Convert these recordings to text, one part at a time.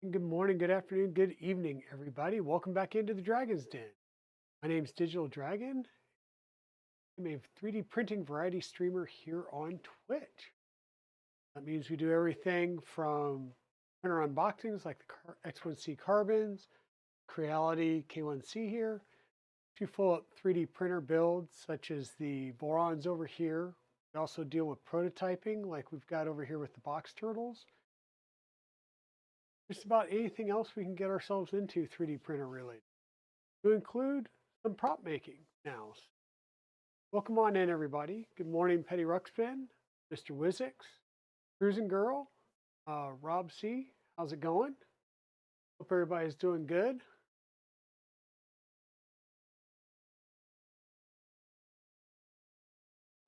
Good morning, good afternoon, good evening, everybody. Welcome back into the Dragon's Den. My name's Digital Dragon. I'm a 3D printing variety streamer here on Twitch. That means we do everything from printer unboxings like the X1C Carbons, Creality K1C here, to full up 3D printer builds such as the Borons over here. We also deal with prototyping like we've got over here with the box turtles. Just about anything else we can get ourselves into 3D printer related, to include some prop making now. Welcome on in, everybody. Good morning, Petty Ruxpin, Mr. Wizix, Cruising Girl, Rob C. How's it going? Hope everybody's doing good.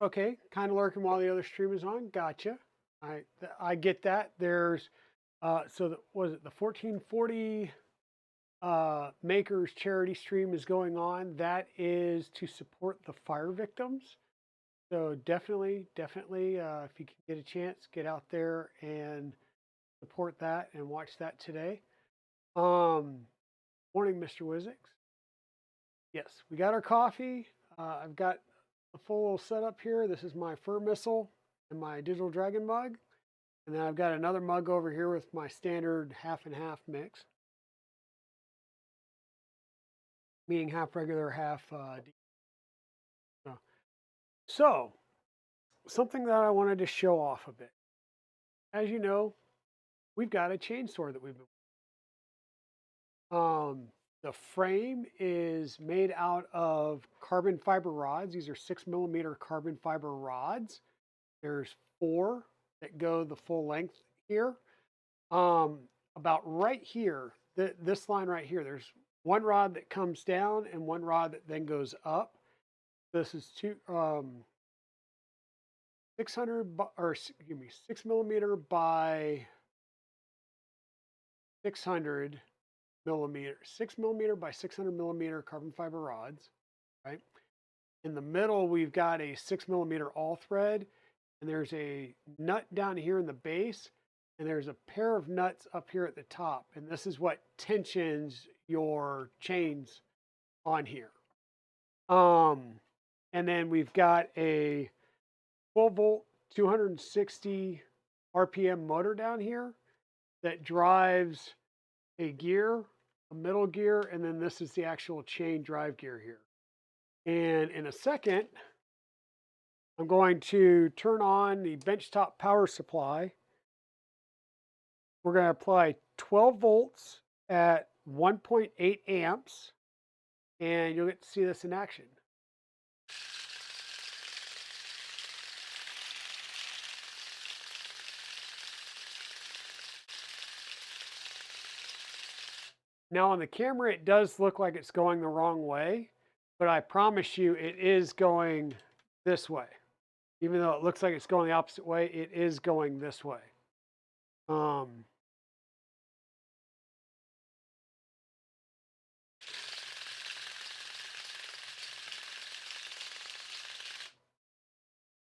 Okay, kind of lurking while the other stream is on. Gotcha. I get that. There's was it the 1440 Makers charity stream is going on. That is to support the fire victims. So definitely, if you can get a chance, get out there and support that and watch that today. Morning, Mr. Wizix. Yes, we got our coffee. I've got a full little setup here. This is my fur missile and my digital dragon mug. And then I've got another mug over here with my standard half and half mix, meaning half regular, half so something that I wanted to show off a bit. As you know, we've got a Chainsword that we've been. The frame is made out of carbon fiber rods. These are 6mm carbon fiber rods. There's 4 that go the full length here. About right here, this line right here, there's one rod that comes down and one rod that then goes up. This is 6mm by 600 millimeter, 6mm by 600mm carbon fiber rods, right? In the middle, we've got a 6mm all thread, and there's a nut down here in the base, and there's a pair of nuts up here at the top. And this is what tensions your chains on here. And then we've got a 12-volt, 260 RPM motor down here that drives a gear, a middle gear, and then this is the actual chain drive gear here. And in a second, I'm going to turn on the benchtop power supply. We're going to apply 12 volts at 1.8 amps, and you'll get to see this in action. Now on the camera, it does look like it's going the wrong way, but I promise you it is going this way. Even though it looks like it's going the opposite way, it is going this way.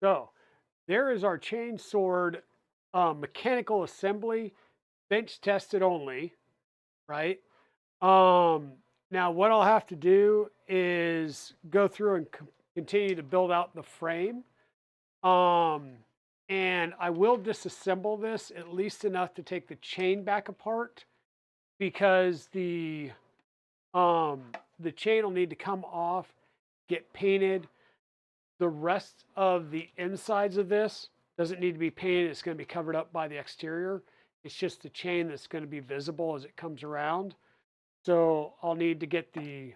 So there is our Chainsword mechanical assembly, bench tested only, right? Now what I'll have to do is go through and continue to build out the frame. And I will disassemble this at least enough to take the chain back apart, because the chain will need to come off, get painted. The rest of the insides of this doesn't need to be painted. It's going to be covered up by the exterior. It's just the chain that's going to be visible as it comes around. So I'll need to get the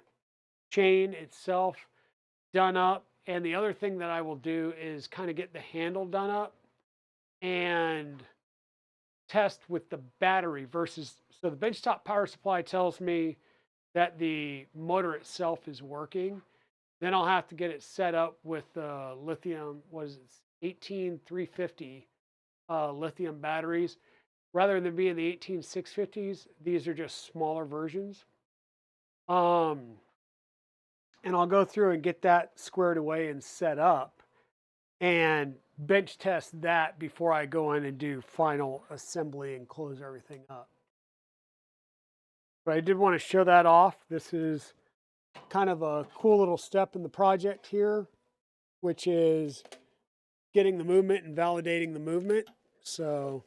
chain itself done up. And the other thing that I will do is kind of get the handle done up and test with the battery versus, so the benchtop power supply tells me that the motor itself is working. Then I'll have to get it set up with lithium, what is it, 18350 lithium batteries. Rather than being the 18650s, these are just smaller versions. And I'll go through and get that squared away and set up and bench test that before I go in and do final assembly and close everything up. But I did want to show that off. This is kind of a cool little step in the project here, which is getting the movement and validating the movement. So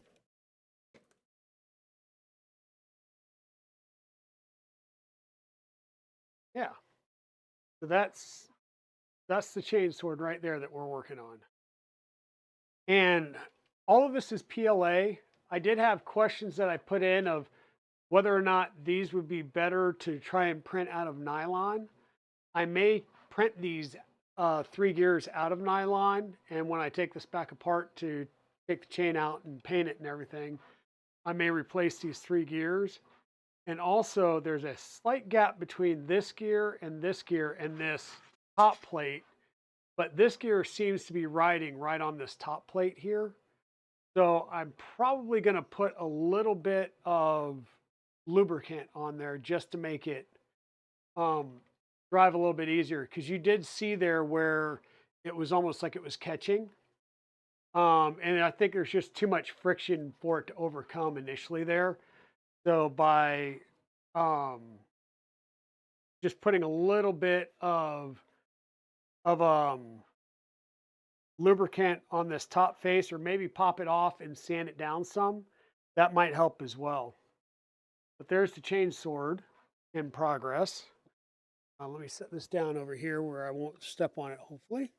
yeah, so that's the Chainsword right there that we're working on. And all of this is PLA. I did have questions that I put in of whether or not these would be better to try and print out of nylon. I may print these 3 gears out of nylon, and when I take this back apart to take the chain out and paint it and everything, I may replace these 3 gears. And also there's a slight gap between this gear and this top plate, but this gear seems to be riding right on this top plate here. So I'm probably going to put a little bit of lubricant on there just to make it drive a little bit easier, because you did see there where it was almost like it was catching. And I think there's just too much friction for it to overcome initially there. So by um, just putting a little bit of lubricant on this top face, or maybe pop it off and sand it down some, that might help as well. But there's the Chainsword in progress. Let me set this down over here where I won't step on it, hopefully.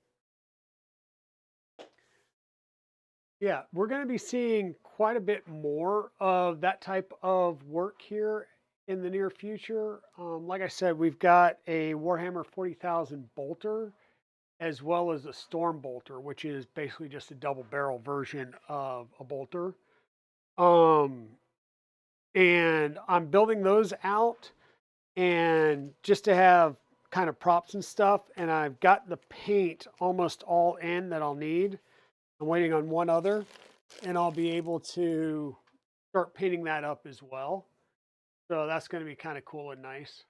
Yeah, we're going to be seeing quite a bit more of that type of work here in the near future. Like I said, we've got a Warhammer 40,000 bolter, as well as a storm bolter, which is basically just a double barrel version of a bolter. And I'm building those out, and just to have kind of props and stuff. And I've got the paint almost all in that I'll need. I'm waiting on one other, and I'll be able to start painting that up as well. So that's going to be kind of cool and nice.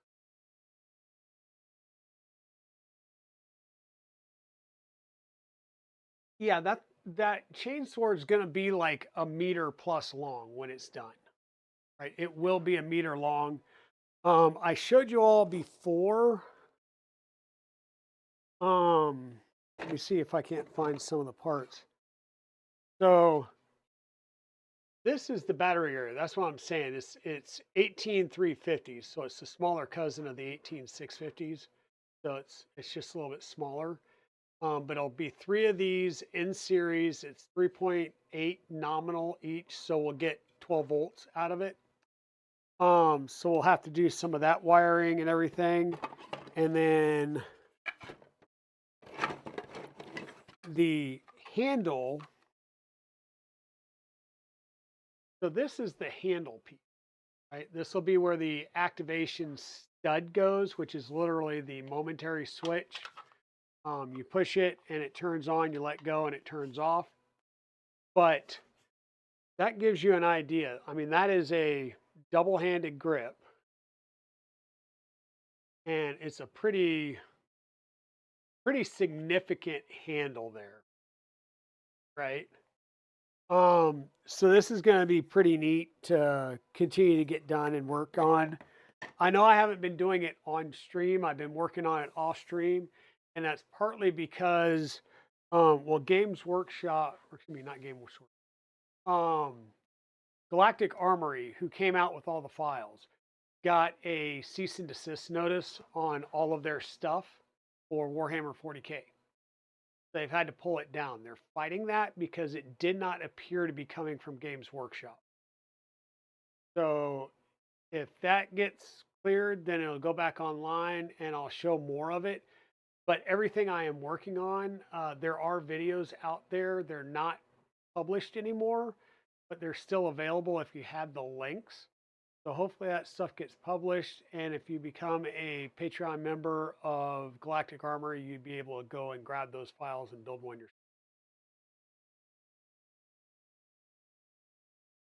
Yeah, that Chainsword is going to be like a meter plus long when it's done. Right? It will be a meter long. I showed you all before. Let me see if I can't find some of the parts. So this is the battery area. That's what I'm saying. It's 18350s, so it's the smaller cousin of the 18650s. So it's just a little bit smaller. But it'll be 3 of these in series. It's 3.8 nominal each, so we'll get 12 volts out of it. So we'll have to do some of that wiring and everything. And then the handle. So this is the handle piece, right? This will be where the activation stud goes, which is literally the momentary switch. You push it and it turns on, you let go and it turns off. But that gives you an idea. I mean, that is a double-handed grip, and it's a pretty significant handle there, right? So this is going to be pretty neat to continue to get done and work on. I know I haven't been doing it on stream. I've been working on it off stream, and that's partly because, well, Games Workshop, or excuse me, not Game Workshop, Galactic Armory, who came out with all the files, got a cease and desist notice on all of their stuff for Warhammer 40K. They've had to pull it down. They're fighting that because it did not appear to be coming from Games Workshop. So if that gets cleared, then it'll go back online and I'll show more of it. But everything I am working on, there are videos out there. They're not published anymore, but they're still available if you have the links. So hopefully that stuff gets published, and if you become a Patreon member of Galactic Armory, you'd be able to go and grab those files and build one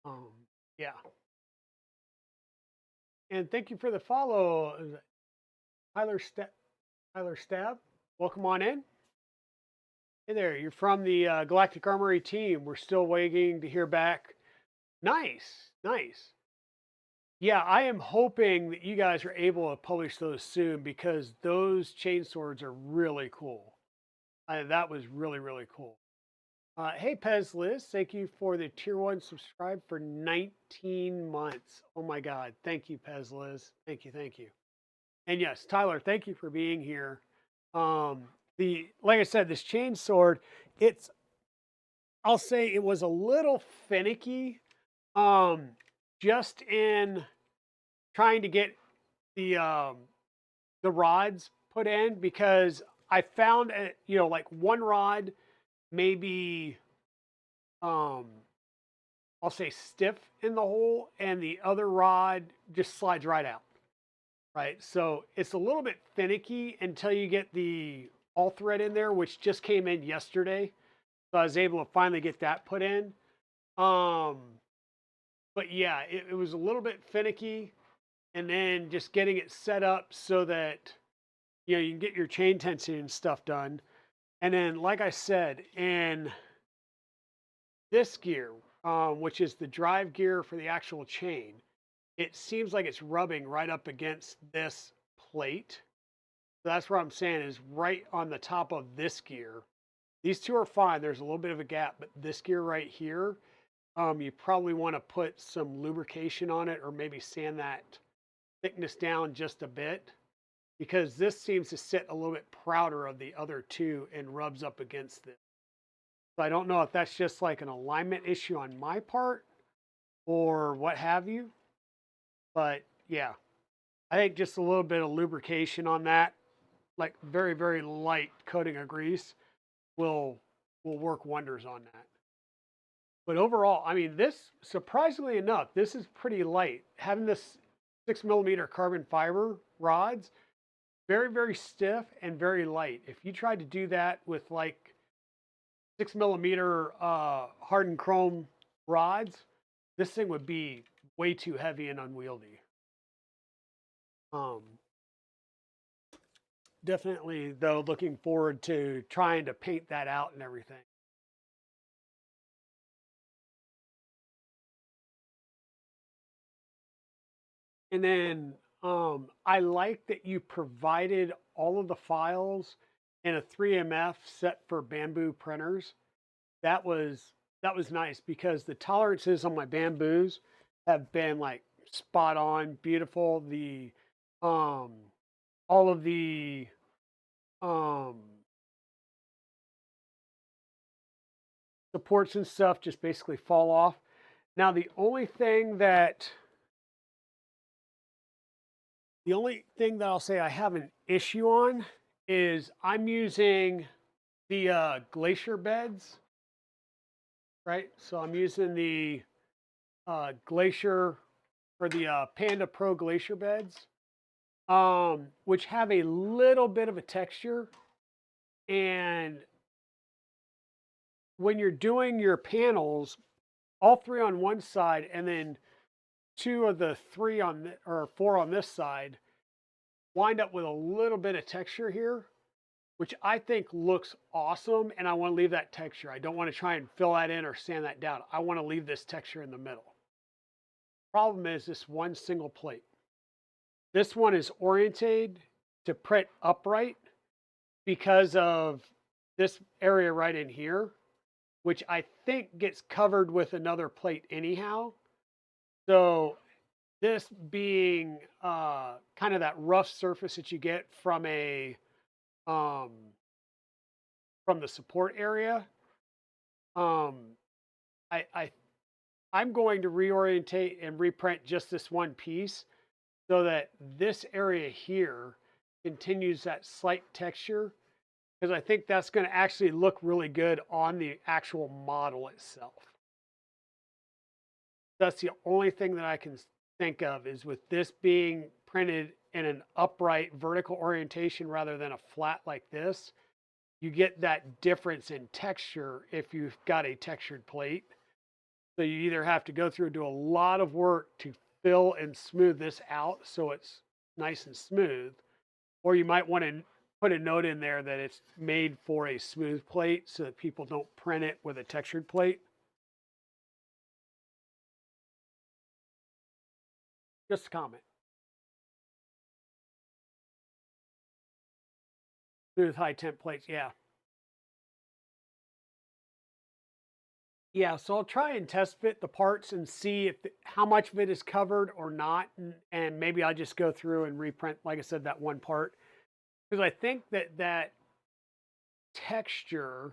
yourself. Yeah. And thank you for the follow, Tyler Stab. Welcome on in. Hey there, you're from the Galactic Armory team. We're still waiting to hear back. Nice, nice. Yeah, I am hoping that you guys are able to publish those soon because those chain swords are really cool. That was really, really cool. Hey, Pez Liz, thank you for the tier one subscribe for 19 months. Oh my God. Thank you, Pez Liz. Thank you. Thank you. And yes, Tyler, thank you for being here. Like I said, this chain sword, I'll say it was a little finicky, um, just in trying to get the the rods put in because I found like one rod maybe um I'll say stiff in the hole and the other rod just slides right out. Right. So it's a little bit finicky until you get the all thread in there, which just came in yesterday. So I was able to finally get that put in. Um, but yeah, it was a little bit finicky and then just getting it set up so that you can get your chain tension and stuff done. And then, like I said, in this gear, which is the drive gear for the actual chain, it seems like it's rubbing right up against this plate. So that's what I'm saying is right on the top of this gear. These two are fine. There's a little bit of a gap, but this gear right here, you probably want to put some lubrication on it or maybe sand that thickness down just a bit because this seems to sit a little bit prouder of the other two and rubs up against this. So I don't know if that's just like an alignment issue on my part or what have you. But yeah, I think just a little bit of lubrication on that, like very, very light coating of grease will work wonders on that. But overall, I mean, this surprisingly enough, this is pretty light. Having this 6 millimeter carbon fiber rods, very, very stiff and very light. If you tried to do that with like 6 millimeter hardened chrome rods, this thing would be way too heavy and unwieldy. Um, Definitely, though, looking forward to trying to paint that out and everything. And then I like that you provided all of the files in a 3MF set for bamboo printers. That was nice because the tolerances on my bamboos have been like spot on, beautiful. The um all of the um supports and stuff just basically fall off. Now the only thing that I'll say I have an issue on is I'm using the glacier beds, right? So I'm using the glacier or the Panda Pro glacier beds, which have a little bit of a texture. And when you're doing your panels, all three on one side and then two of the three or four on this side wind up with a little bit of texture here, which I think looks awesome. And I want to leave that texture. I don't want to try and fill that in or sand that down. I want to leave this texture in the middle. Problem is this one single plate. This one is oriented to print upright because of this area right in here, which I think gets covered with another plate anyhow. So this being kind of that rough surface that you get um, from the support area, um, I I'm going to reorientate and reprint just this one piece so that this area here continues that slight texture because I think that's going to actually look really good on the actual model itself. That's the only thing that I can think of is with this being printed in an upright vertical orientation rather than a flat like this, you get that difference in texture if you've got a textured plate. So you either have to go through and do a lot of work to fill and smooth this out so it's nice and smooth, or you might want to put a note in there that it's made for a smooth plate so that people don't print it with a textured plate. Just a comment. Smooth high temp plates, yeah. Yeah, so I'll try and test fit the parts and see if how much of it is covered or not, and maybe I'll just go through and reprint, like I said, that one part because I think that texture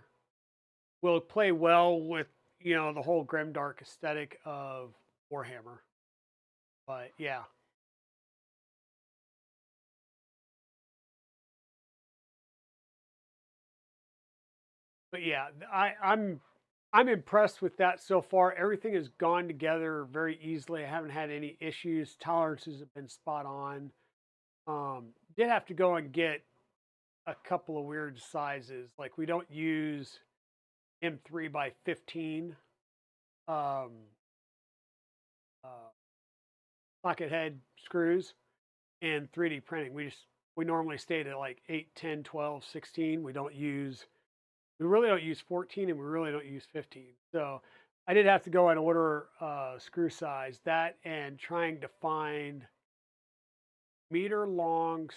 will play well with the whole grimdark aesthetic of Warhammer. But yeah, but yeah, I'm impressed with that so far. Everything has gone together very easily. I haven't had any issues. Tolerances have been spot on. Did have to go and get a couple of weird sizes. Like we don't use M3 by 15 um, uh, socket head screws in 3D printing. We normally stayed at like 8, 10, 12, 16. We really don't use 14 and we really don't use 15. So I did have to go and order screw size that and trying to find meter long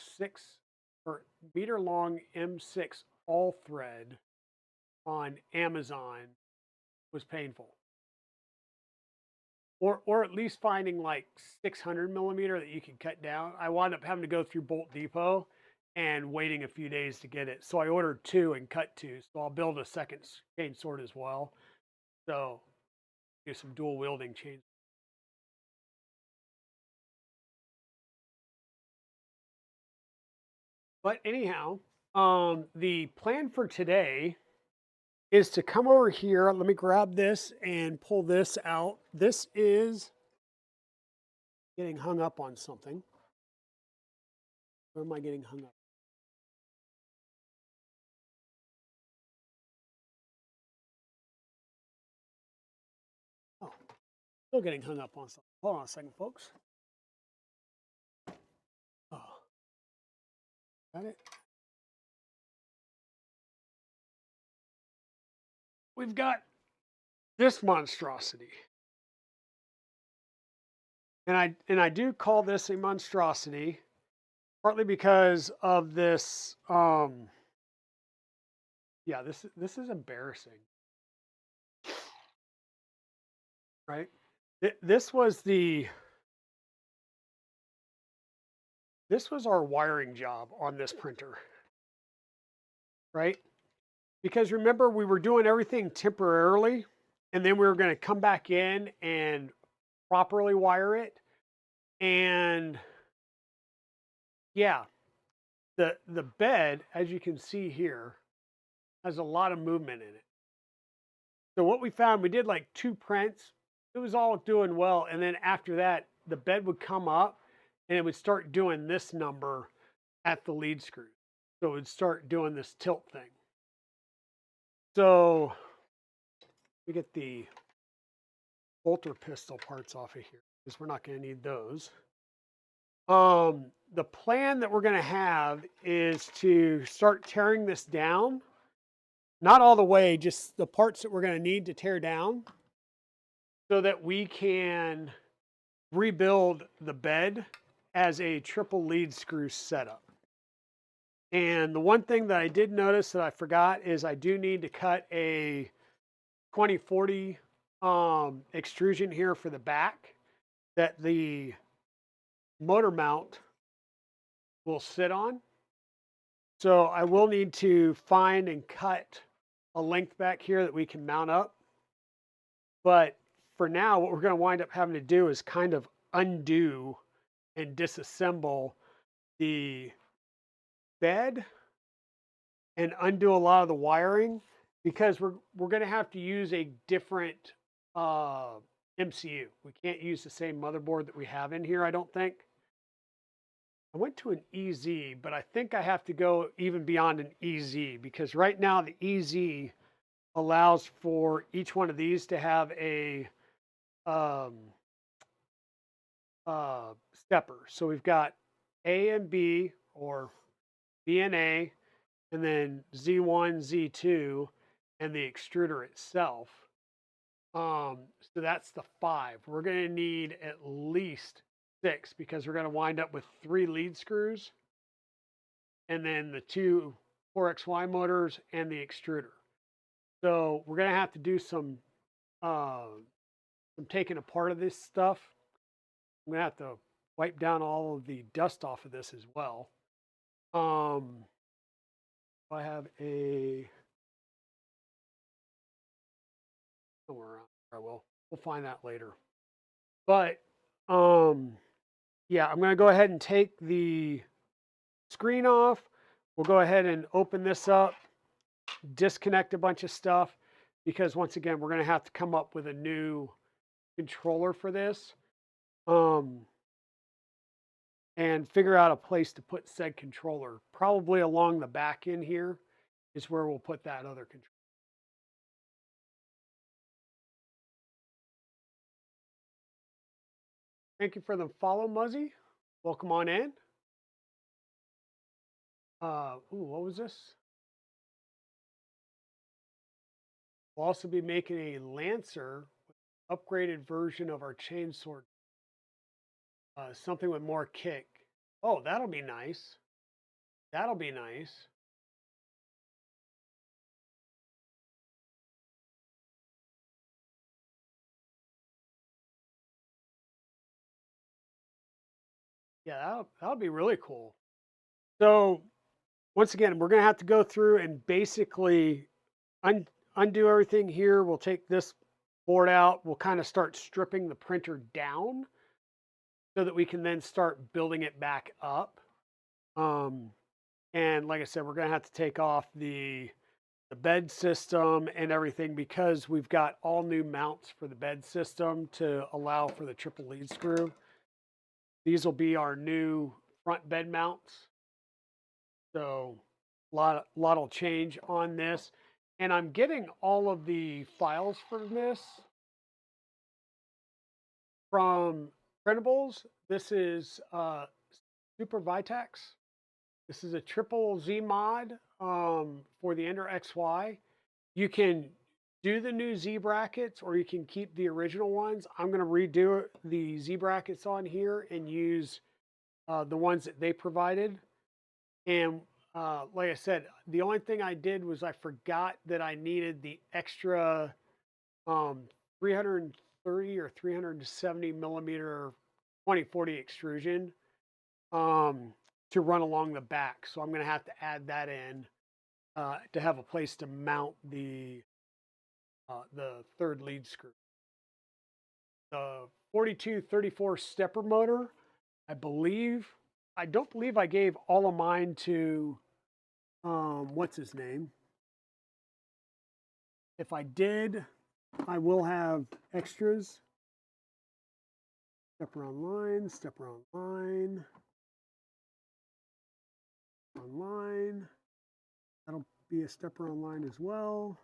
meter long M6 all thread on Amazon was painful. Or at least finding like 600 millimeter that you can cut down. I wound up having to go through Bolt Depot and waiting a few days to get it. So I ordered 2 and cut 2. So I'll build a second Chainsword as well. So do some dual wielding chains. But anyhow, the plan for today is to come over here. Let me grab this and pull this out. This is getting hung up on something. Where am I getting hung up? Oh, still getting hung up on something. Hold on a second, folks. Oh, got it. We've got this monstrosity. And I do call this a monstrosity, partly because of this yeah, this is embarrassing. Right? This was our wiring job on this printer, right? Because remember we were doing everything temporarily and then we were going to come back in and properly wire it. And yeah, the bed, as you can see here, has a lot of movement in it. So what we found, we did like 2 prints. It was all doing well. And then after that, the bed would come up and it would start doing this number at the lead screw. So it would start doing this tilt thing. So we get the bolter pistol parts off of here because we're not going to need those. The plan that we're going to have is to start tearing this down. Not all the way, just the parts that we're going to need to tear down so that we can rebuild the bed as a triple lead screw setup. And the one thing that I did notice that I forgot is I do need to cut a 2040 extrusion here for the back that the motor mount will sit on. So I will need to find and cut a length back here that we can mount up. But for now, what we're going to wind up having to do is kind of undo and disassemble the bed and undo a lot of the wiring because we're going to have to use a different MCU. We can't use the same motherboard that we have in here, I don't think. I went to an EZ, but I think I have to go even beyond an EZ because right now the EZ allows for each one of these to have a stepper. So we've got A and B, or B and A, and then Z1, Z2, and the extruder itself. So that's the 5. We're going to need at least 6 because we're going to wind up with 3 lead screws and then the 2 coreXY motors and the extruder. So we're going to have to do some taking apart of this stuff. I'm going to have to wipe down all of the dust off of this as well. I have a somewhere around there. We'll find that later. But yeah, I'm going to go ahead and take the screen off. We'll go ahead and open this up, disconnect a bunch of stuff, because once again, we're going to have to come up with a new controller for this. And figure out a place to put said controller. Probably along the back end here is where we'll put that other controller. Thank you for the follow, Muzzy. Welcome on in. What was this? We'll also be making a Lancer, upgraded version of our Chainsword. Something with more kick. Oh, that'll be nice. That'll be nice. Yeah, that'll be really cool. So once again, we're going to have to go through and basically undo everything here. We'll take this board out. We'll kind of start stripping the printer down so that we can then start building it back up. And like I said, we're going to have to take off the bed system and everything because we've got all new mounts for the bed system to allow for the triple lead screw. These will be our new front bed mounts. So a lot will change on this. And I'm getting all of the files for this from printables. This is Supavitax. This is a Triple-Z mod for the EnderXY. You can do the new Z brackets or you can keep the original ones. I'm going to redo the Z brackets on here and use the ones that they provided. And like I said, the only thing I did was I forgot that I needed the extra 330 or 370 millimeter 2040 extrusion to run along the back. So I'm going to have to add that in to have a place to mount the third lead screw. The 4234 stepper motor, I don't believe I gave all of mine to what's his name. If I did, I will have extras. Stepper online, stepper online, online. That'll be a stepper online as well.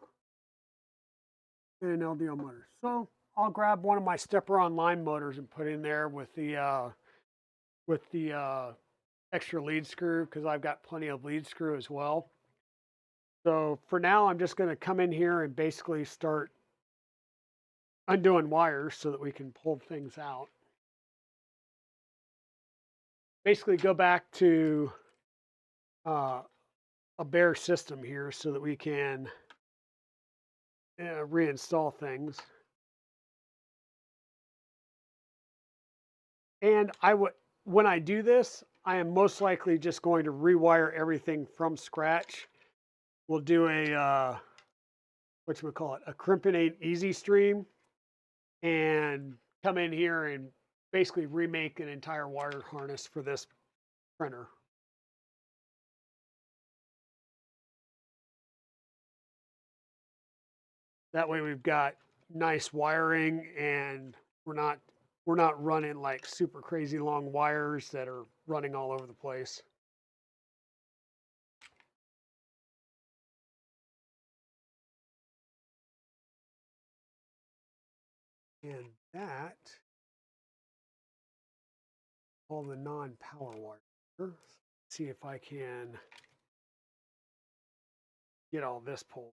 And an LDO motor. So I'll grab one of my stepper online motors and put in there with the extra lead screw because I've got plenty of lead screw as well. So for now, I'm just going to come in here and basically start undoing wires so that we can pull things out. Basically go back to a bare system here so that we can reinstall things. And when I do this, I am most likely just going to rewire everything from scratch. We'll do a whatchamacallit, a crimping easy stream and come in here and basically remake an entire wire harness for this printer. That way we've got nice wiring and we're not running like super crazy long wires that are running all over the place. And that, all the non-power wire. Let's see if I can get all this pulled.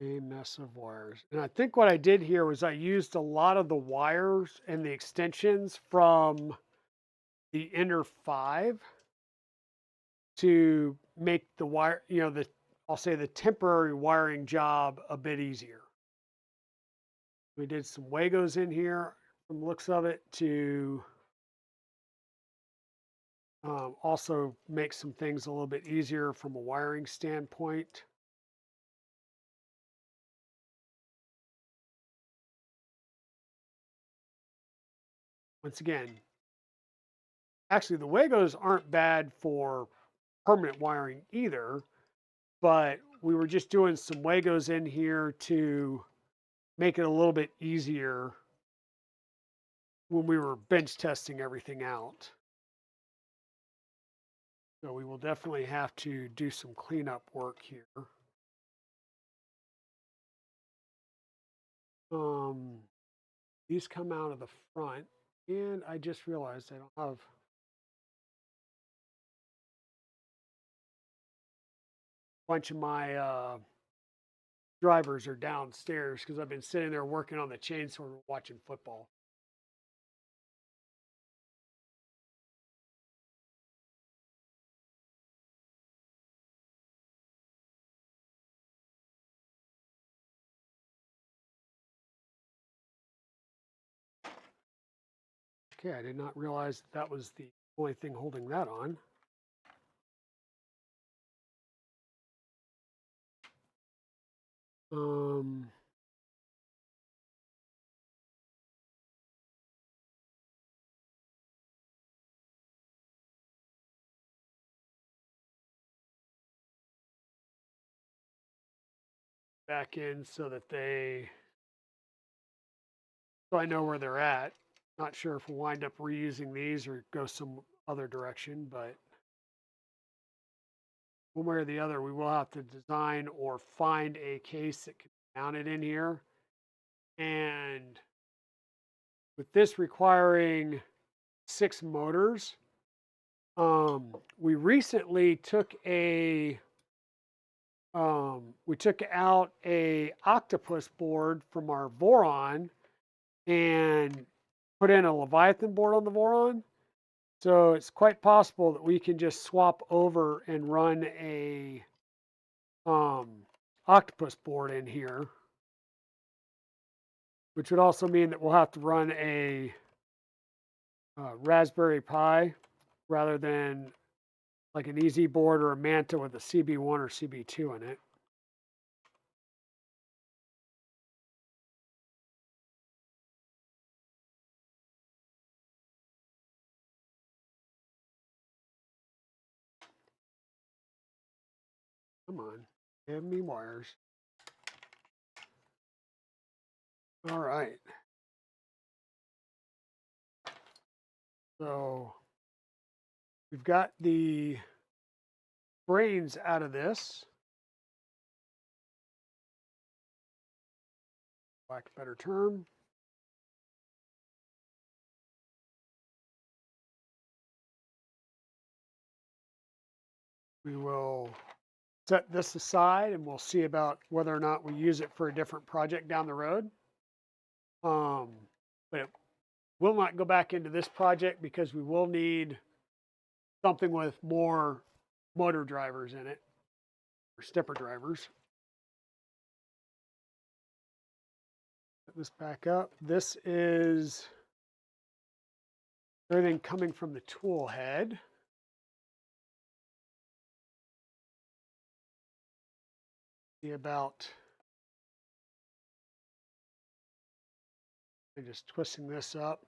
A mess of wires. And I think what I did here was I used a lot of the wires and the extensions from the Ender 5 to make the wire, I'll say the temporary wiring job a bit easier. We did some Wagos in here from the looks of it to also make some things a little bit easier from a wiring standpoint. Once again, actually the Wagos aren't bad for permanent wiring either, but we were just doing some Wagos in here to make it a little bit easier when we were bench testing everything out. So we will definitely have to do some cleanup work here. These come out of the front, and I just realized I don't have a bunch of my drivers are downstairs because I've been sitting there working on the Chainsword watching football. Okay, I did not realize that was the only thing holding that on. Back in so I know where they're at. Not sure if we'll wind up reusing these or go some other direction, but one way or the other, we will have to design or find a case that can be mounted in here. And with this requiring 6 motors, we recently took we took out a octopus board from our Voron and put in a Leviathan board on the Voron. So it's quite possible that we can just swap over and run a octopus board in here, which would also mean that we'll have to run a Raspberry Pi rather than like an easy board or a Manta with a CB1 or CB2 in it. Come on, give me wires. All right. So we've got the brains out of this. Lack of a better term. We will set this aside and we'll see about whether or not we use it for a different project down the road. But it will not go back into this project because we will need something with more motor drivers in it, or stepper drivers. Put this back up. This is everything coming from the tool head. See about and just twisting this up.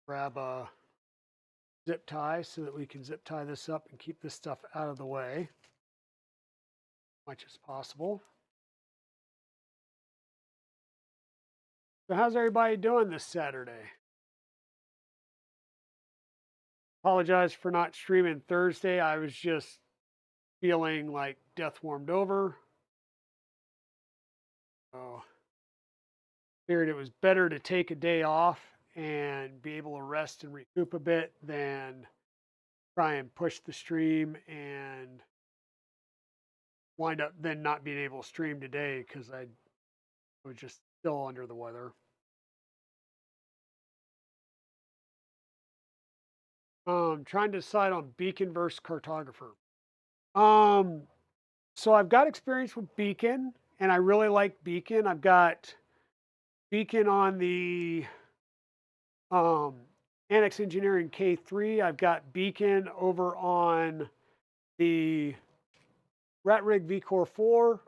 Grab a zip tie so that we can zip tie this up and keep this stuff out of the way as much as possible. So how's everybody doing this Saturday? Apologize for not streaming Thursday. I was just feeling like death warmed over. So figured it was better to take a day off and be able to rest and recoup a bit than try and push the stream and wind up then not being able to stream today because I I was just still under the weather. Trying to decide on beacon versus cartographer. So I've got experience with beacon, and I really like beacon. I've got beacon on the um, Annex Engineering K3. I've got beacon over on the Rat Rig VCore 4.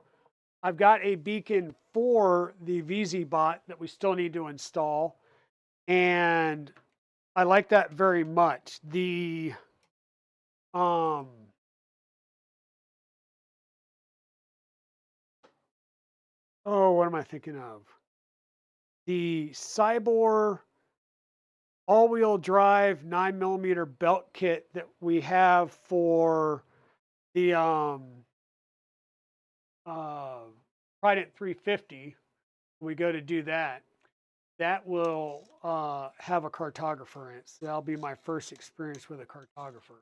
I've got a beacon for the VZ bot that we still need to install. And I like that very much. The oh, what am I thinking of? The Cybor all-wheel drive 9mm belt kit that we have for the Trident 350. We go to do that. That will have a cartographer in it. So that'll be my first experience with a cartographer.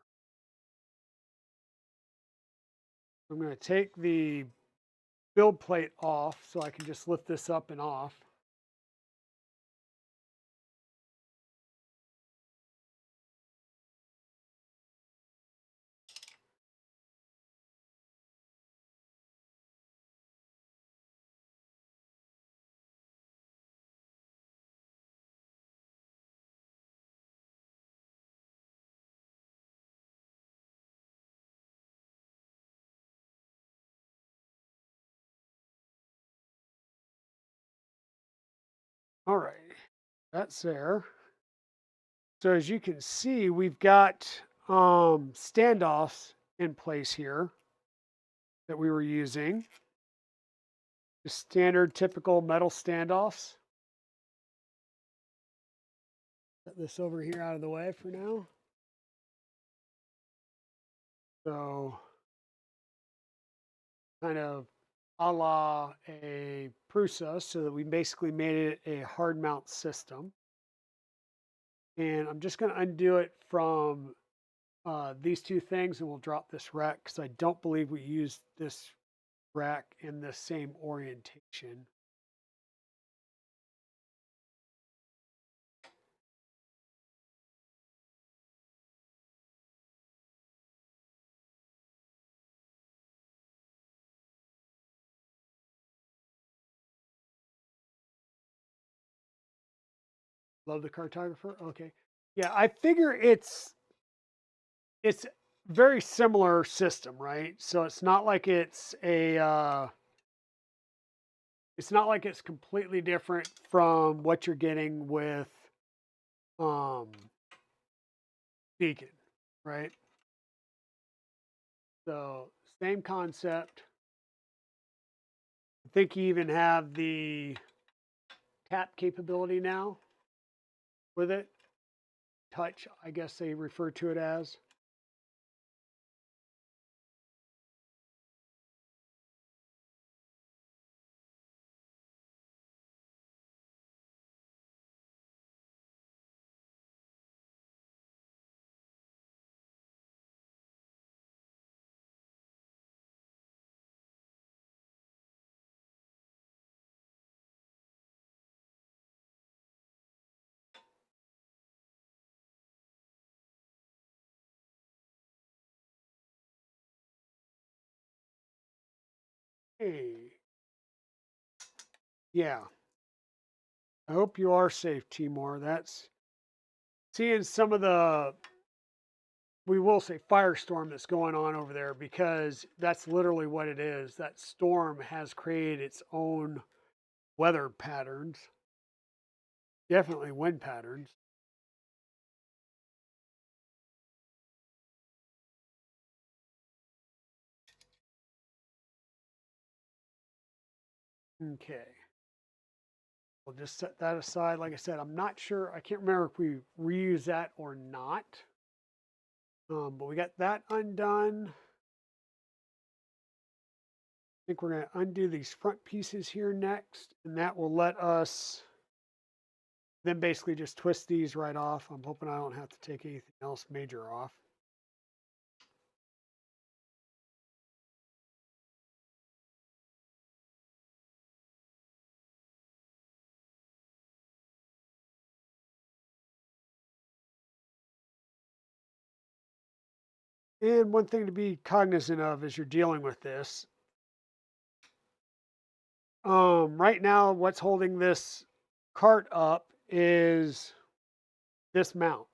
I'm going to take the build plate off so I can just lift this up and off. All right, that's there. So as you can see, we've got standoffs in place here that we were using. The standard typical metal standoffs. Set this over here out of the way for now. So kind of a la a Prusa, so that we basically made it a hard mount system. And I'm just going to undo it from these two things, and we'll drop this rack because I don't believe we used this rack in the same orientation. Love the cartographer. Okay. Yeah, I figure it's very similar system, right? So it's not like it's completely different from what you're getting with um Beacon, right? So same concept. I think you even have the tap capability now with it. Touch, I guess they refer to it as. Hey, yeah. I hope you are safe, Timor. That's seeing some of the, we will say, firestorm that's going on over there, because that's literally what it is. That storm has created its own weather patterns, definitely wind patterns. Okay. We'll just set that aside. Like I said, I'm not sure. I can't remember if we reuse that or not. But we got that undone. I think we're going to undo these front pieces here next, and that will let us then basically just twist these right off. I'm hoping I don't have to take anything else major off. And one thing to be cognizant of as you're dealing with this, right now, what's holding this cart up is this mount.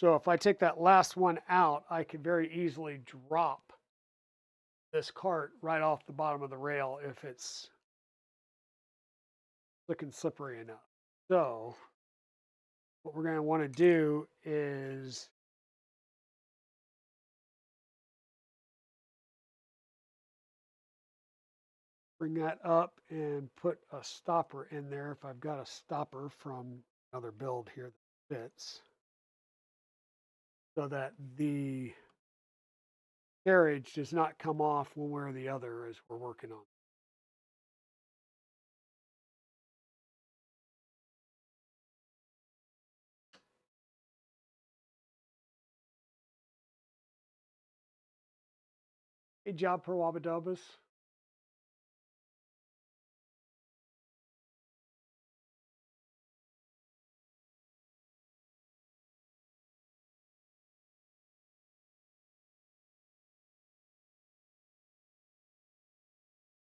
So if I take that last one out, I could very easily drop this cart right off the bottom of the rail if it's looking slippery enough. So what we're going to want to do is bring that up and put a stopper in there if I've got a stopper from another build here that fits, so that the carriage does not come off one way or the other as we're working on. Hey, job pro Wabadobas.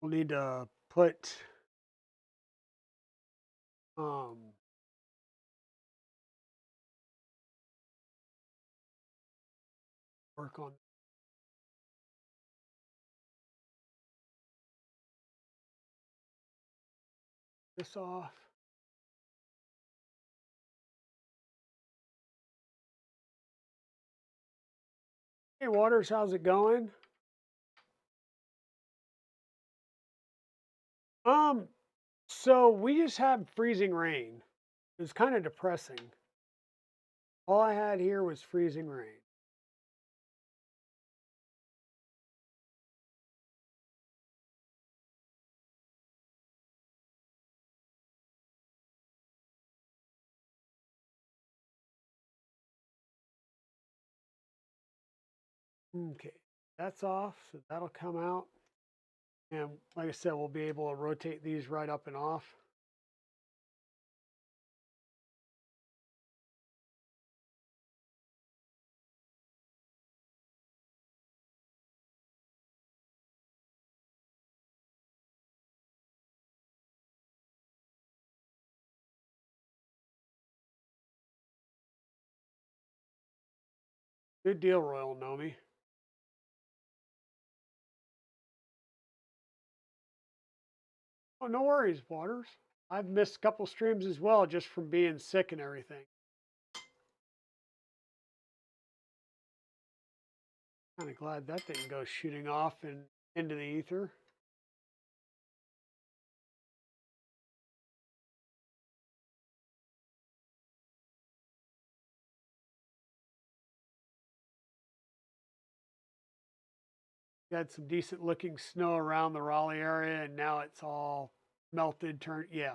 We'll need to put work on this off. Hey, Waters, how's it going? Um, so we just had freezing rain. It was kind of depressing. All I had here was freezing rain. Okay, that's off, so that'll come out. And like I said, we'll be able to rotate these right up and off. Good deal, Royal Nomi. Oh, no worries, Waters. I've missed a couple streams as well just from being sick and everything. Kind of glad that didn't go shooting off and into the ether. Got some decent looking snow around the Raleigh area, and now it's all melted, turned. Yeah.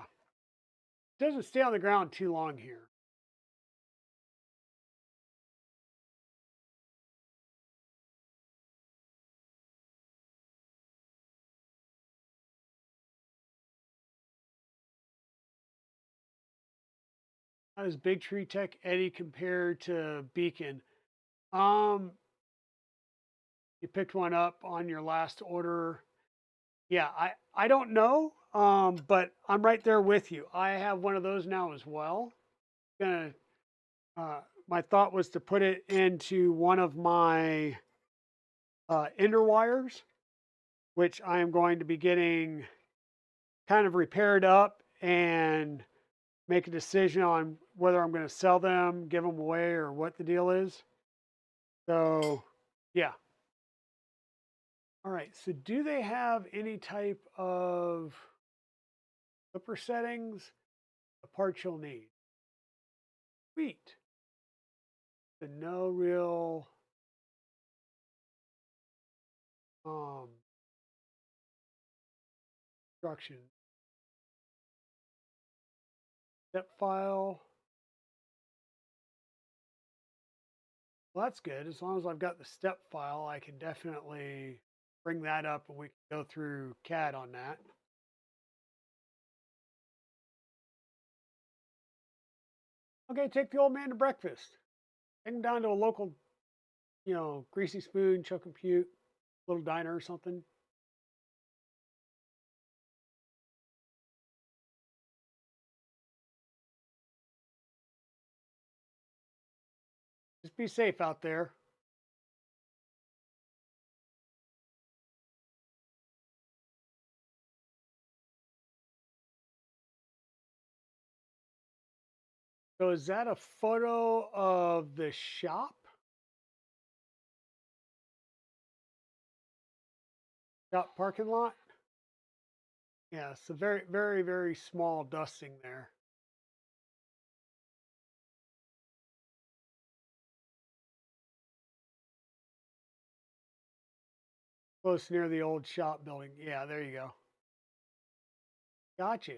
It doesn't stay on the ground too long here. How does Big Tree Tech Eddie compare to Beacon? Um, you picked one up on your last order. Yeah, I don't know, but I'm right there with you. I have one of those now as well. Gonna my thought was to put it into one of my ender wires, which I am going to be getting kind of repaired up and make a decision on whether I'm going to sell them, give them away, or what the deal is. So, yeah. All right. So, do they have any type of clipper settings? The parts you'll need. Sweet. The no real um, instruction. Step file. Well, that's good. As long as I've got the step file, I can definitely bring that up and we can go through CAD on that. Okay, take the old man to breakfast. Take him down to a local you know, greasy spoon, choke and puke, little diner or something. Just be safe out there. So is that a photo of the shop parking lot? Yeah, it's a very, very, very small dusting there. Close near the old shop building. Yeah, there you go. Gotcha.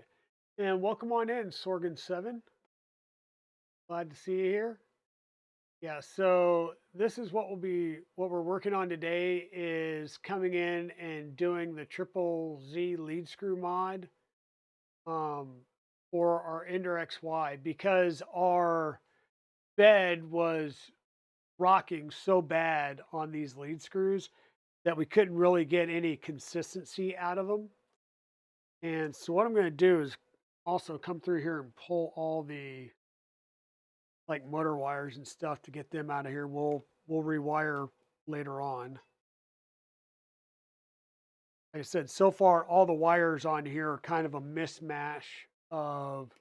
And welcome on in, Sorgan7. Glad to see you here. Yeah, so this is what we're working on today is coming in and doing the Triple-Z Leadscrew mod um, for our EnderXY because our bed was rocking so bad on these lead screws that we couldn't really get any consistency out of them. And so what I'm going to do is also come through here and pull all the like motor wires and stuff to get them out of here. We'll rewire later on. Like I said, so far all the wires on here are kind of a mismatch of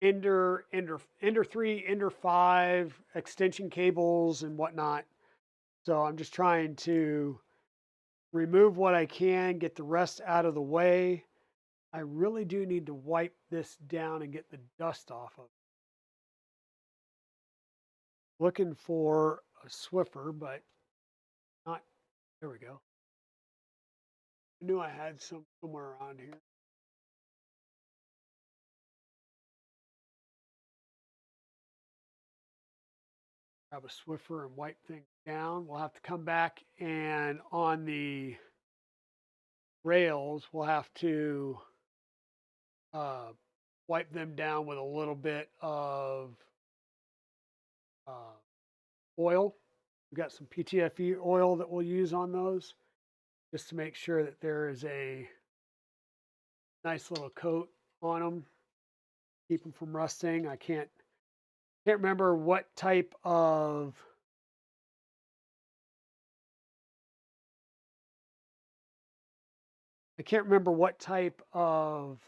Ender 3, Ender 5, extension cables and whatnot. So I'm just trying to remove what I can, get the rest out of the way. I really do need to wipe this down and get the dust off of it. Looking for a Swiffer, but not. There we go. I knew I had some somewhere around here. Grab a Swiffer and wipe things down. We'll have to come back and on the rails, we'll have to uh, wipe them down with a little bit of uh, oil. We've got some PTFE oil that we'll use on those just to make sure that there is a nice little coat on them, keep them from rusting. I can't remember what type of I can't remember what type of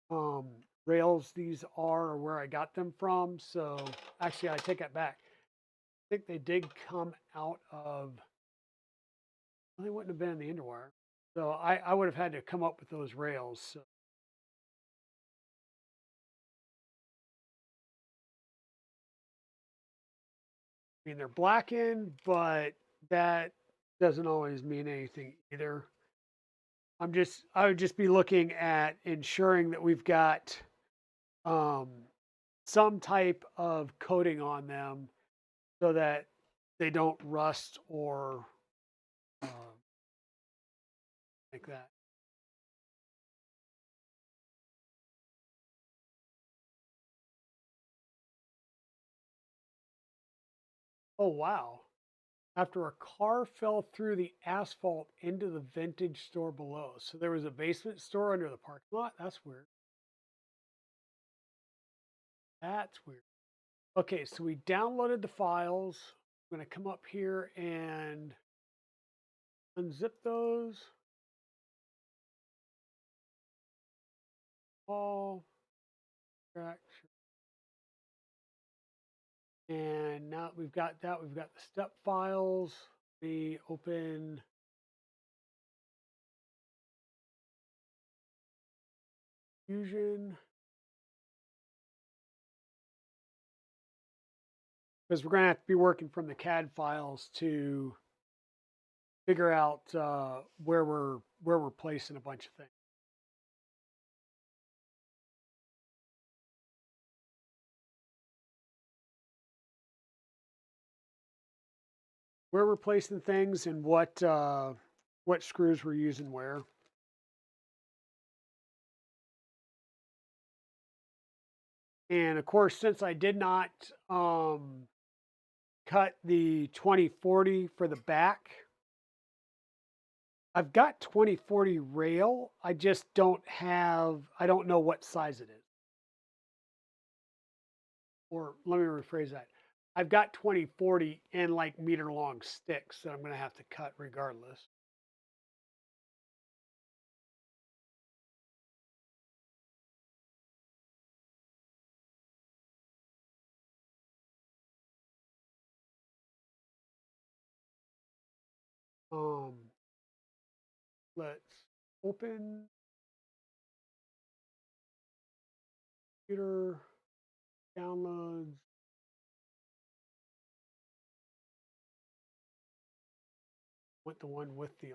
um, rails these are or where I got them from. So actually, I take that back. I think they did come out of. Well, they wouldn't have been in the underwire. So I would have had to come up with those rails. So, I mean, they're blackened, but that doesn't always mean anything either. I would just be looking at ensuring that we've got um, some type of coating on them so that they don't rust or like that. Oh, wow. After a car fell through the asphalt into the vintage store below. So there was a basement store under the parking lot. That's weird. That's weird. Okay, so we downloaded the files. I'm going to come up here and unzip those. All track. And now that we've got that, we've got the step files. We open Fusion because we're going to have to be working from the CAD files to figure out where we're placing a bunch of things. Where we're placing things and what screws we're using where. And of course, since I did not cut the 2040 for the back. I've got 2040 rail. I just I don't know what size it is. Or let me rephrase that. I've got 2040 and like meter long sticks that I'm going to have to cut regardless. Um, let's open computer downloads. With the one with the.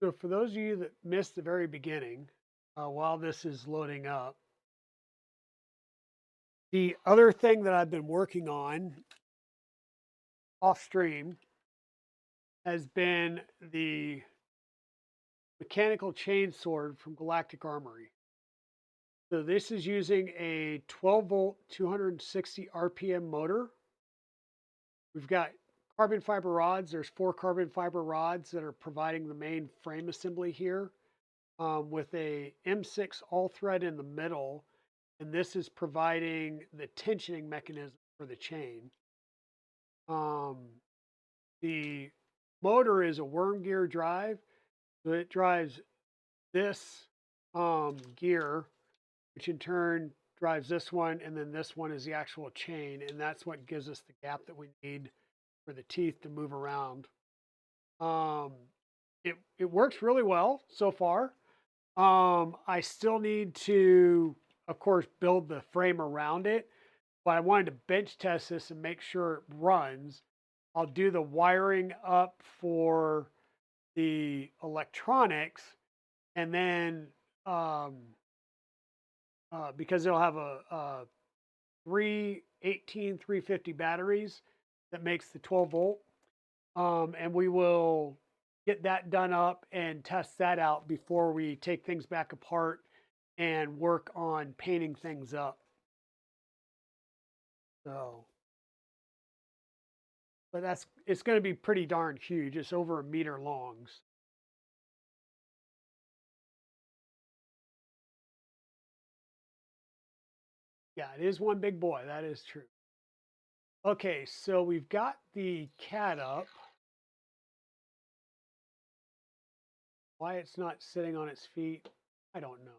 So for those of you that missed the very beginning, while this is loading up, the other thing that I've been working on off stream has been the mechanical chainsword from Galactic Armory. So this is using a 12 volt, 260 RPM motor. We've got carbon fiber rods. There's 4 carbon fiber rods that are providing the main frame assembly here, with a M6 all thread in the middle. And this is providing the tensioning mechanism for the chain. The motor is a worm gear drive. So it drives this gear, which in turn drives this one, and then this one is the actual chain, and that's what gives us the gap that we need for the teeth to move around. It works really well so far. I still need to, of course, build the frame around it, but I wanted to bench test this and make sure it runs. I'll do the wiring up for the electronics, and then because they'll have a 350 batteries that makes the 12 volt. And we will get that done up and test that out before we take things back apart and work on painting things up. So, but it's going to be pretty darn huge. It's over 1 meter long. Yeah, it is one big boy. That is true. Okay, so we've got the cat up. Why it's not sitting on its feet, I don't know.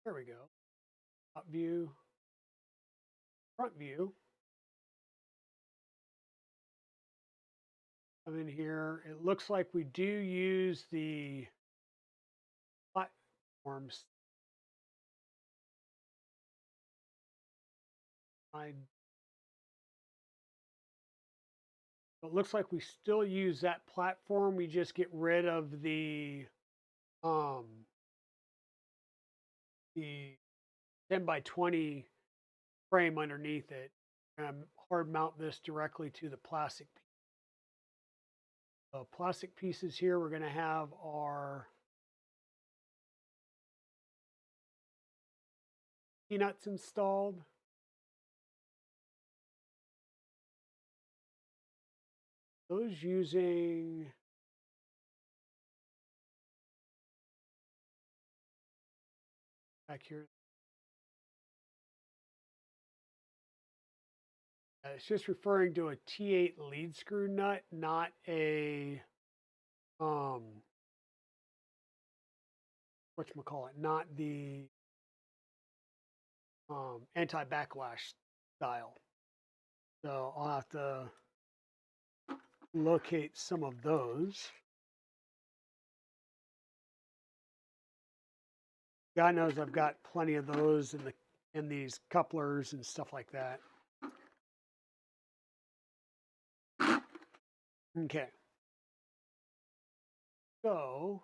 There we go. Top view, front view. Come in here. It looks like we do use the platforms. It looks like we still use that platform. We just get rid of um, the 10 by 20 frame underneath it, and hard mount this directly to the plastic piece. Plastic pieces here, we're going to have our peanuts installed. Those using back here. It's just referring to a T8 lead screw nut, not a whatchamacallit, not the anti-backlash style. So I'll have to locate some of those. God knows I've got plenty of those in these couplers and stuff like that. Okay. So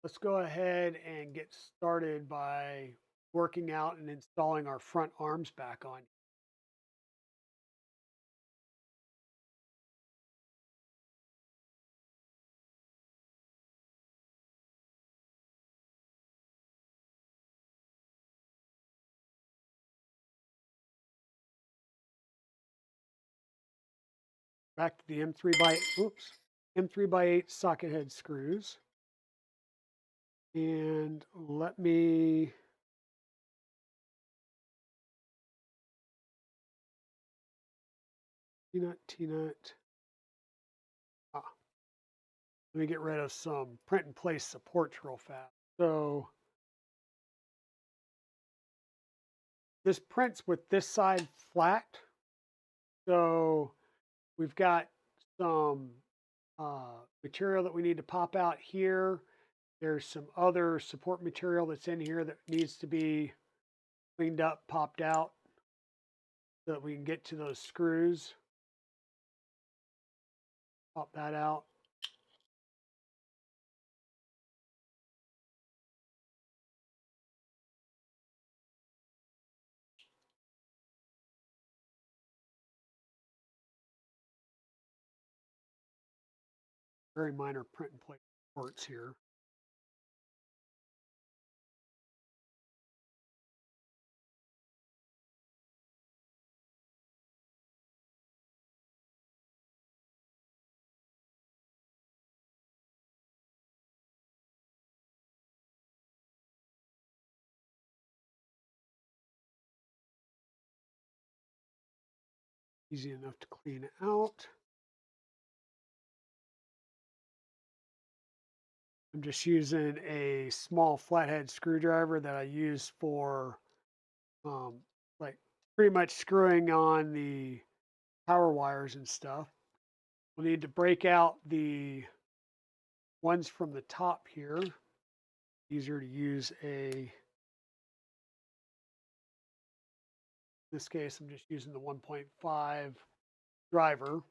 let's go ahead and get started by working out and installing our front arms back on. back to the M3x8 socket head screws. And let me T-nut. Let me get rid of some print and place supports real fast. So this prints with this side flat. So we've got some material that we need to pop out here. There's some other support material that's in here that needs to be cleaned up, popped out, so that we can get to those screws. Pop that out. Very minor print and place parts here. Easy enough to clean out. I'm just using a small flathead screwdriver that I use for like pretty much screwing on the power wires and stuff. We'll need to break out the ones from the top here. Easier to use in this case, I'm just using the 1.5 driver.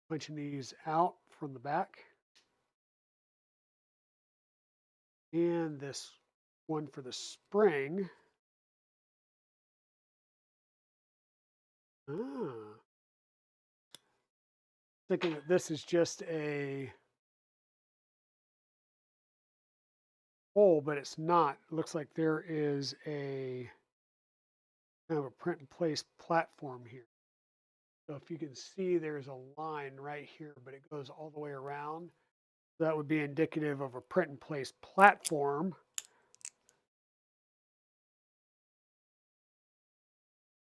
Punching these out from the back. And this one for the spring. Thinking that this is just a hole, but it's not. It looks like there is a kind of a print and place platform here. So if you can see, there's a line right here, but it goes all the way around. That would be indicative of a print and place platform.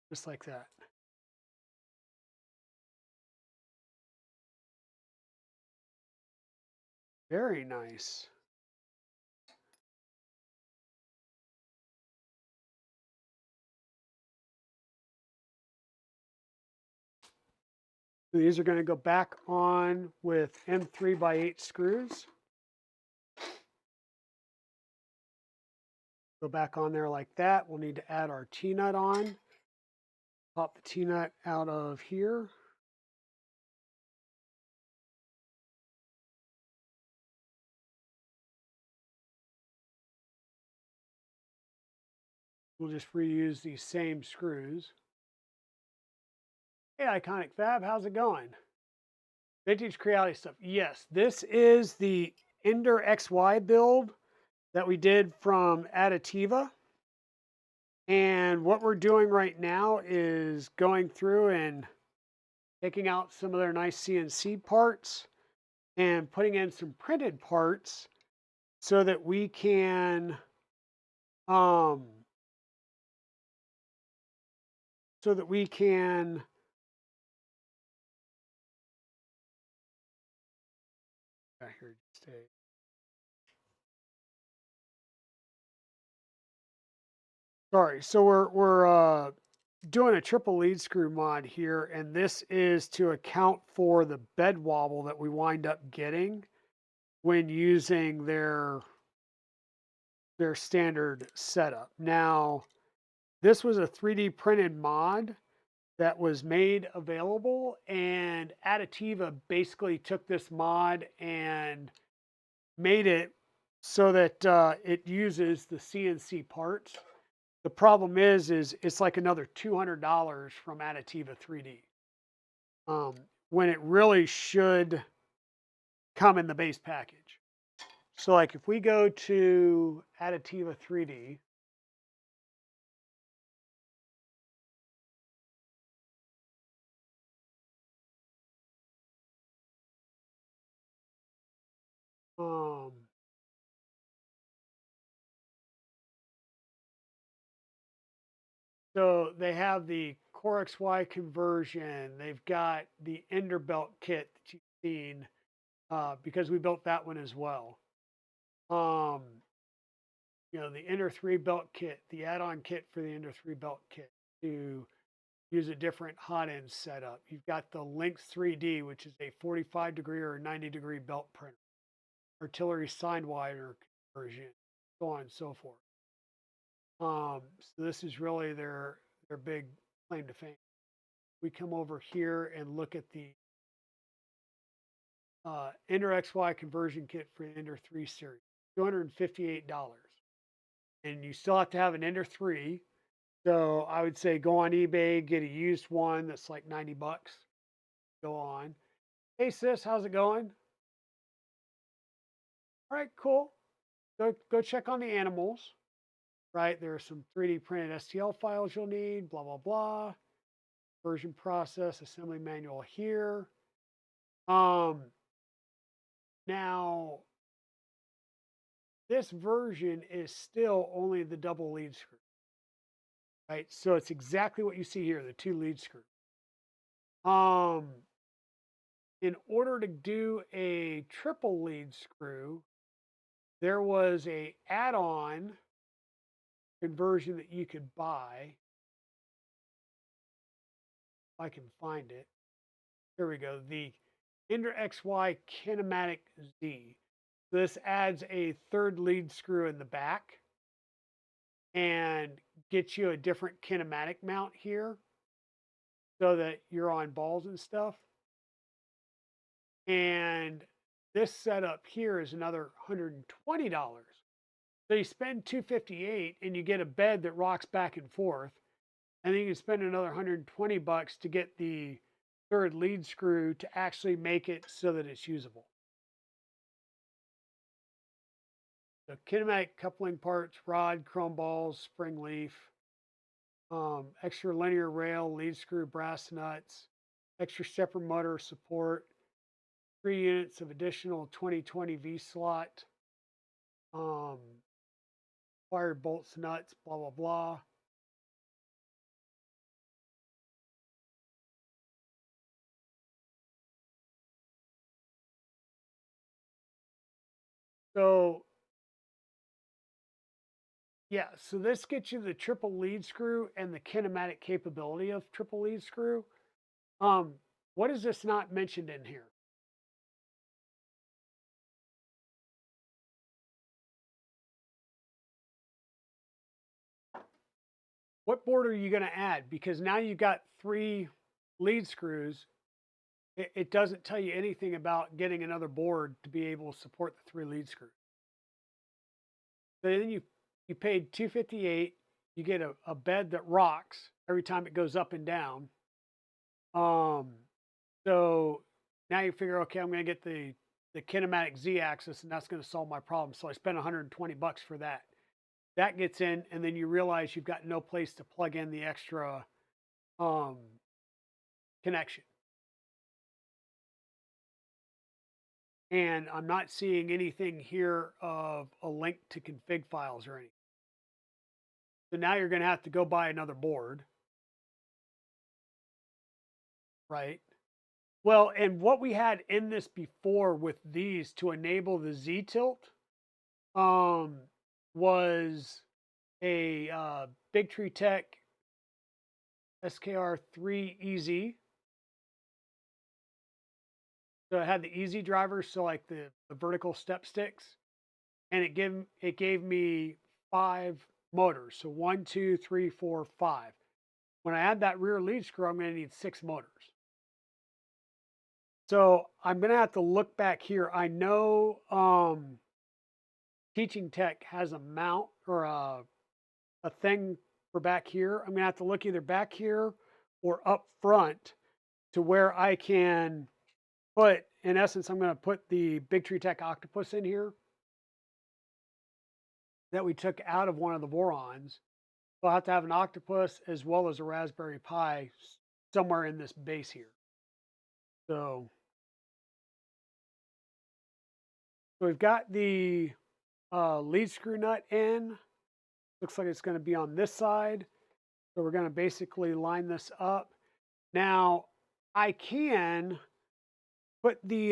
Just like that. Very nice. So these are going to go back on with M3x8 screws. Go back on there like that. We'll need to add our T-nut on. Pop the T-nut out of here. We'll just reuse these same screws. Hey, Iconic Fab, how's it going? Vintage Creality stuff. Yes, this is the EnderXY build that we did from Adativa. And what we're doing right now is going through and taking out some of their nice CNC parts and putting in some printed parts so that we can here just a sorry. So we're doing a triple lead screw mod here, and this is to account for the bed wobble that we wind up getting when using their standard setup. Now, this was a 3D printed mod that was made available, and Adativa basically took this mod and made it so that it uses the CNC parts. The problem is it's like another $200 from Adativa3D, when it really should come in the base package. So like if we go to Adativa3D, So they have the coreXY conversion. They've got the Ender belt kit that you've seen because we built that one as well. Um, the Ender 3 belt kit, the add-on kit for the Ender 3 belt kit to use a different hot end setup. You've got the Lynx 3D, which is a 45-degree or 90-degree belt printer, artillery sidewinder conversion, so on and so forth. So this is really their big claim to fame. We come over here and look at the EnderXY conversion kit for the Ender 3 series, $258. And you still have to have an Ender 3. So I would say go on eBay, get a used one that's like 90 bucks. Go on. Hey sis, how's it going? All right, cool. Go check on the animals. Right, there are some 3D printed STL files you'll need, blah, blah, blah. Version process, assembly manual here. Now, this version is still only the double lead screw, right? So it's exactly what you see here, the 2 lead screw. In order to do a triple lead screw, there was a add-on conversion that you could buy. If I can find it. Here we go. The EnderXY kinematic Z. This adds a 3rd lead screw in the back and gets you a different kinematic mount here so that you're on balls and stuff. And this setup here is another $120. So you spend $258 and you get a bed that rocks back and forth. And then you can spend another $120 to get the 3rd lead screw to actually make it so that it's usable. The kinematic coupling parts, rod, chrome balls, spring leaf, extra linear rail, lead screw, brass nuts, extra stepper motor support, 3 units of additional 2020 V slot, wired bolts, nuts, blah, blah, blah. So, yeah, so this gets you the triple lead screw and the kinematic capability of triple lead screw. What is this not mentioned in here? What board are you going to add? Because now you've got 3 lead screws. It doesn't tell you anything about getting another board to be able to support the 3 lead screws. So then you paid $258. You get a bed that rocks every time it goes up and down. So now you figure, okay, I'm going to get the kinematic Z axis, and that's going to solve my problem. So I spent $120 for that. That gets in, and then you realize you've got no place to plug in the extra connection. And I'm not seeing anything here of a link to config files or anything. So now you're going to have to go buy another board. Right. Well, and what we had in this before with these to enable the Z tilt was a Big Tree Tech SKR3EZ. So it had the easy drivers, so like the vertical step sticks, and it gave me 5 motors. So 1, 2, 3, 4, 5. When I add that rear lead screw, I'm going to need 6 motors. So I'm going to have to look back here. I know Teaching Tech has a mount or a thing for back here. I'm going to have to look either back here or up front to where I can put, in essence, I'm going to put the Big Tree Tech Octopus in here that we took out of one of the Vorons. So I'll have to have an octopus as well as a Raspberry Pi somewhere in this base here. So we've got the lead screw nut in. Looks like it's going to be on this side. So we're going to basically line this up. Now, I can put the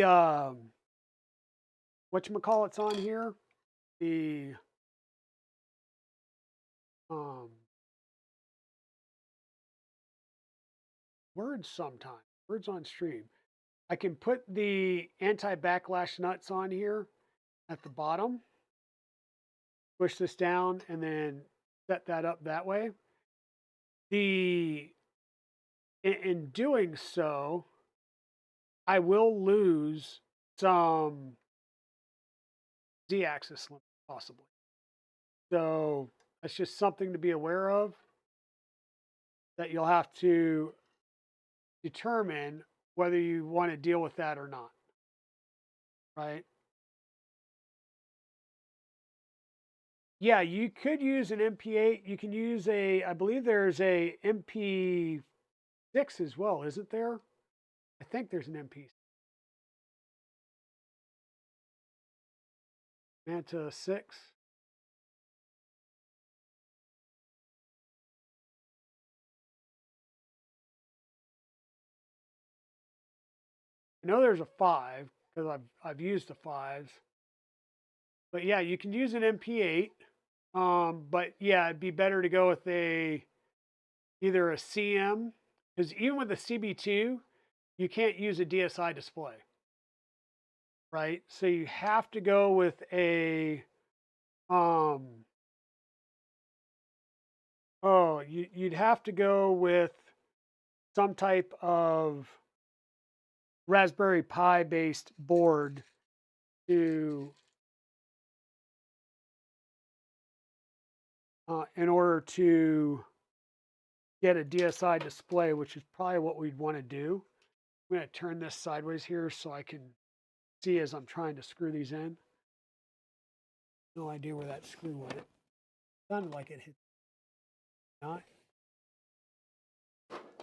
whatchamacallits on here. The um, words sometimes. Words on stream. I can put the anti-backlash nuts on here at the bottom. Push this down and then set that up that way. In doing so, I will lose some Z-axis limit possibly. So that's just something to be aware of that you'll have to determine whether you want to deal with that or not, right? Yeah, you could use an MP8. You can use I believe there's a MP6 as well, isn't there? I think there's an MP Manta 6. I know there's a 5 because I've used the 5s. But yeah, you can use an MP8. But yeah, it'd be better to go with either a CM, because even with the CB2, you can't use a DSI display, right? So you have to go with you'd have to go with some type of Raspberry Pi based board to in order to get a DSI display, which is probably what we'd want to do. I'm going to turn this sideways here so I can see as I'm trying to screw these in. No idea where that screw went. Sounded like it hit. Not.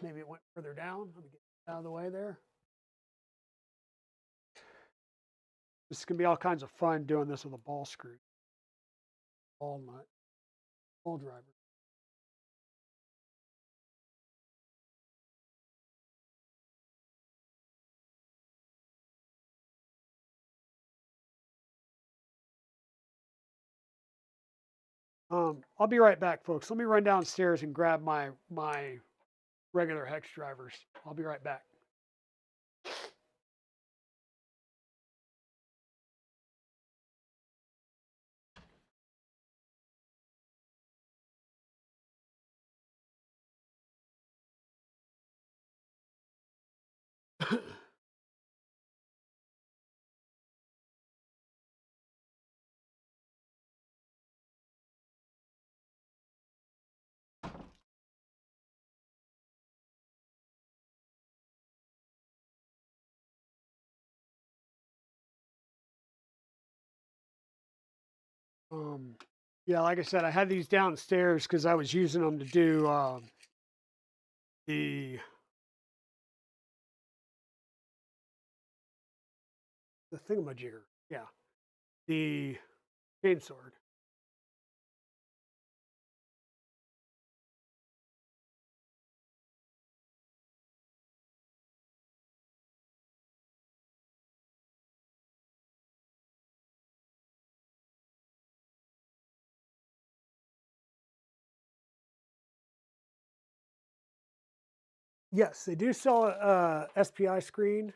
Maybe it went further down. Let me get out of the way there. This is going to be all kinds of fun doing this with a ball screw. Ball nut. Ball driver. I'll be right back, folks. Let me run downstairs and grab my regular hex drivers. I'll be right back. Yeah, like I said, I had these downstairs because I was using them to do the thingamajigger. Yeah, the Chainsword. Yes, they do sell a SPI screen.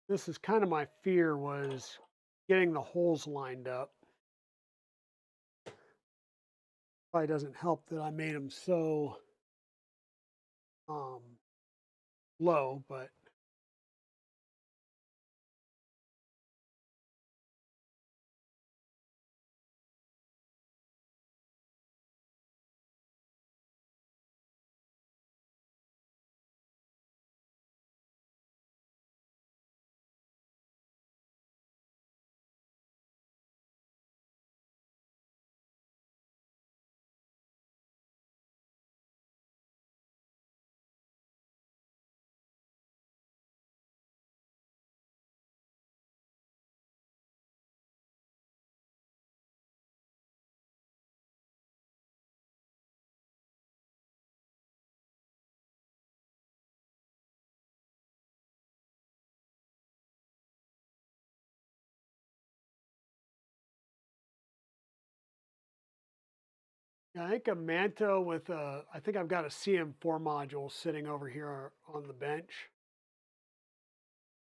This is kind of my fear, was getting the holes lined up. Probably doesn't help that I made them so low, but Yeah, I think a Manta with a, I think I've got a CM4 module sitting over here on the bench.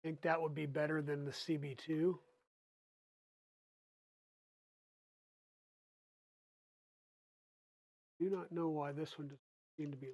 I think that would be better than the CB2. Do not know why this one doesn't seem to be.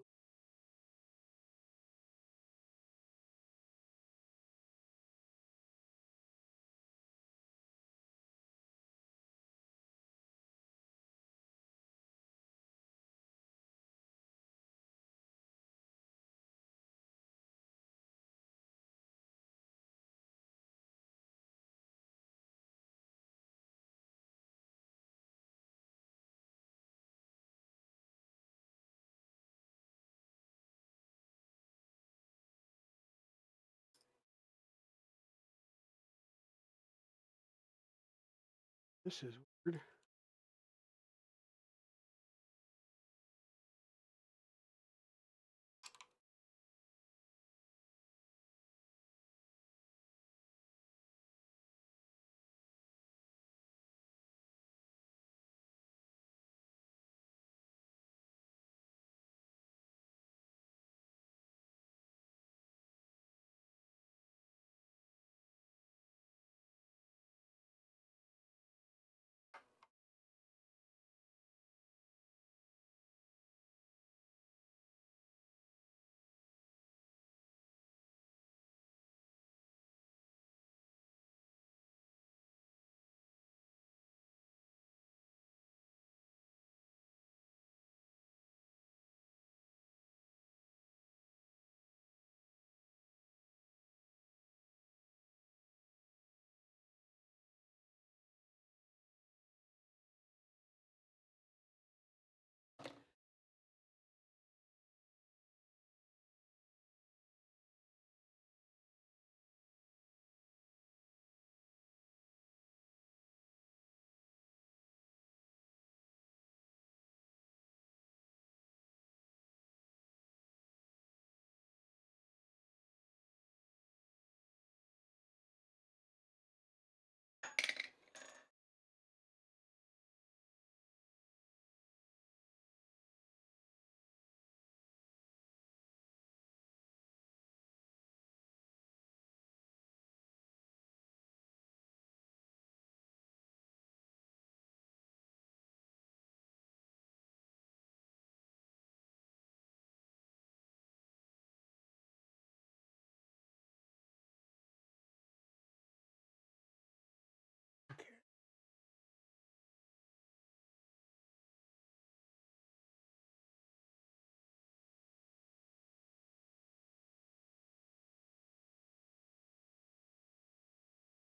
This is weird.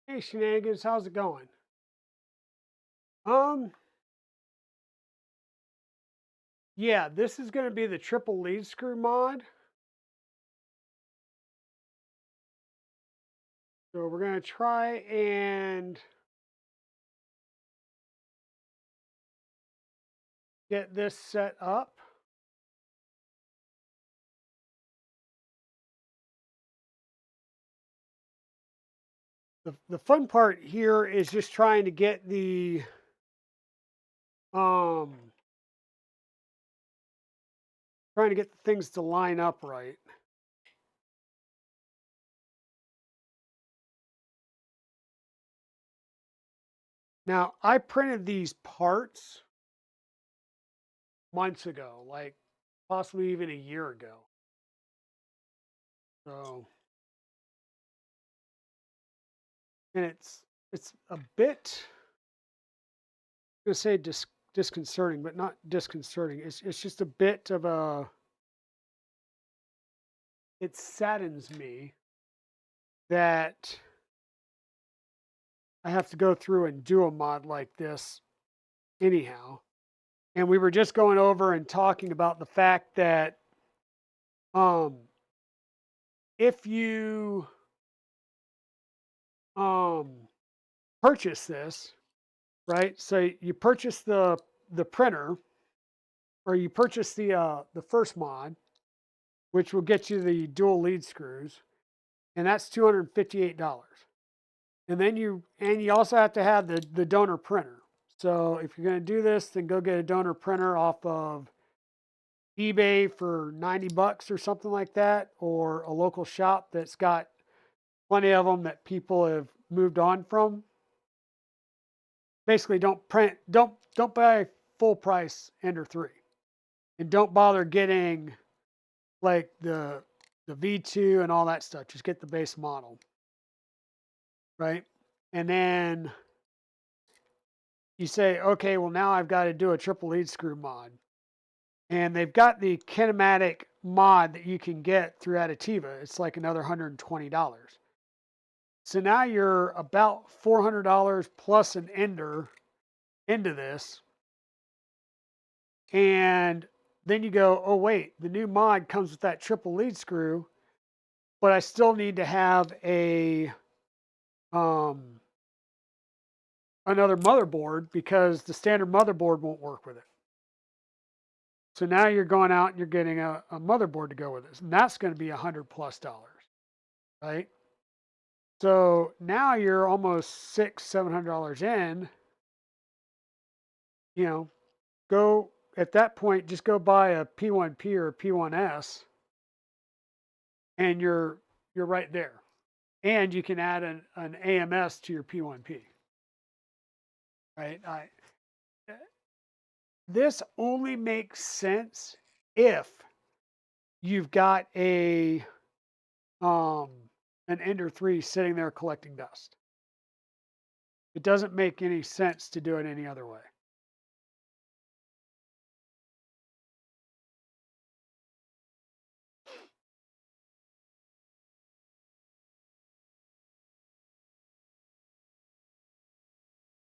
Hey, Shenanigans, how's it going? Um, yeah, this is going to be the triple lead screw mod. So we're going to try and get this set up. The fun part here is just trying to get the um trying to get the things to line up right. Now, I printed these parts months ago, like possibly even a year ago. So, and it's a bit, I'm gonna say disconcerting, but not disconcerting. It's just a bit of a, it saddens me that I have to go through and do a mod like this anyhow. And we were just going over and talking about the fact that um, if you um, purchase this, right? So you purchase the printer, or you purchase the first mod, which will get you the dual lead screws, and that's $258. And then you also have to have the donor printer. So if you're going to do this, then go get a donor printer off of eBay for 90 bucks or something like that, or a local shop that's got plenty of them that people have moved on from. Basically, don't buy full price Ender 3, and don't bother getting like the V2 and all that stuff. Just get the base model, right? And then you say, okay, well now I've got to do a triple lead screw mod. And they've got the kinematic mod that you can get through Adativa. It's like another $120. So now you're about $400 plus an ender into this. And then you go, oh wait, the new mod comes with that triple lead screw, but I still need to have a another motherboard because the standard motherboard won't work with it. So now you're going out and you're getting a motherboard to go with this, and that's going to be $100+ right? So now you're almost $700 in. You know, go at that point, just go buy a P1P or a P1S, and you're right there. And you can add an AMS to your P1P, right? This only makes sense if you've got um, an Ender 3 sitting there collecting dust. It doesn't make any sense to do it any other way.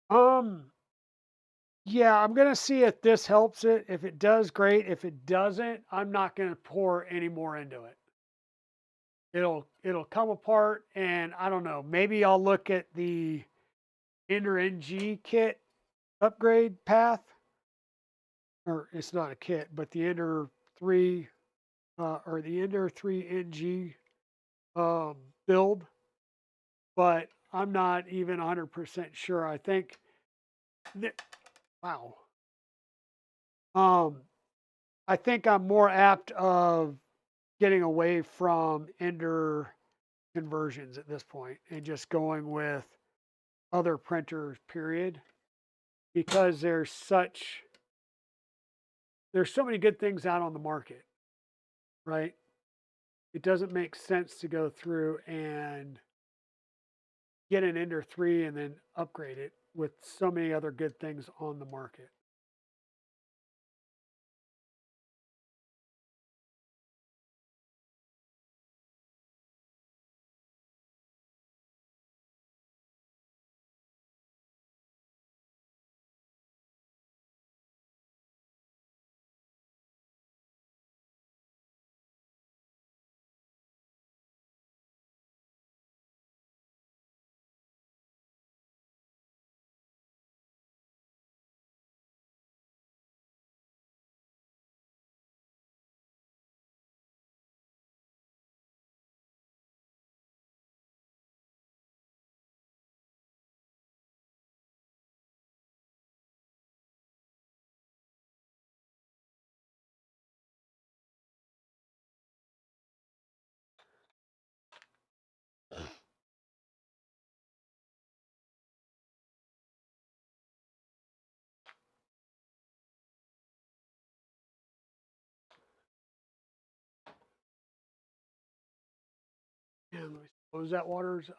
Um, yeah, I'm gonna see if this helps it. If it does, great. If it doesn't, I'm not gonna pour any more into it. It'll come apart, and I don't know. Maybe I'll look at the Ender NG kit upgrade path, or it's not a kit, but the Ender 3 or the Ender 3 NG build. But I'm not even 100% sure. I think that, wow. Um, I think I'm more apt of getting away from Ender conversions at this point and just going with other printers, period. Because there's so many good things out on the market, right? It doesn't make sense to go through and get an Ender 3 and then upgrade it with so many other good things on the market. And let me close that waters.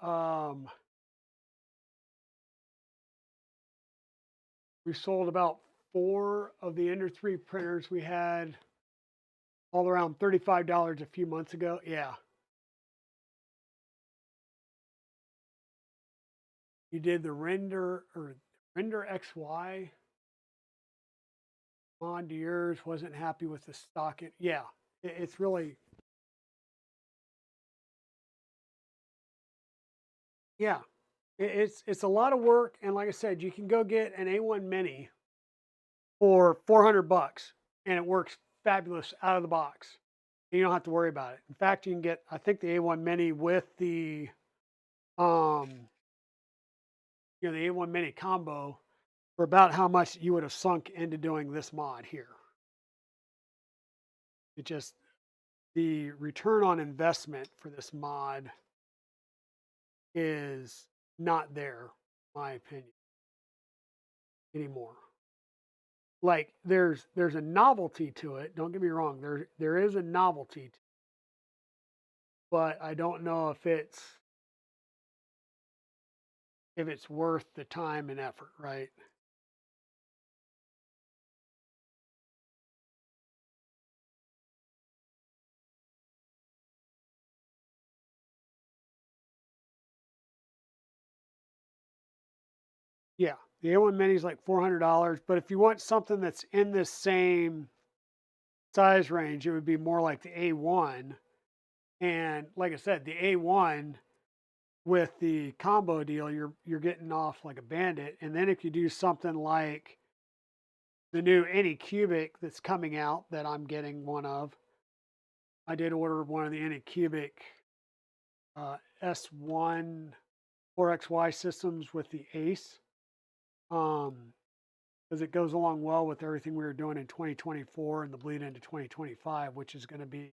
We sold about 4 of the Ender 3 printers we had all around $35 a few months ago. Yeah. You did the EnderXY on to yours, wasn't happy with the stock. Yeah, it's really, yeah, it's a lot of work. And like I said, you can go get an A1 Mini for 400 bucks and it works fabulous out of the box. And you don't have to worry about it. In fact, you can get, I think, the A1 Mini with the, the A1 Mini combo for about how much you would have sunk into doing this mod here. It just, the return on investment for this mod is not there, in my opinion, anymore. Like there's a novelty to it. Don't get me wrong. There is a novelty, but I don't know if it's worth the time and effort, right? Yeah, the A1 Mini is like $400, but if you want something that's in this same size range, it would be more like the A1. And like I said, the A1 with the combo deal, you're getting off like a bandit. And then if you do something like the new Anycubic that's coming out that I'm getting one of, I did order one of the Anycubic S1 coreXY systems with the ACE. Because it goes along well with everything we were doing in 2024 and the bleed into 2025, which is going to be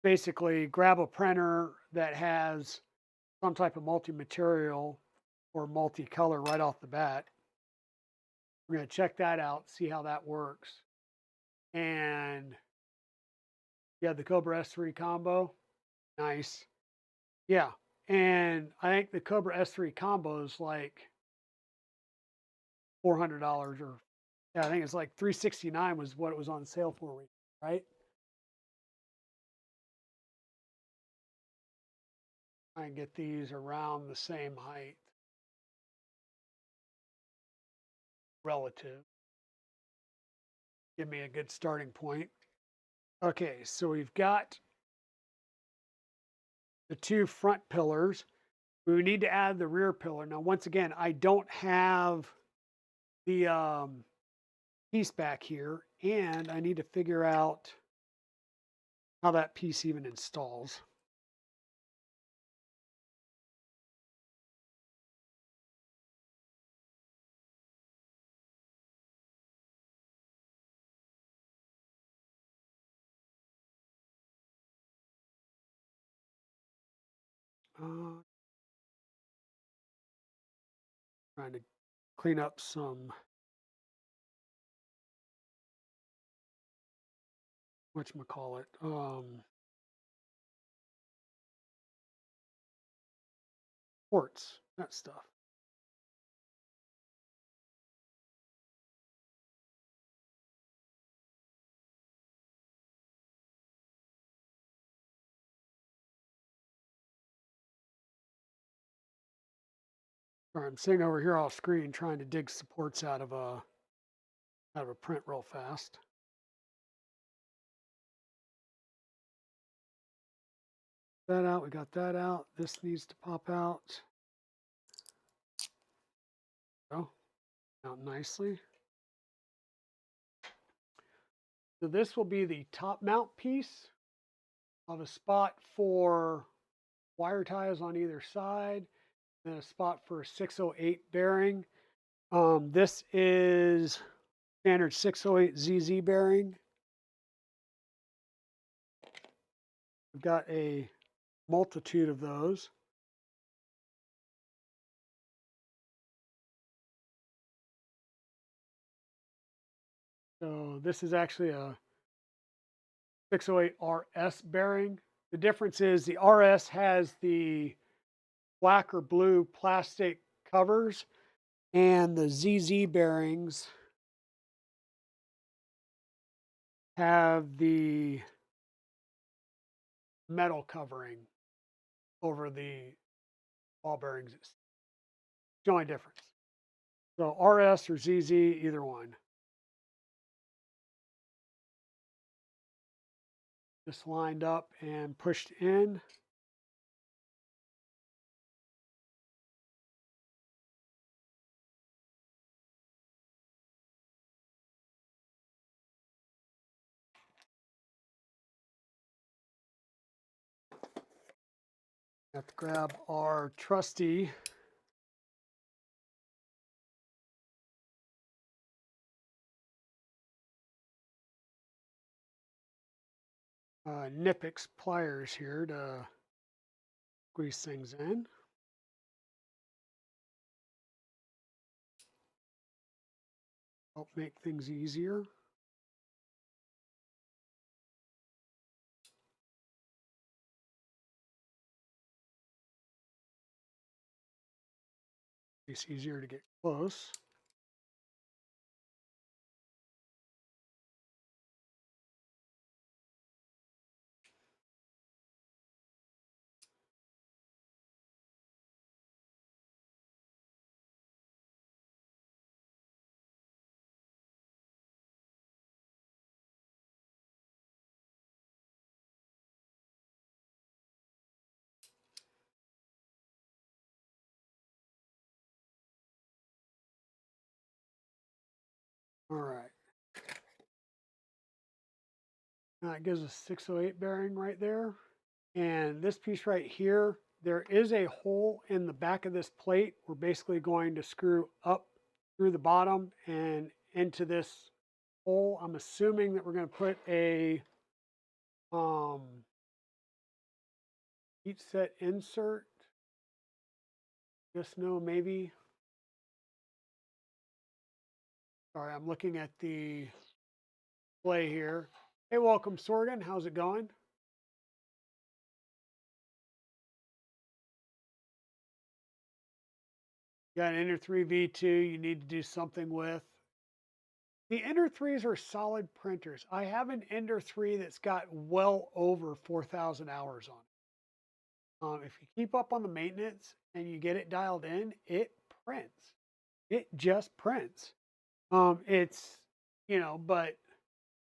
basically grab a printer that has some type of multi-material or multi-color right off the bat. We're going to check that out, see how that works. And yeah, the Cobra S3 combo, nice. Yeah, and I think the Cobra S3 combo is like $400, or yeah, I think it's like $369 was what it was on sale for, right? I can get these around the same height, relative. Give me a good starting point. Okay, so we've got the two front pillars. We need to add the rear pillar. Now, once again, I don't have the piece back here, and I need to figure out how that piece even installs. Trying to clean up some, whatchamacallit, ports, that stuff. Sorry, I'm sitting over here off screen trying to dig supports out of a print real fast. That out, we got that out. This needs to pop out. Oh, out nicely. So this will be the top mount piece of a spot for wire ties on either side, and a spot for a 608 bearing. This is standard 608 ZZ bearing. We've got a multitude of those. So this is actually a 608 RS bearing. The difference is the RS has the black or blue plastic covers, and the ZZ bearings have the metal covering over the ball bearings. It's the only difference. So RS or ZZ, either one. Just lined up and pushed in. Have to grab our trusty Nipix pliers here to squeeze things in. Help make things easier. It's easier to get close. All right. Now it gives us 608 bearing right there. And this piece right here, there is a hole in the back of this plate. We're basically going to screw up through the bottom and into this hole. I'm assuming that we're going to put a heat set insert. Just no, maybe. Sorry, I'm looking at the display here. Hey, welcome, Sorgan. How's it going? You got an Ender 3 V2 you need to do something with. The Ender 3s are solid printers. I have an Ender 3 that's got well over 4,000 hours on it. If you keep up on the maintenance and you get it dialed in, it prints. It just prints. It's, but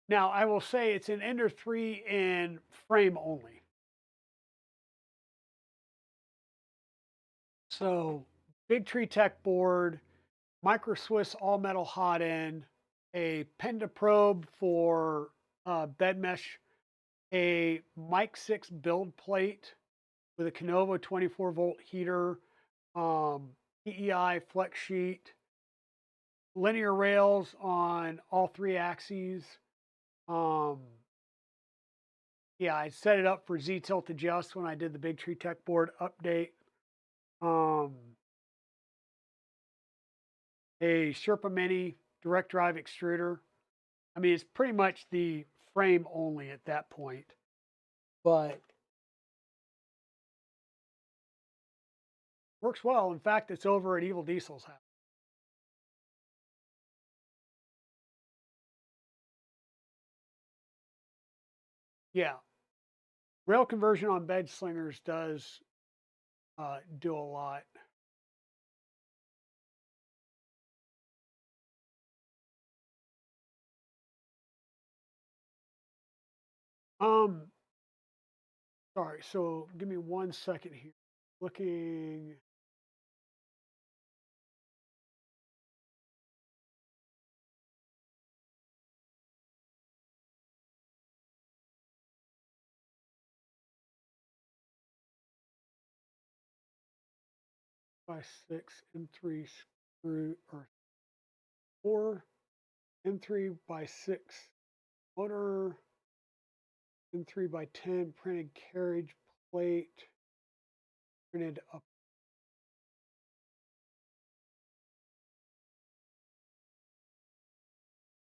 now I will say it's an Ender 3 in frame only. So big tree tech board, micro Swiss all metal hot end, a Penda probe for bed mesh, a Mic 6 build plate with a Canova 24-volt heater, PEI flex sheet, linear rails on all 3 axes. Yeah, I set it up for Z tilt adjust when I did the Big Tree Tech board update. A Sherpa Mini direct drive extruder. I mean, it's pretty much the frame only at that point, but works well. In fact, it's over at Evil Diesel's house. Yeah, rail conversion on bed slingers does do a lot. Um, sorry. So give me 1 second here. Looking. By 6 M3 screw or 4 M3 by 6 motor, M3 by 10 printed carriage plate, printed up.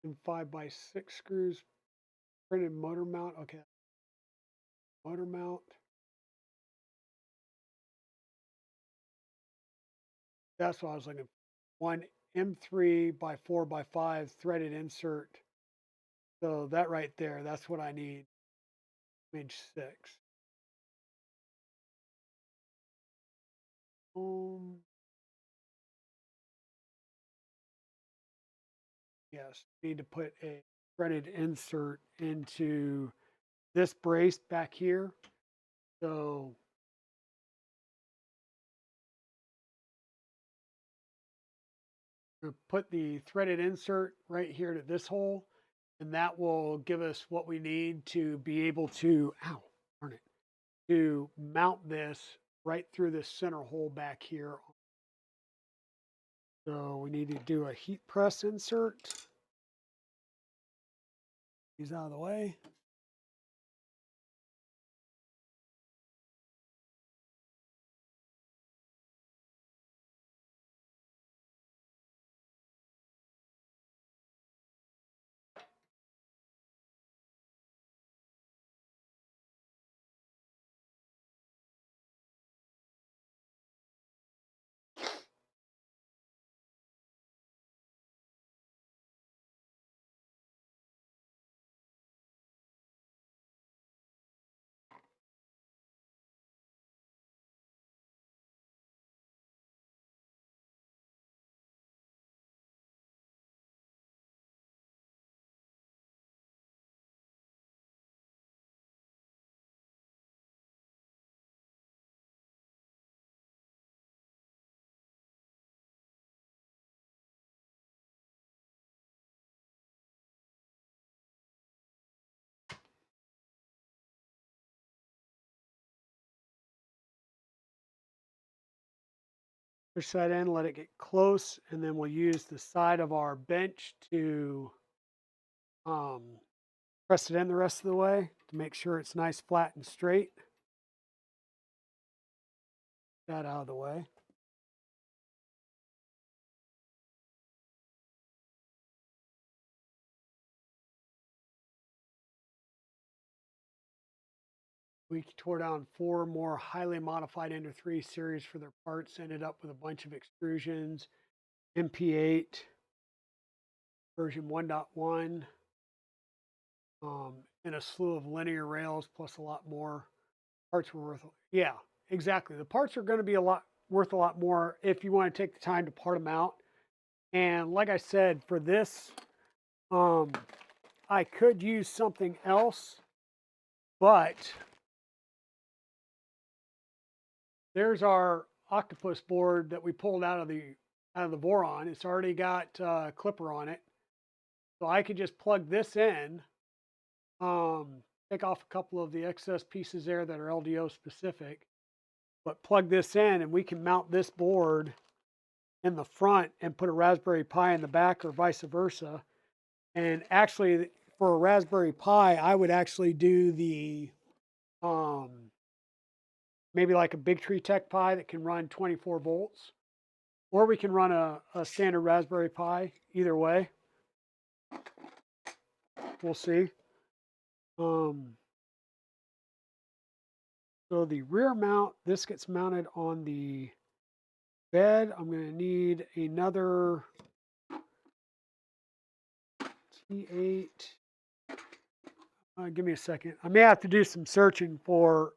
And 5 by 6 screws, printed motor mount. Okay, motor mount. That's what I was looking for. One M3 by 4 by 5 threaded insert. So that right there, that's what I need. Image 6. Yes, need to put a threaded insert into this brace back here. So we'll put the threaded insert right here to this hole, and that will give us what we need to be able to, ow, darn it, to mount this right through this center hole back here. So we need to do a heat press insert. These out of the way. push that in, let it get close, and then we'll use the side of our bench to um, press it in the rest of the way to make sure it's nice, flat, and straight. That out of the way. We tore down 4 more highly modified Ender 3 series for their parts, ended up with a bunch of extrusions, MP8, version 1.1, and a slew of linear rails, plus a lot more. Parts were worth, yeah, exactly. The parts are going to be worth a lot more if you want to take the time to part them out. And like I said, for this, I could use something else, but there's our octopus board that we pulled out of the Voron. It's already got a clipper on it, so I could just plug this in, take off a couple of the excess pieces there that are LDO specific, but plug this in and we can mount this board in the front and put a Raspberry Pi in the back or vice versa. And actually, for a Raspberry Pi, I would actually do the maybe like a Big Tree Tech Pi that can run 24 volts, or we can run a standard Raspberry Pi. Either way, we'll see. So the rear mount, this gets mounted on the bed. I'm going to need another T8. Give me a second. I may have to do some searching for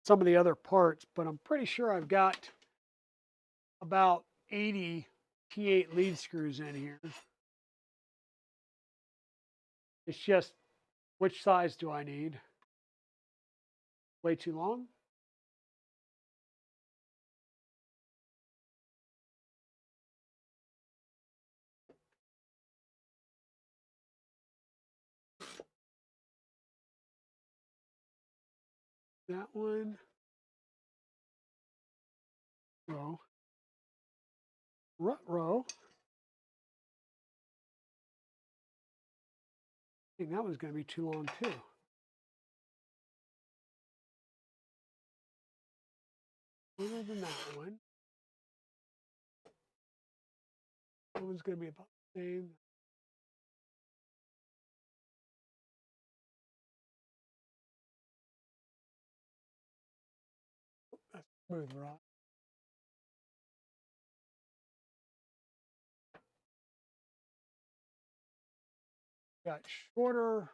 some of the other parts, but I'm pretty sure I've got about 80 T8 lead screws in here. It's just, which size do I need? Way too long? That one. Row. Rut row. I think that was going to be too long too. Other than that one. That one's going to be about the same. That's smooth rock. Got shorter.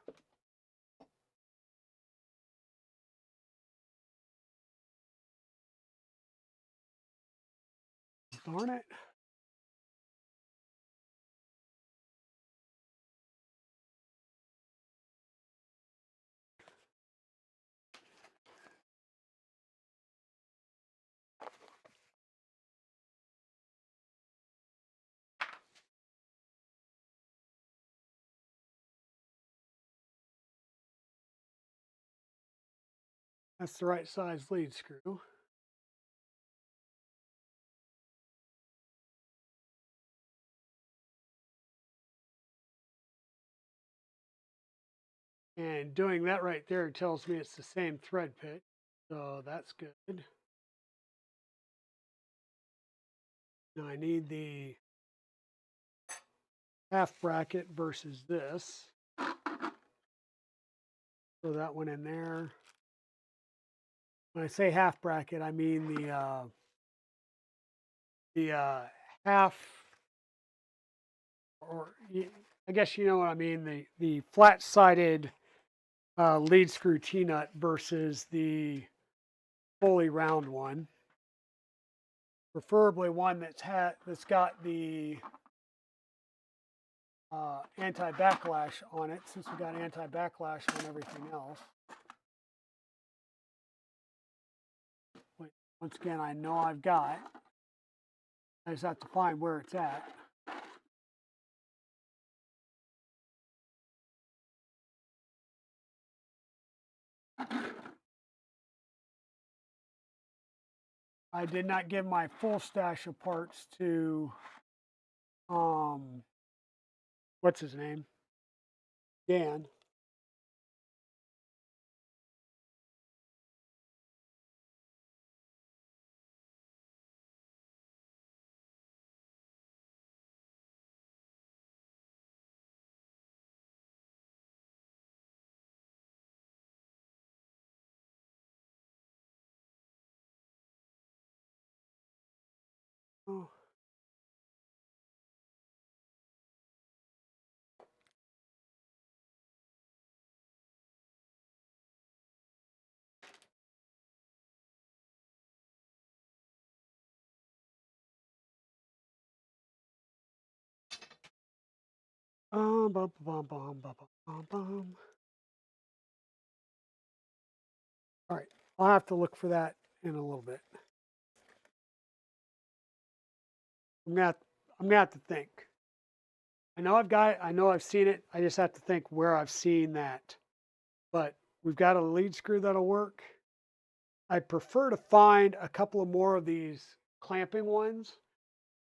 Darn it. That's the right size lead screw. And doing that right there tells me it's the same thread pitch. So that's good. Now I need the half bracket versus this. Throw that one in there. When I say half bracket, I mean the half, or I guess you know what I mean, the flat-sided lead screw T-nut versus the fully round one. Preferably one that's got the anti-backlash on it, since we got anti-backlash on everything else. Which, once again, I know I've got. I just have to find where it's at. I did not give my full stash of parts to, what's his name? Dan. Oh. Bum, bum, bum, bum, bum, bum, bum. All right, I'll have to look for that in a little bit. I'm gonna have to think. I know I've got it. I know I've seen it. I just have to think where I've seen that. But we've got a lead screw that'll work. I prefer to find a couple of more of these clamping ones.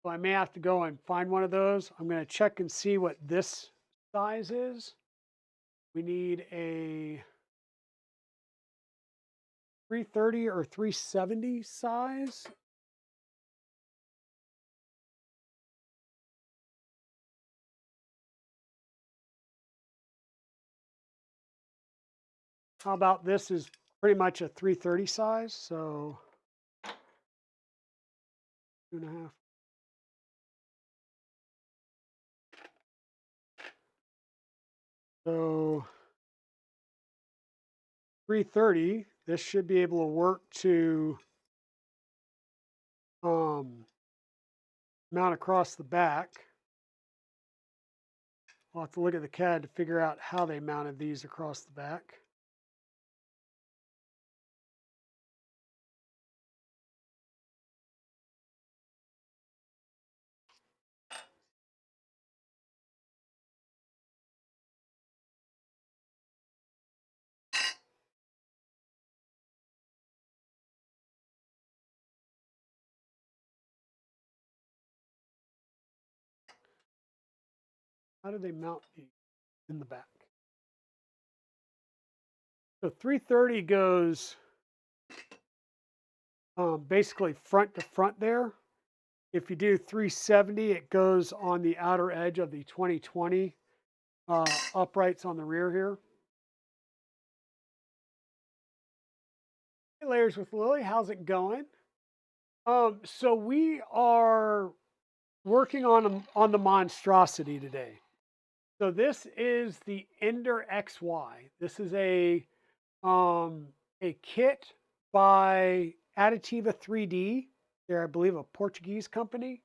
So I may have to go and find one of those. I'm going to check and see what this size is. We need a 330 or 370 size. How about this is pretty much a 330 size, so 2.5. So 330, this should be able to work to mount across the back. I'll have to look at the CAD to figure out how they mounted these across the back. How do they mount these in the back? So 330 goes basically front to front there. If you do 370, it goes on the outer edge of the 2020 uprights on the rear here. Hey, Layers with Lily, how's it going? So we are working on the monstrosity today. So this is the EnderXY. This is a kit by Adativa3D. They're, I believe, a Portuguese company,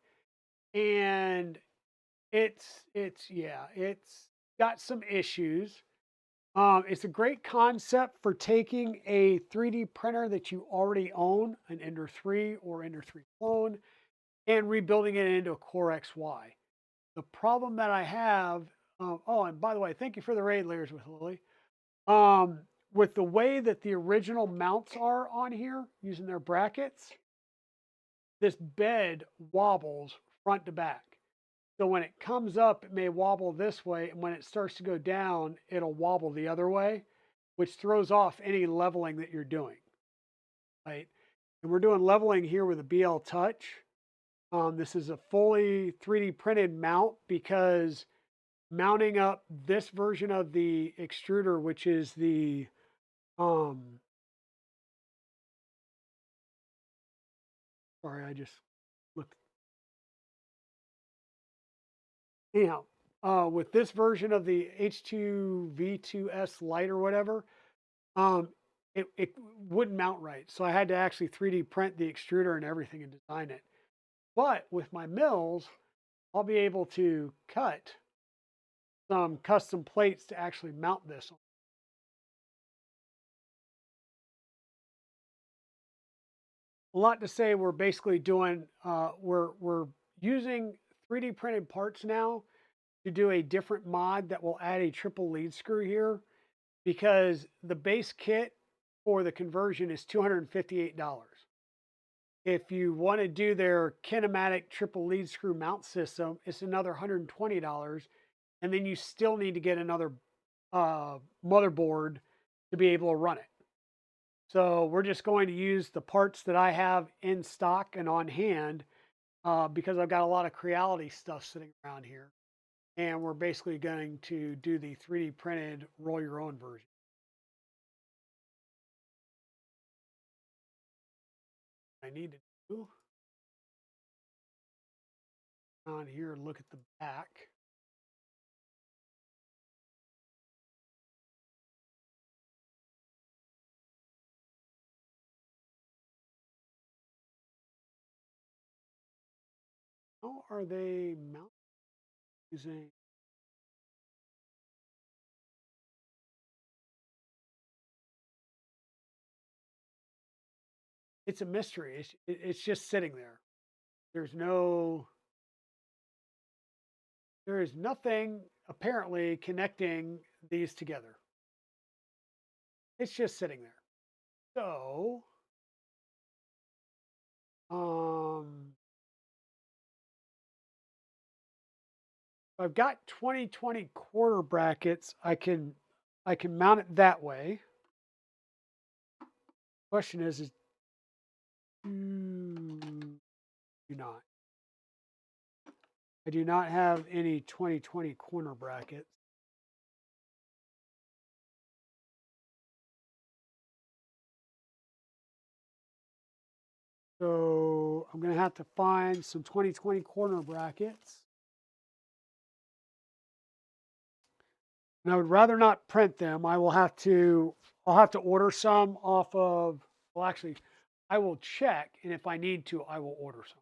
and it's got some issues. It's a great concept for taking a 3D printer that you already own, an Ender 3 or Ender 3 clone, and rebuilding it into a coreXY. The problem that I have, oh, and by the way, thank you for the raid, Layers with Lily. With the way that the original mounts are on here, using their brackets, this bed wobbles front to back. So when it comes up, it may wobble this way, and when it starts to go down, it'll wobble the other way, which throws off any leveling that you're doing, right? And we're doing leveling here with a BL Touch. This is a fully 3D printed mount because mounting up this version of the extruder, which is the sorry, I just looked. Anyhow, with this version of the H2V2S Lite or whatever, it wouldn't mount right. So I had to actually 3D print the extruder and everything and design it. But with my mills, I'll be able to cut some custom plates to actually mount this on. A lot to say. We're basically doing, we're using 3D printed parts now to do a different mod that will add a triple lead screw here, because the base kit for the conversion is $258. If you want to do their kinematic triple lead screw mount system, it's another $120. And then you still need to get another motherboard to be able to run it. So we're just going to use the parts that I have in stock and on hand because I've got a lot of Creality stuff sitting around here. And we're basically going to do the 3D printed roll your own version. I need to do on here and look at the back. How are they mounted using? It's a mystery. It's just sitting there. There's no, there is nothing apparently connecting these together. It's just sitting there. So, I've got 2020 corner brackets. I can mount it that way. Question is do not. I do not have any 2020 corner brackets. So I'm going to have to find some 2020 corner brackets. And I would rather not print them. I'll have to order some off of, well, actually, I will check. And if I need to, I will order some.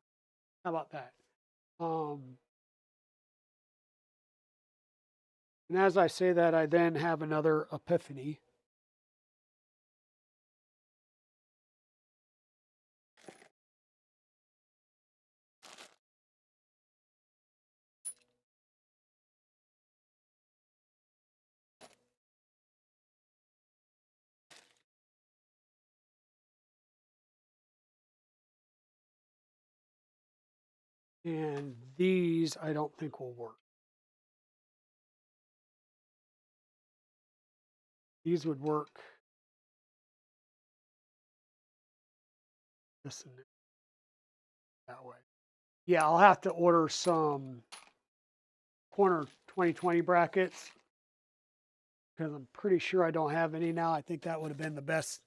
How about that? And as I say that, I then have another epiphany. And these I don't think will work. These would work this and that way. Yeah, I'll have to order some corner 2020 brackets because I'm pretty sure I don't have any now. I think that would have been the best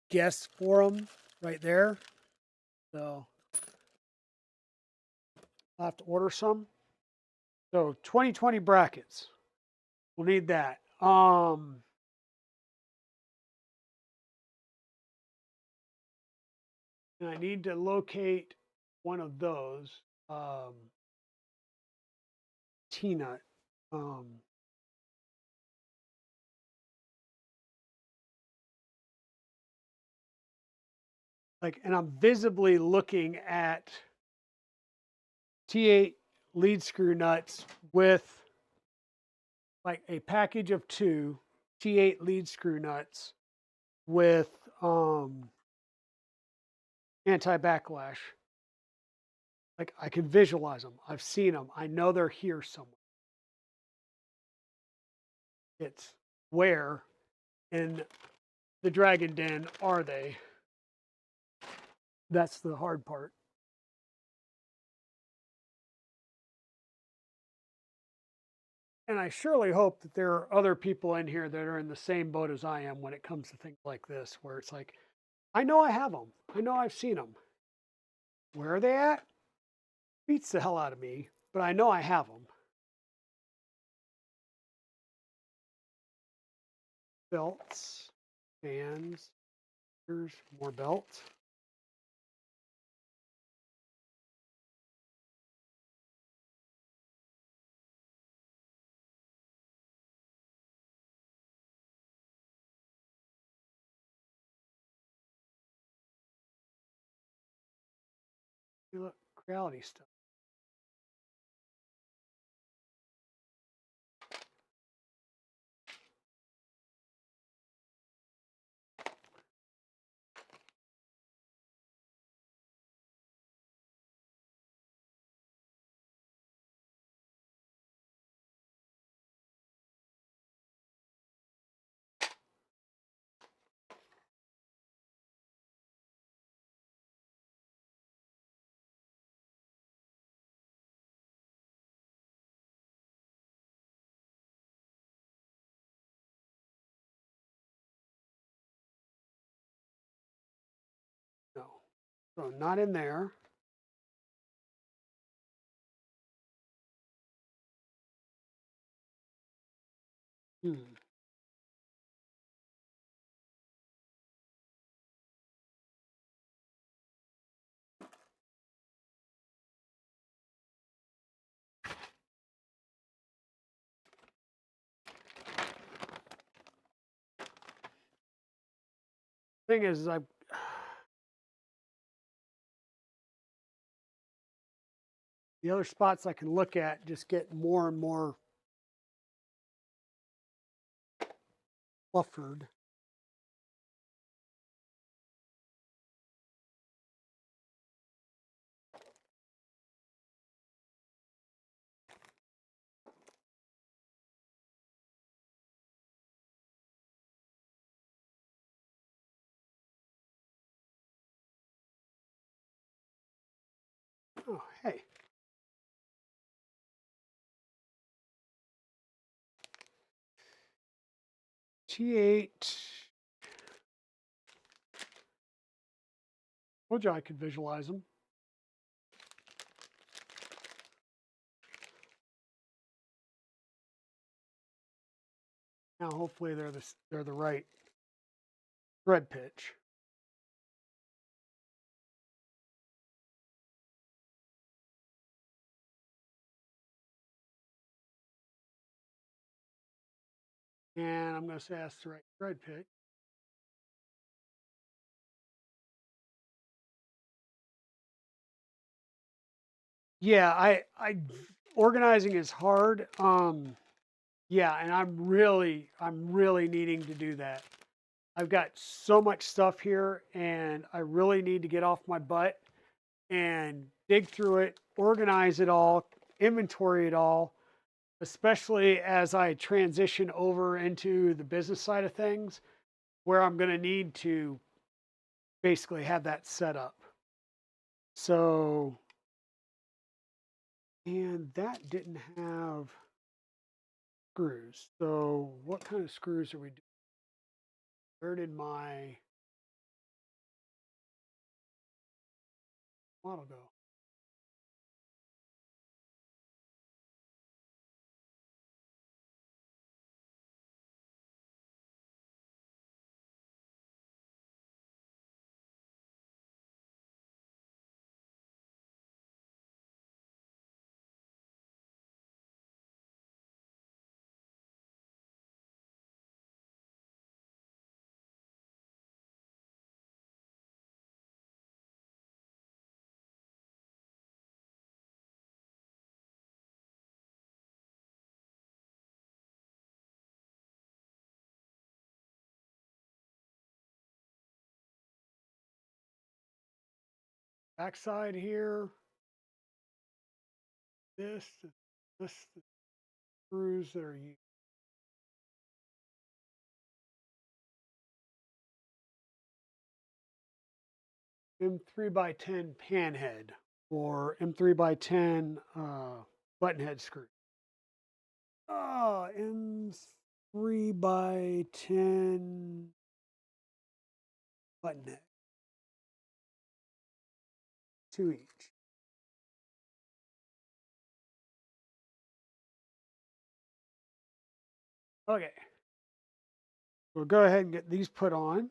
guess for them right there. So I'll have to order some. So 2020 brackets. We'll need that. And I need to locate one of those. T-nut. And I'm visibly looking at T8 lead screw nuts with like a package of 2 T8 lead screw nuts with anti-backlash. Like I can visualize them. I've seen them. I know they're here somewhere. It's where in the Dragon Den are they? That's the hard part. And I surely hope that there are other people in here that are in the same boat as I am when it comes to things like this, where it's like, I know I have them. I know I've seen them. Where are they at? Beats the hell out of me, but I know I have them. Belts, fans, here's more belts. Look, Creality stuff. So not in there. Hmm. Thing is, the other spots I can look at just get more and more fluffered. Oh, hey. T8. Told you I could visualize them. Now, hopefully, they're the right thread pitch. And I'm going to say that's the right thread pitch. Yeah, I organizing is hard. Yeah, and I'm really needing to do that. I've got so much stuff here and I really need to get off my butt and dig through it, organize it all, inventory it all, especially as I transition over into the business side of things where I'm going to need to basically have that set up. So, and that didn't have screws. So what kind of screws are we doing? Where did my model go? Backside here. This the screws that are used. M3x10 pan head or M3x10 button head screw. Oh, M3x10 button head. 2 each. Okay. We'll go ahead and get these put on.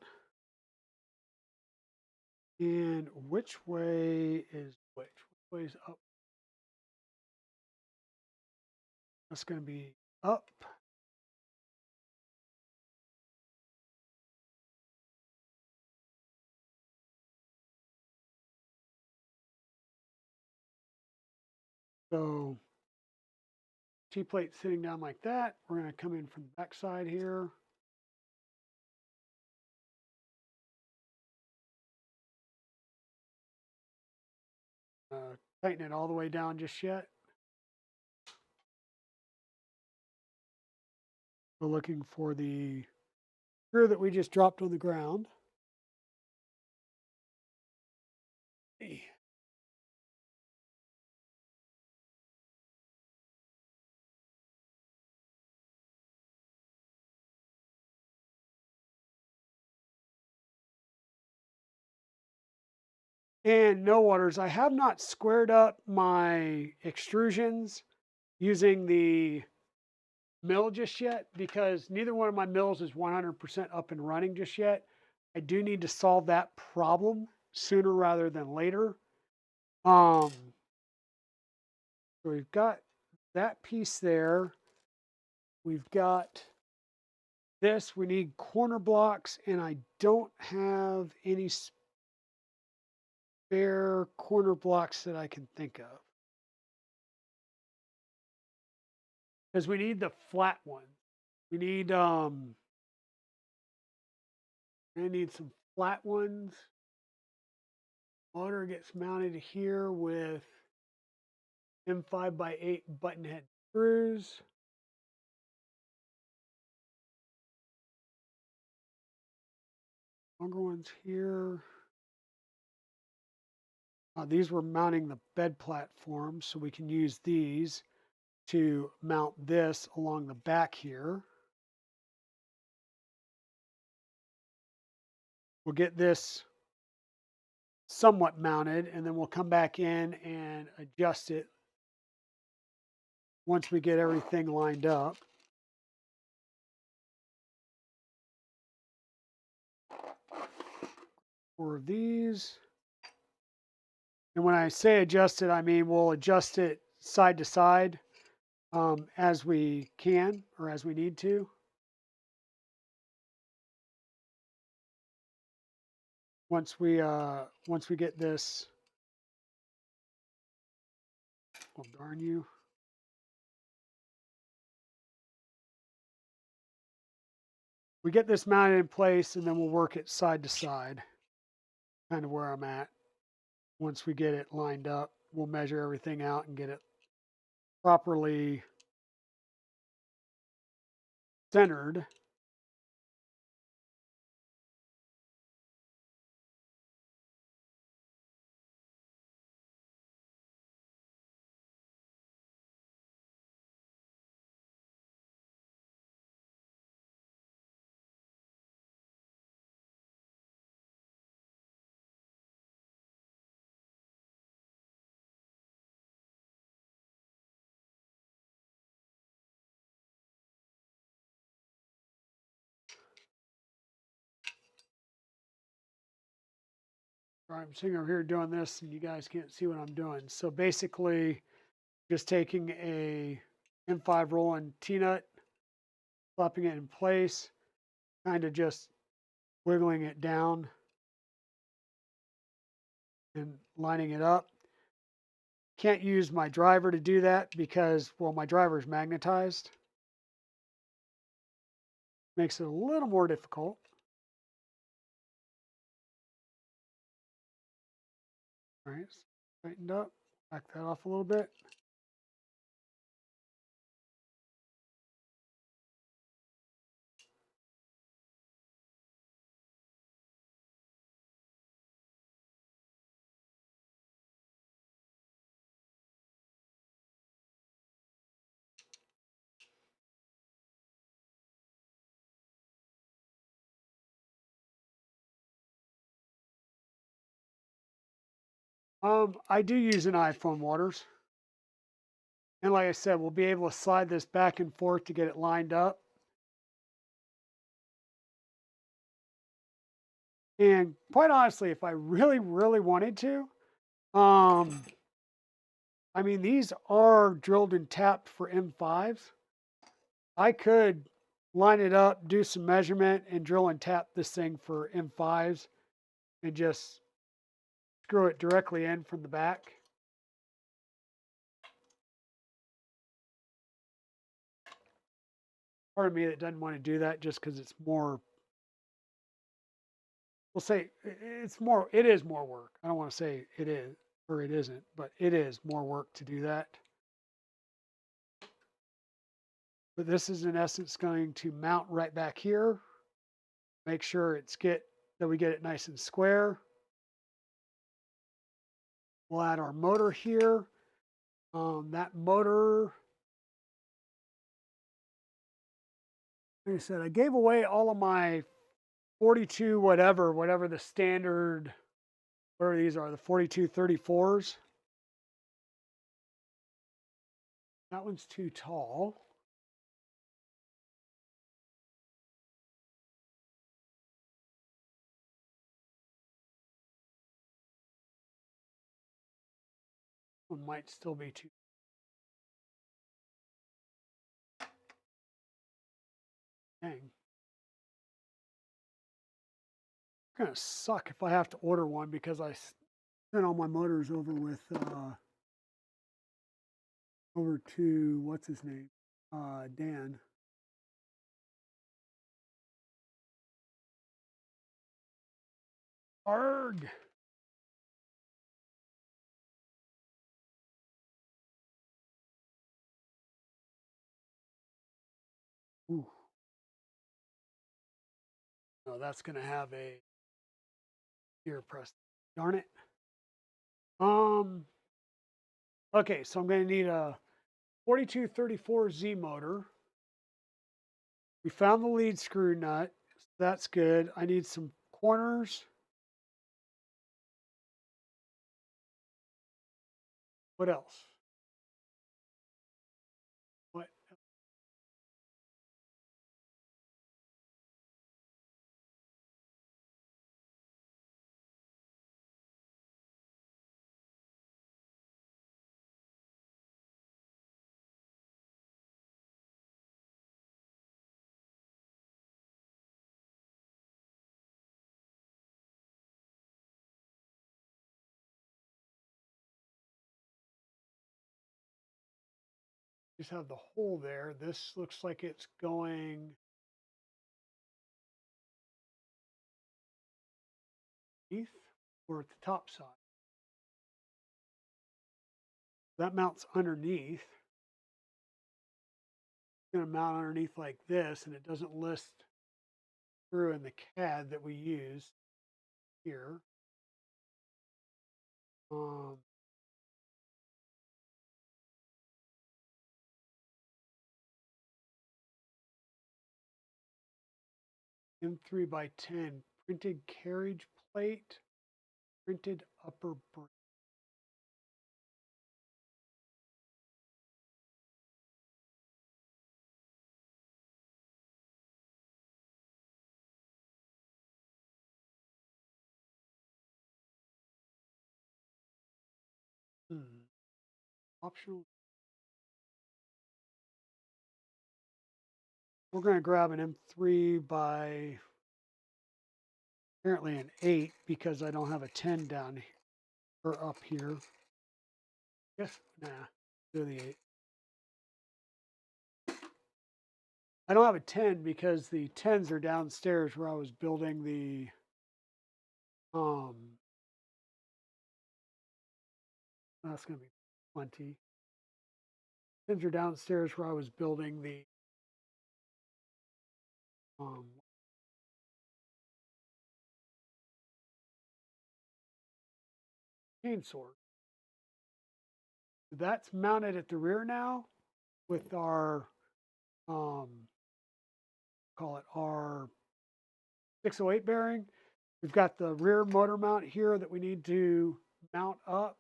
And which way is which? Which way is up? That's going to be up. So T-plate sitting down like that. We're going to come in from the back side here. Tighten it all the way down just yet. We're looking for the screw that we just dropped on the ground. And no waters. I have not squared up my extrusions using the mill just yet because neither one of my mills is 100% up and running just yet. I do need to solve that problem sooner rather than later. So we've got that piece there. We've got this. We need corner blocks, and I don't have any spare corner blocks that I can think of. Because we need the flat ones. We need I need some flat ones. Motor gets mounted here with M5x8 button head screws. Longer ones here. These were mounting the bed platform, so we can use these to mount this along the back here. We'll get this somewhat mounted, and then we'll come back in and adjust it once we get everything lined up. 4 of these. And when I say adjust it, I mean we'll adjust it side to side as we can or as we need to. Once we get this, oh darn you. We get this mounted in place, and then we'll work it side to side, kind of where I'm at. Once we get it lined up, we'll measure everything out and get it properly centered. All right, I'm sitting over here doing this, and you guys can't see what I'm doing. So basically, just taking a M5 roll-in T-nut, slapping it in place, kind of just wiggling it down and lining it up. Can't use my driver to do that because, well, my driver is magnetized. Makes it a little more difficult. All right, tightened up, back that off a little bit. I do use an iPhone waters. And like I said, we'll be able to slide this back and forth to get it lined up. And quite honestly, if I really, really wanted to, I mean, these are drilled and tapped for M5s. I could line it up, do some measurement, and drill and tap this thing for M5s and just screw it directly in from the back. Part of me that doesn't want to do that just because it's more, we'll say it is more work. I don't want to say it is or it isn't, but it is more work to do that. But this is in essence going to mount right back here. Make sure that we get it nice and square. We'll add our motor here. That motor, like I said, I gave away all of my 42 whatever the standard whatever these are, the 4234s. That one's too tall. One might still be too. Dang. It's gonna suck if I have to order one because I sent all my motors over with over to what's his name, Dan. Arg. Ooh. No, that's gonna have a ear press. Darn it. Okay, so I'm gonna need a 4234Z motor. We found the lead screw nut. So that's good. I need some corners. What else? What? Just have the hole there. This looks like it's going underneath or at the top side. That mounts underneath. It's going to mount underneath like this, and it doesn't list through in the CAD that we use here. M3 by 10 printed carriage plate, printed upper brace. Optional. We're going to grab an M3 by apparently an 8 because I don't have a 10 down here or up here. Yes, nah, do the 8. I don't have a 10 because the 10s are downstairs where I was building the that's going to be 20. 10s are downstairs where I was building the Chainsword. That's mounted at the rear now with our call it our 608 bearing. We've got the rear motor mount here that we need to mount up.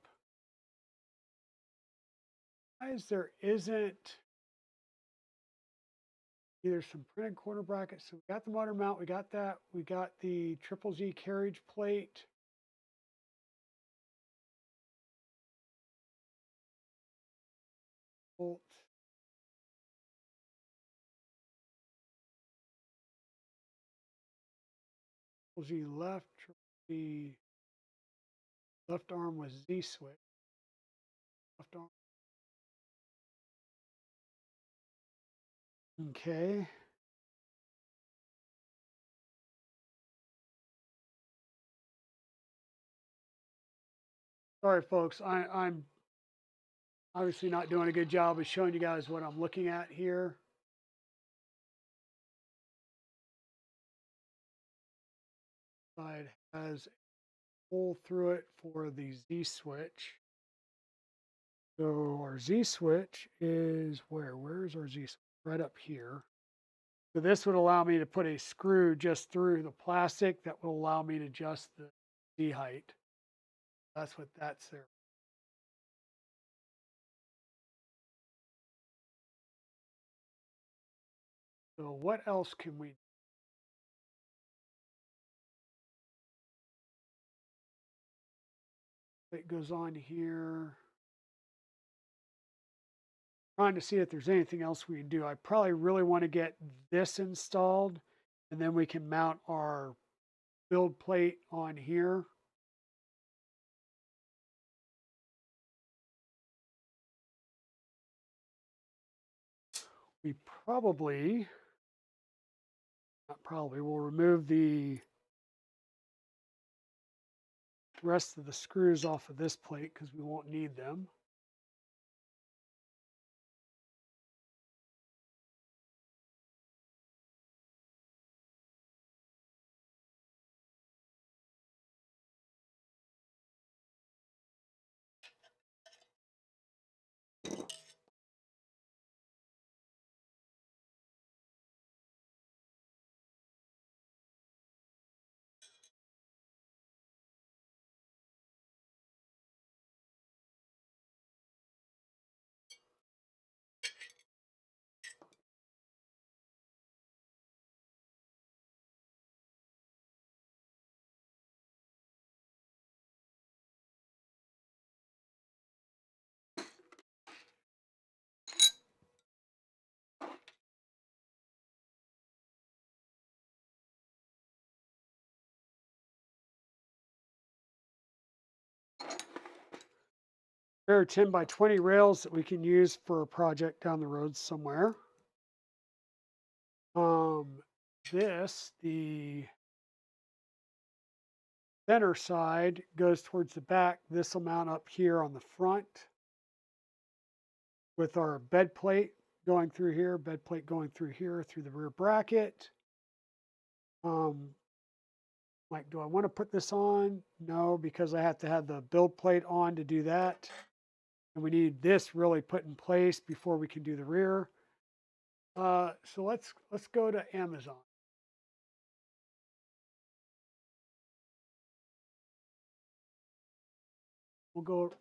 Guys, there isn't either some printed corner brackets. So we got the motor mount, we got that. We got the Triple-Z carriage plate. Bolt. Triple-Z left, Triple-Z left arm with Z switch. Left arm. Okay. Sorry, folks. I'm obviously not doing a good job of showing you guys what I'm looking at here. Side has a hole through it for the Z switch. So our Z switch is where? Where is our Z switch? Right up here. So this would allow me to put a screw just through the plastic that will allow me to adjust the Z height. That's what that's there. So what else can we? It goes on here. Trying to see if there's anything else we can do. I probably really want to get this installed, and then we can mount our build plate on here. We probably, not probably, will remove the rest of the screws off of this plate because we won't need them. There are 10 by 20 rails that we can use for a project down the road somewhere. The center side goes towards the back. This will mount up here on the front with our bed plate going through here, bed plate going through here through the rear bracket. Like, do I want to put this on? No, because I have to have the build plate on to do that. And we need this really put in place before we can do the rear. So let's go to Amazon. We'll go.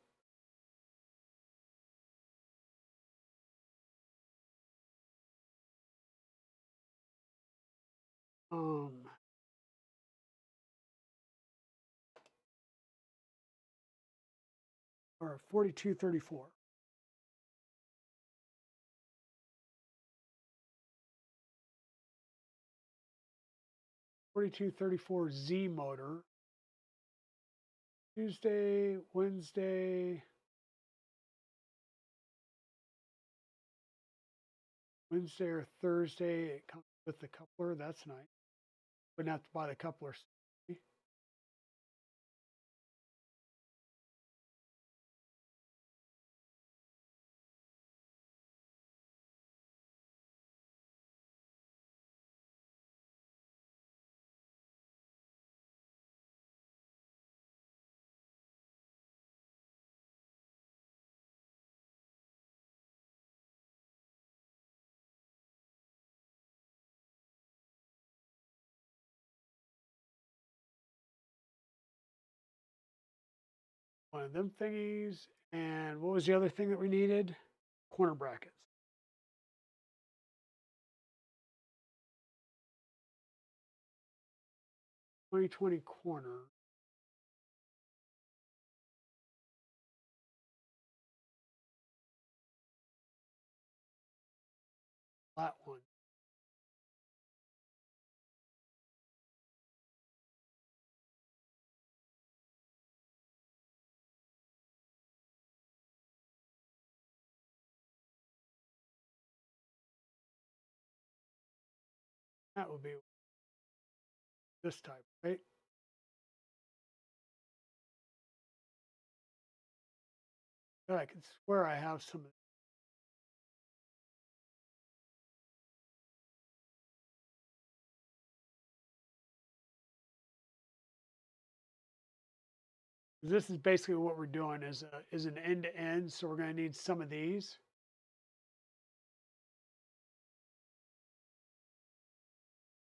Or 4234. 4234Z motor. Tuesday, Wednesday or Thursday. It comes with the coupler. That's nice. Wouldn't have to buy the coupler. One of them thingies. And what was the other thing that we needed? Corner brackets. 2020 corner. That one. That would be this type, right? But I can swear I have some. This is basically what we're doing is an end to end. So we're going to need some of these.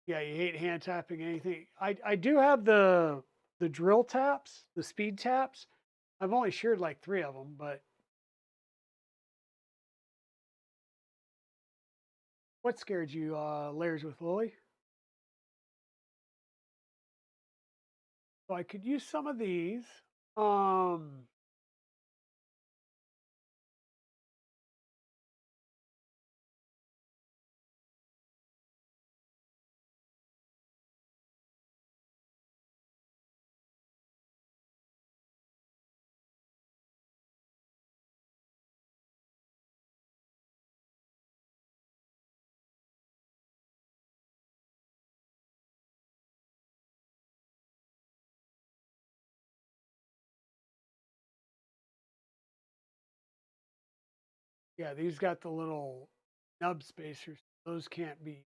Yeah, you hate hand tapping anything. I do have the drill taps, the speed taps, I've only sheared like 3 of them, but what scared you, layers with Lily? So I could use some of these. Um, yeah, these got the little nub spacers. Those can't be.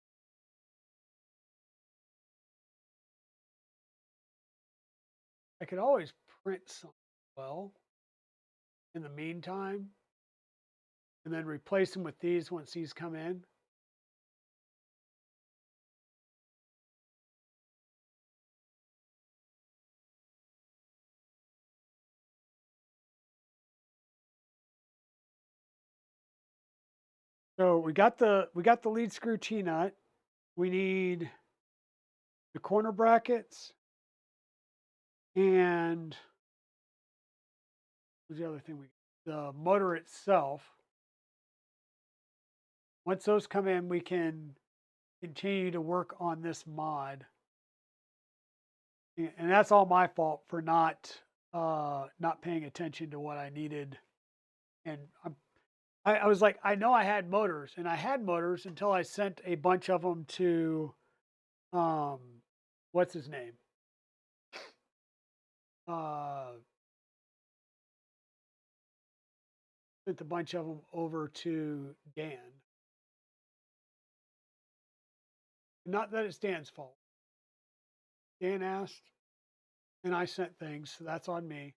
I could always print some well in the meantime and then replace them with these once these come in. So we got the lead screw T-nut. We need the corner brackets and what's the other thing the motor itself. Once those come in, we can continue to work on this mod. And that's all my fault for not paying attention to what I needed. And I was like, I know I had motors, and I had motors until I sent a bunch of them to um, what's his name? Uh, Sent a bunch of them over to Dan. Not that it's Dan's fault. Dan asked, and I sent things, so that's on me.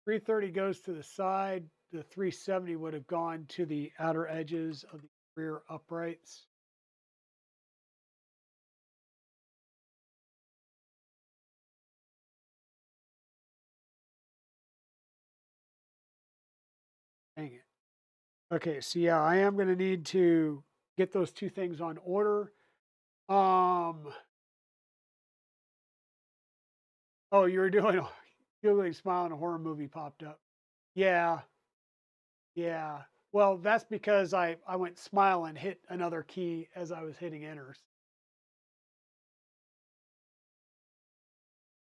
$330 goes to the side. The $370 would have gone to the outer edges of the rear uprights. Dang it. Okay, so yeah, I am going to need to get those 2 things on order. Oh, you were doing a giggling smile and a horror movie popped up. Yeah, yeah. Well, that's because I went smile and hit another key as I was hitting enters.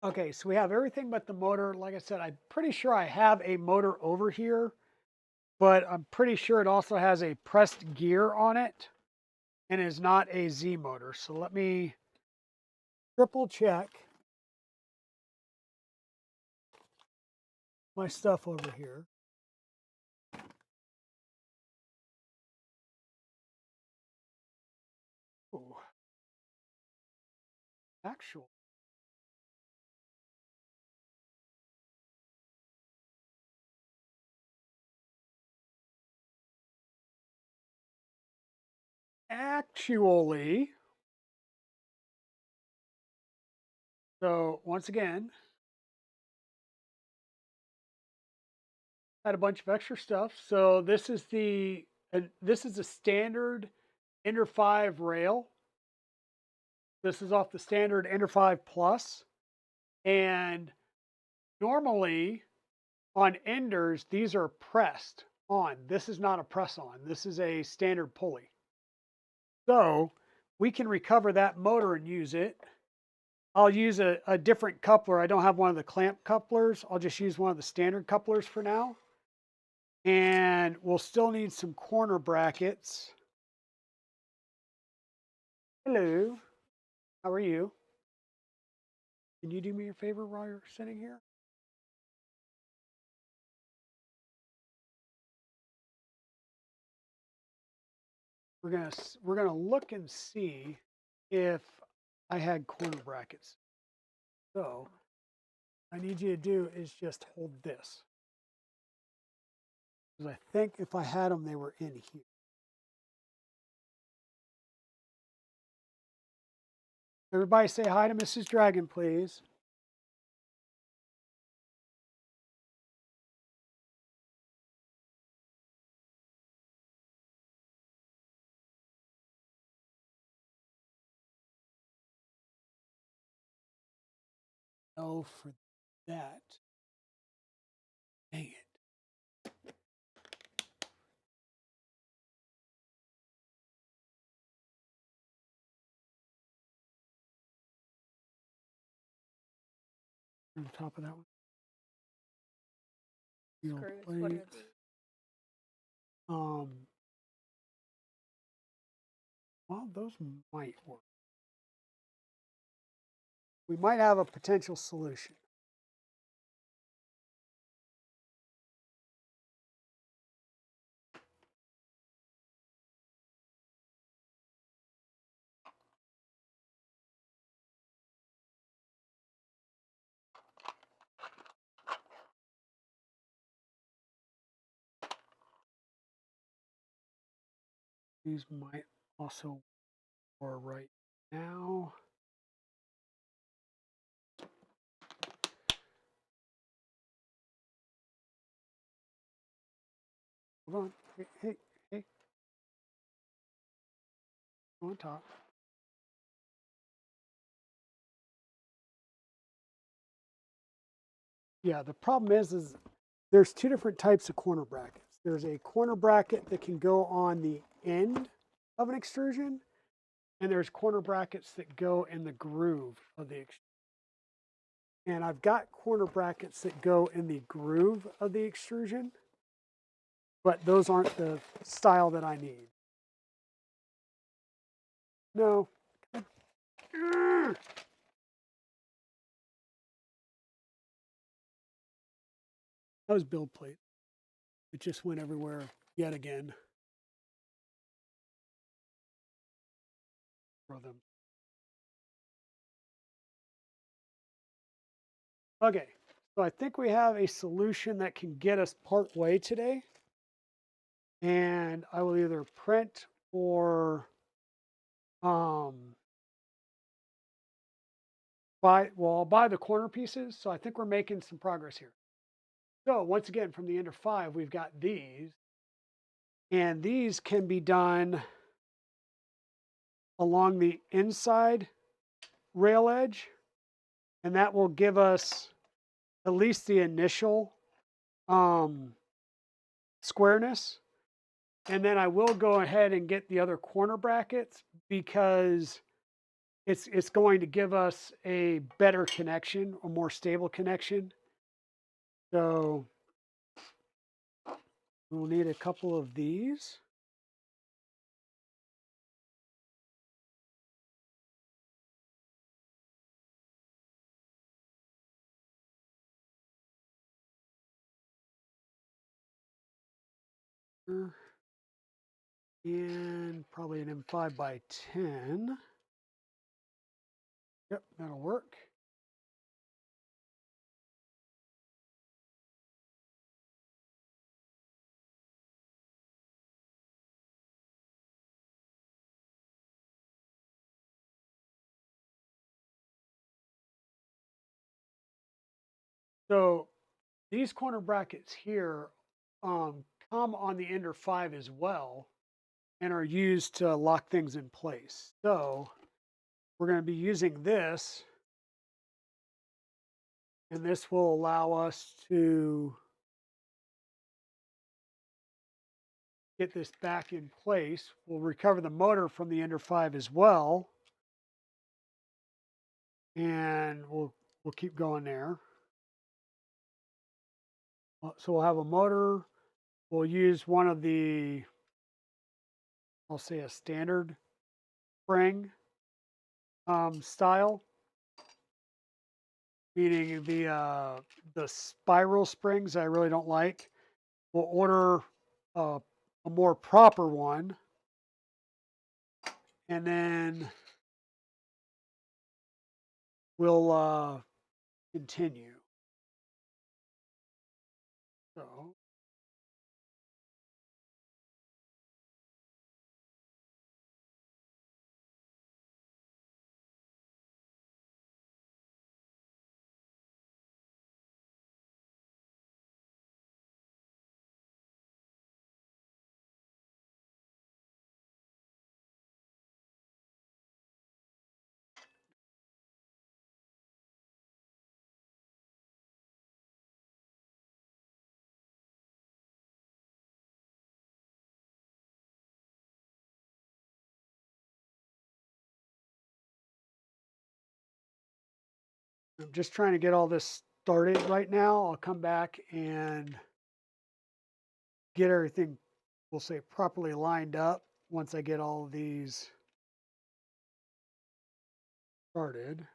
Okay, so we have everything but the motor. Like I said, I'm pretty sure I have a motor over here, but I'm pretty sure it also has a pressed gear on it and is not a Z motor. So let me triple check my stuff over here. Ooh, actual. Actually, so once again, had a bunch of extra stuff. So this is a standard Ender 5 rail. This is off the standard Ender 5 Plus. And normally on Enders, these are pressed on. This is not a press on. This is a standard pulley. So we can recover that motor and use it. I'll use a different coupler. I don't have one of the clamp couplers. I'll just use one of the standard couplers for now. And we'll still need some corner brackets. Hello, how are you? Can you do me a favor while you're sitting here? We're gonna look and see if I had corner brackets. So I need you to do is just hold this. Because I think if I had them, they were in here. Everybody say hi to Mrs. Dragon, please. Oh, for that. Dang it. On the top of that one. Screws, what are these? Well, those might work. We might have a potential solution. These might also work right now. Hold on. Hey. Go on top. Yeah, the problem is there's two different types of corner brackets. There's a corner bracket that can go on the end of an extrusion, and there's corner brackets that go in the groove of the extrusion. And I've got corner brackets that go in the groove of the extrusion, but those aren't the style that I need. No. That was build plate. It just went everywhere yet again. Throw them. Okay, so I think we have a solution that can get us part way today. And I will either print or I'll buy the corner pieces. So I think we're making some progress here. So once again, from the Ender 5, we've got these. And these can be done along the inside rail edge. And that will give us at least the initial squareness. And then I will go ahead and get the other corner brackets because it's going to give us a better connection, a more stable connection. So we'll need a couple of these. And probably an M5 by 10. Yep, that'll work. So these corner brackets here come on the Ender 5 as well and are used to lock things in place. So we're going to be using this, and this will allow us to get this back in place. We'll recover the motor from the Ender 5 as well. And we'll keep going there. So we'll have a motor. We'll use one of the, I'll say a standard spring style, meaning the spiral springs I really don't like. We'll order a more proper one, and then we'll continue. So I'm just trying to get all this started right now. I'll come back and get everything, we'll say, properly lined up once I get all of these started.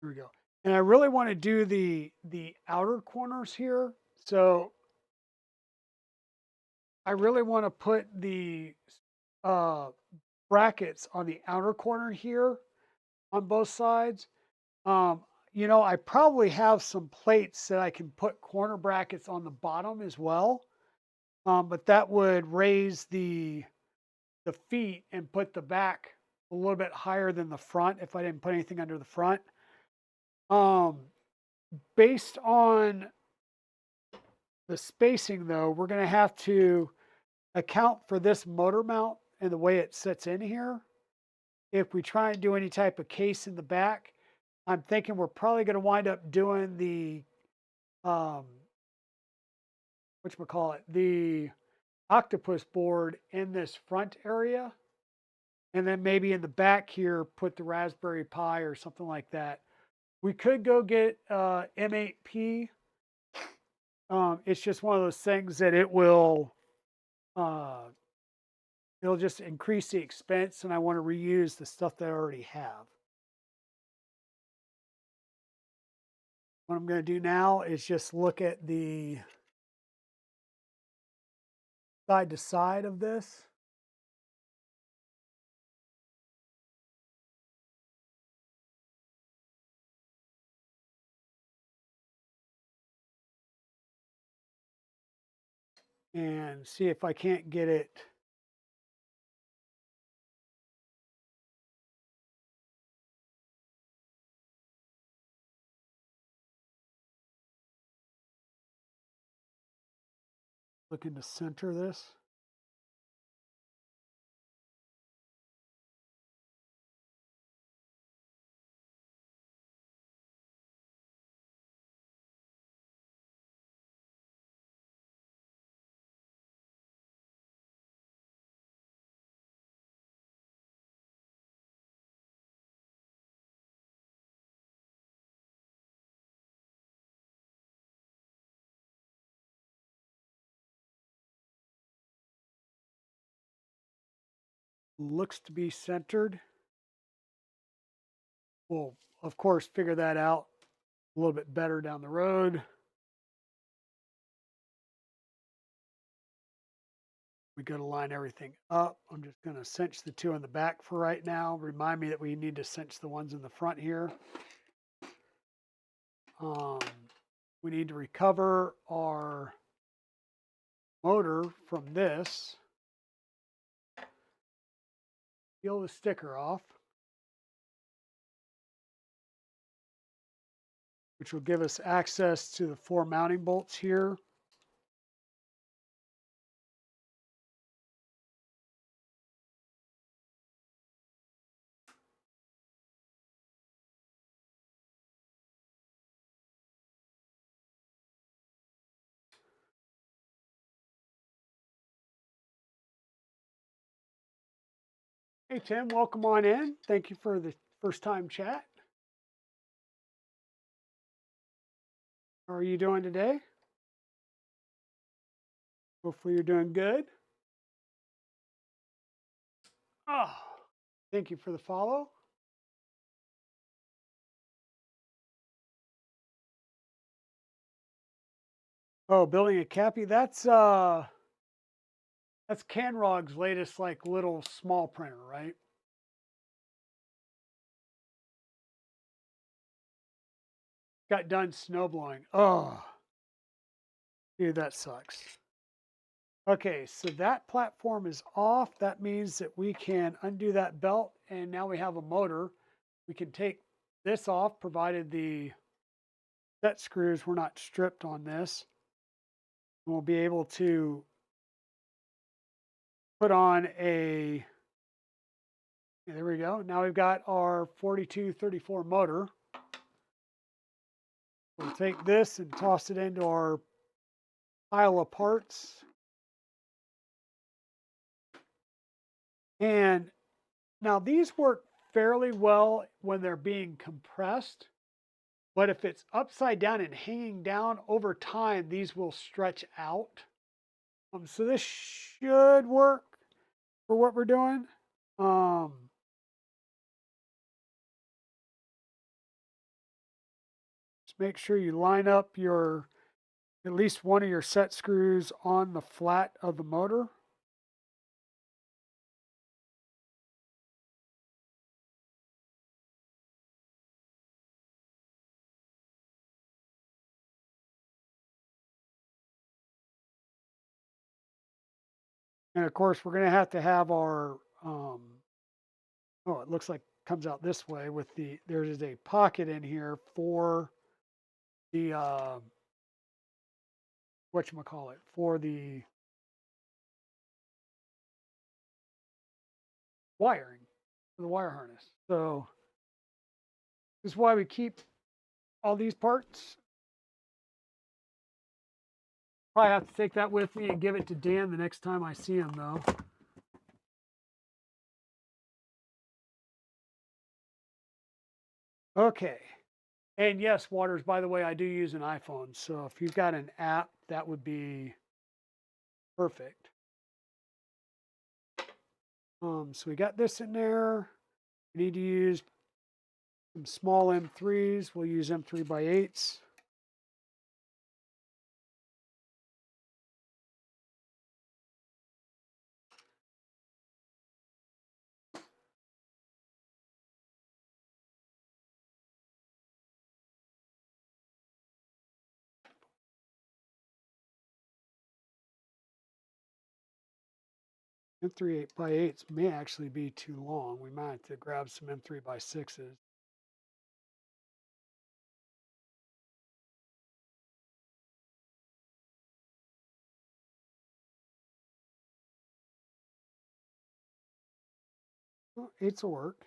Here we go. And I really want to do the outer corners here. So I really want to put the uh, brackets on the outer corner here on both sides. Um, I probably have some plates that I can put corner brackets on the bottom as well. But that would raise the feet and put the back a little bit higher than the front if I didn't put anything under the front. Um, Based on the spacing though, we're going to have to account for this motor mount and the way it sits in here. If we try and do any type of case in the back, I'm thinking we're probably going to wind up doing the, um, whatchamacallit, the octopus board in this front area. And then maybe in the back here, put the Raspberry Pi or something like that. We could go get M8P. It's just one of those things that uh, it'll just increase the expense, and I want to reuse the stuff that I already have. What I'm going to do now is just look at the side to side of this. And see if I can't get it looking to center this. Looks to be centered. We'll, of course, figure that out a little bit better down the road. We got to line everything up. I'm just going to cinch the two in the back for right now. Remind me that we need to cinch the ones in the front here. Um, we need to recover our motor from this. Peel the sticker off, which will give us access to the 4 mounting bolts here. Hey, Tim, welcome on in. Thank you for the first time chat. How are you doing today? Hopefully you're doing good. Oh, thank you for the follow. Oh, building a Cappy. That's Canrog's latest like little small printer, right? Got done snow blowing. Oh, dude, that sucks. Okay, so that platform is off. That means that we can undo that belt, and now we have a motor. We can take this off, provided the set screws were not stripped on this. We'll be able to put on a, there we go. Now we've got our 4234 motor. We'll take this and toss it into our pile of parts. And now these work fairly well when they're being compressed, but if it's upside down and hanging down over time, these will stretch out. So this should work for what we're doing. Just make sure you line up your, at least one of your set screws on the flat of the motor. And of course, we're going to have our, oh, it looks like it comes out this way with the, there is a pocket in here for the, whatchamacallit, for the wiring, for the wire harness. So this is why we keep all these parts. Probably have to take that with me and give it to Dan the next time I see him, though. Okay. And yes, Waters, by the way, I do use an iPhone. So if you've got an app, that would be perfect. So we got this in there. We need to use some small M3s. We'll use M3x8s. M3 8x8s may actually be too long. We might have to grab some M3x6s. Well, 8s will work.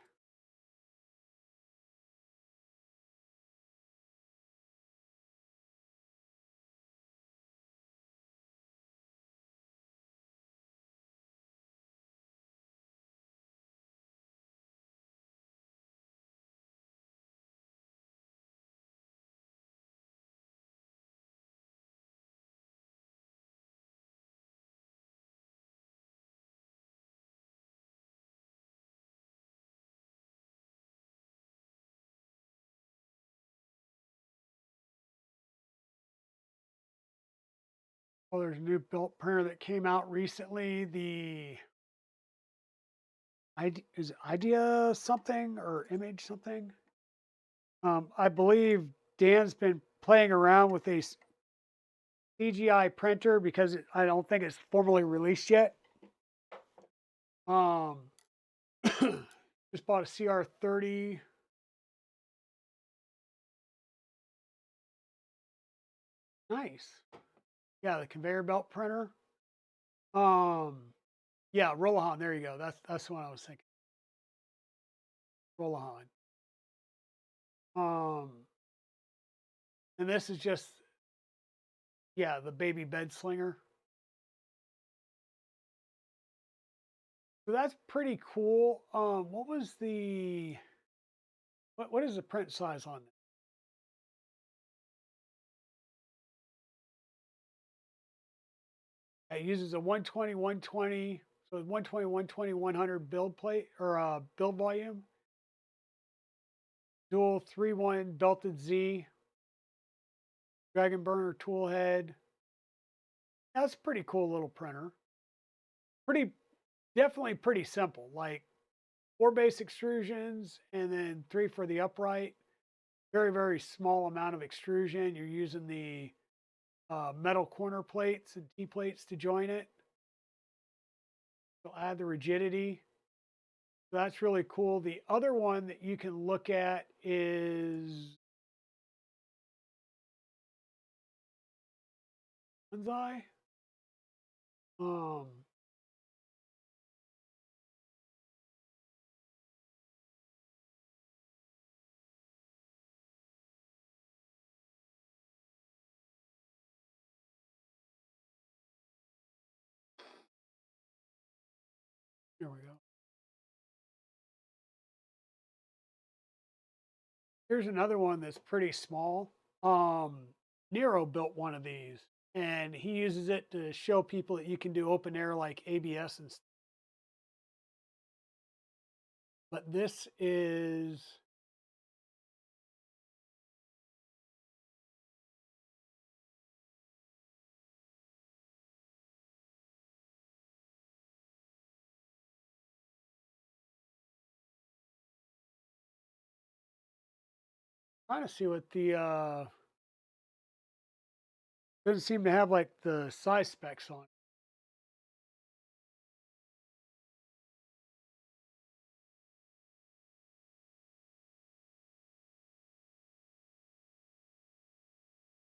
Well, there's a new belt printer that came out recently. The is it Idea something or Image something? I believe Dan's been playing around with a CGI printer because I don't think it's formally released yet. Just bought a CR30. Nice. Yeah, the conveyor belt printer. Yeah, Rollahan. There you go. That's what I was thinking. Rollahan. And this is just, yeah, the baby bed slinger. So that's pretty cool. What was the, what is the print size on that? It uses a 120, 120, so 120, 120, 100 build plate or build volume. Dual 3-1 belted Z. Dragon burner tool head. That's a pretty cool little printer. Definitely pretty simple. Like 4 base extrusions and then 3 for the upright. Very, very small amount of extrusion. You're using the metal corner plates and T-plates to join it. It'll add the rigidity. That's really cool. The other one that you can look at is Bonsai. Um, Here we go. Here's another one that's pretty small. Nero built one of these, and he uses it to show people that you can do open air like ABS and. But this is trying to see what the doesn't seem to have like the size specs on.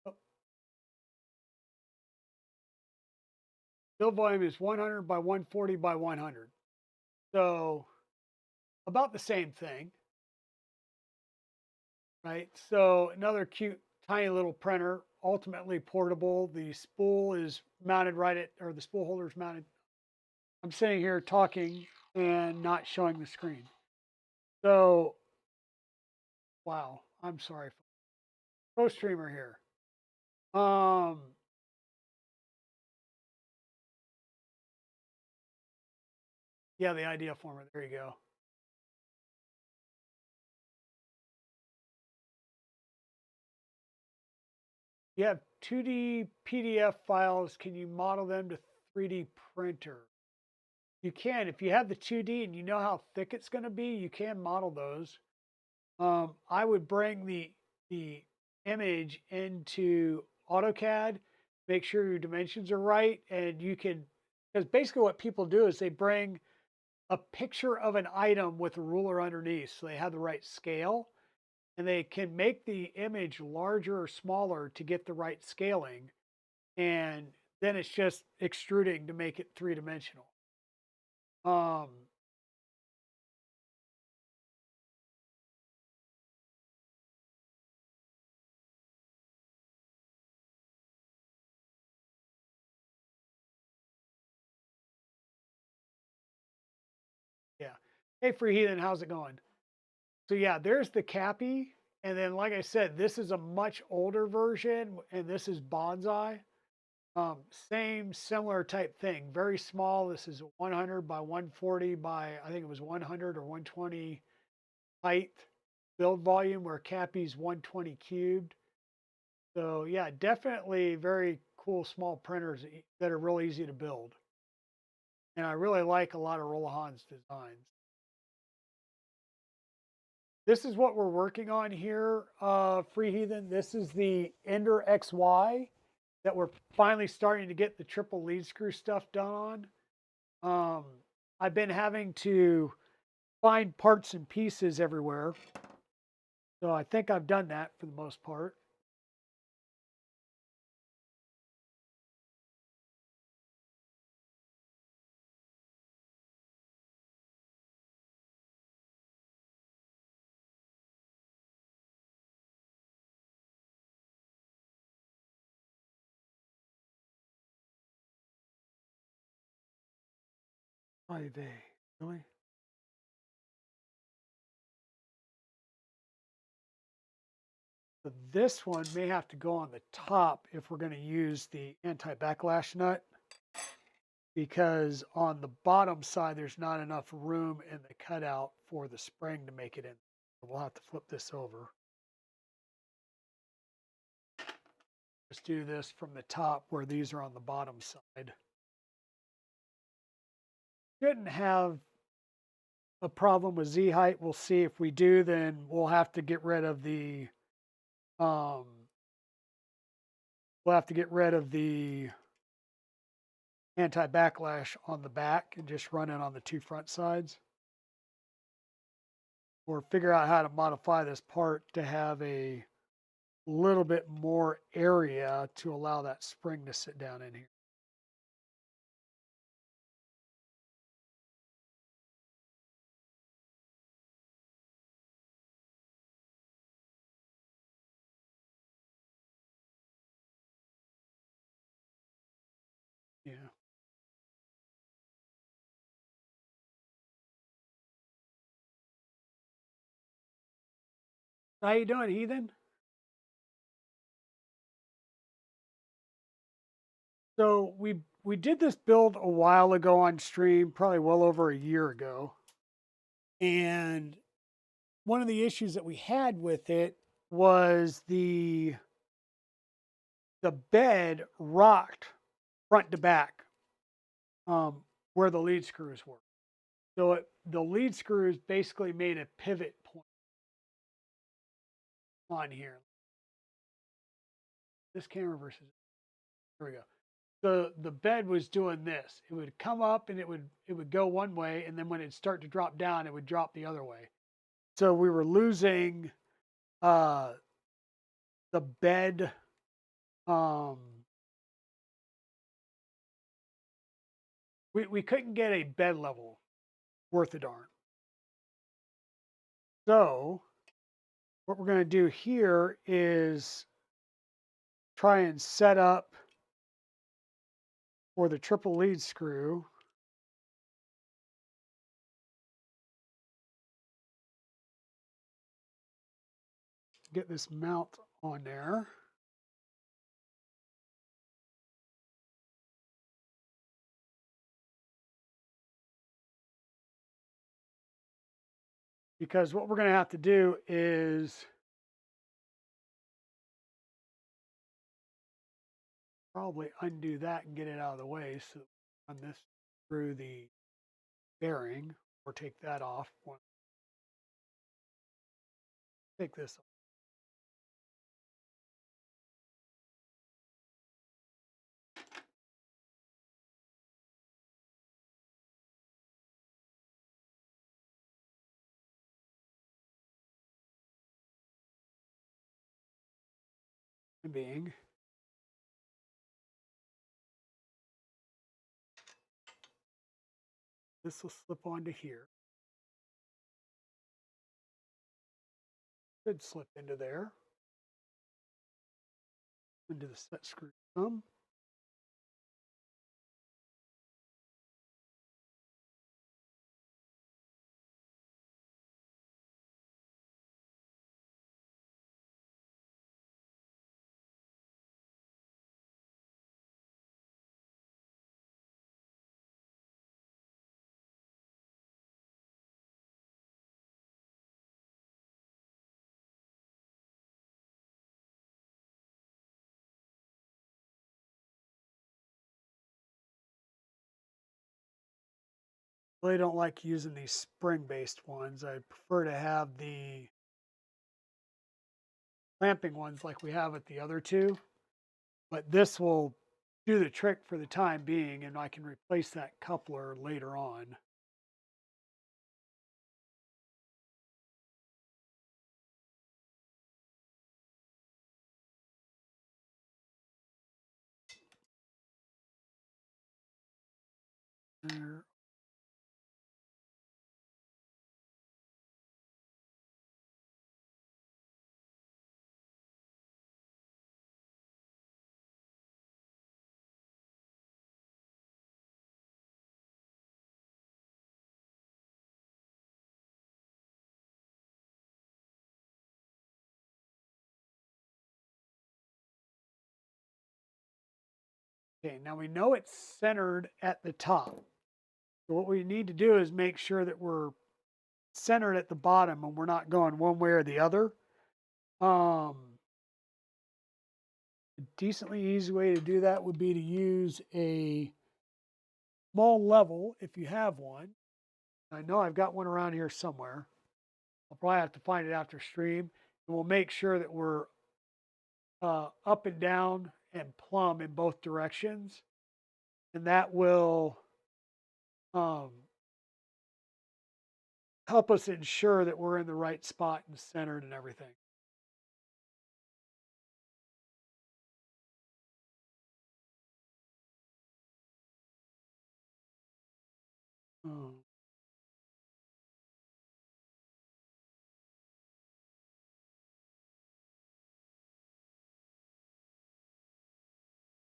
Oh, build volume is 100 by 140 by 100. So about the same thing, right? So another cute, tiny little printer, ultimately portable. The spool is mounted right at, or the spool holder is mounted. I'm sitting here talking and not showing the screen. So, wow, I'm sorry. Pro streamer here. Um, yeah, the idea former. There you go. You have 2D PDF files. Can you model them to 3D printer? You can. If you have the 2D and you know how thick it's going to be, you can model those. I would bring the image into AutoCAD, make sure your dimensions are right, and you can, because basically what people do is they bring a picture of an item with a ruler underneath, so they have the right scale, and they can make the image larger or smaller to get the right scaling, and then it's just extruding to make it three-dimensional. Um, yeah. Hey, Free Heathen, how's it going? So yeah, there's the Cappy, and then like I said, this is a much older version, and this is Bonsai. Same similar type thing, very small. This is 100 by 140 by I think it was 100 or 120 height build volume, where Cappy's 120 cubed. So yeah, definitely very cool small printers that are real easy to build. And I really like a lot of Rollahan's designs. This is what we're working on here, Free Heathen. This is the EnderXY that we're finally starting to get the triple lead screw stuff done on. I've been having to find parts and pieces everywhere. So I think I've done that for the most part. Are they really? So this one may have to go on the top if we're going to use the anti-backlash nut, because on the bottom side, there's not enough room in the cutout for the spring to make it in. We'll have to flip this over. Let's do this from the top where these are on the bottom side. Shouldn't have a problem with Z height. We'll see. If we do, then we'll have to get rid of the um, anti-backlash on the back and just run it on the two front sides. or figure out how to modify this part to have a little bit more area to allow that spring to sit down in here. Yeah. How you doing, Heathen? So we did this build a while ago on stream, probably well over a year ago. And one of the issues that we had with it was the bed rocked front to back where the lead screws were. So the lead screws basically made a pivot point on here. This camera versus, here we go. The bed was doing this. It would come up and it would go one way, and then when it'd start to drop down, it would drop the other way. So we were losing the bed we couldn't get a bed level worth a darn. So what we're going to do here is try and set up for the triple lead screw. Get this mount on there. Because what we're going to have to do is probably undo that and get it out of the way. So run this through the bearing or take that off. Take this off. Being this will slip onto here. Should slip into there. Into the set screw thumb. Really don't like using these spring-based ones. I prefer to have the clamping ones like we have at the other two. But this will do the trick for the time being, and I can replace that coupler later on. There. Okay, now we know it's centered at the top. So what we need to do is make sure that we're centered at the bottom and we're not going one way or the other. A decently easy way to do that would be to use a small level if you have one. I know I've got one around here somewhere. I'll probably have to find it after stream. And we'll make sure that we're up and down and plumb in both directions. And that will help us ensure that we're in the right spot and centered and everything. Oh,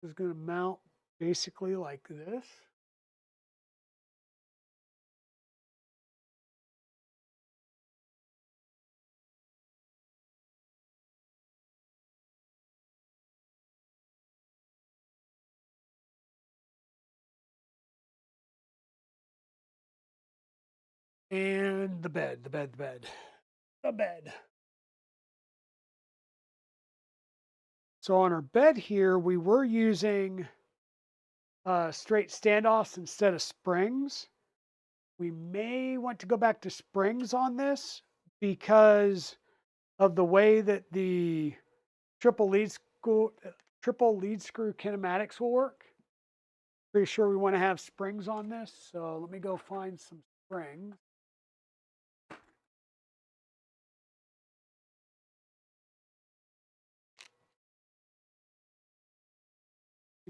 this is going to mount basically like this. And the bed, the bed, the bed, the bed. So on our bed here, we were using straight standoffs instead of springs. We may want to go back to springs on this because of the way that the triple lead screw, triple lead screw kinematics will work. Pretty sure we want to have springs on this. So let me go find some springs.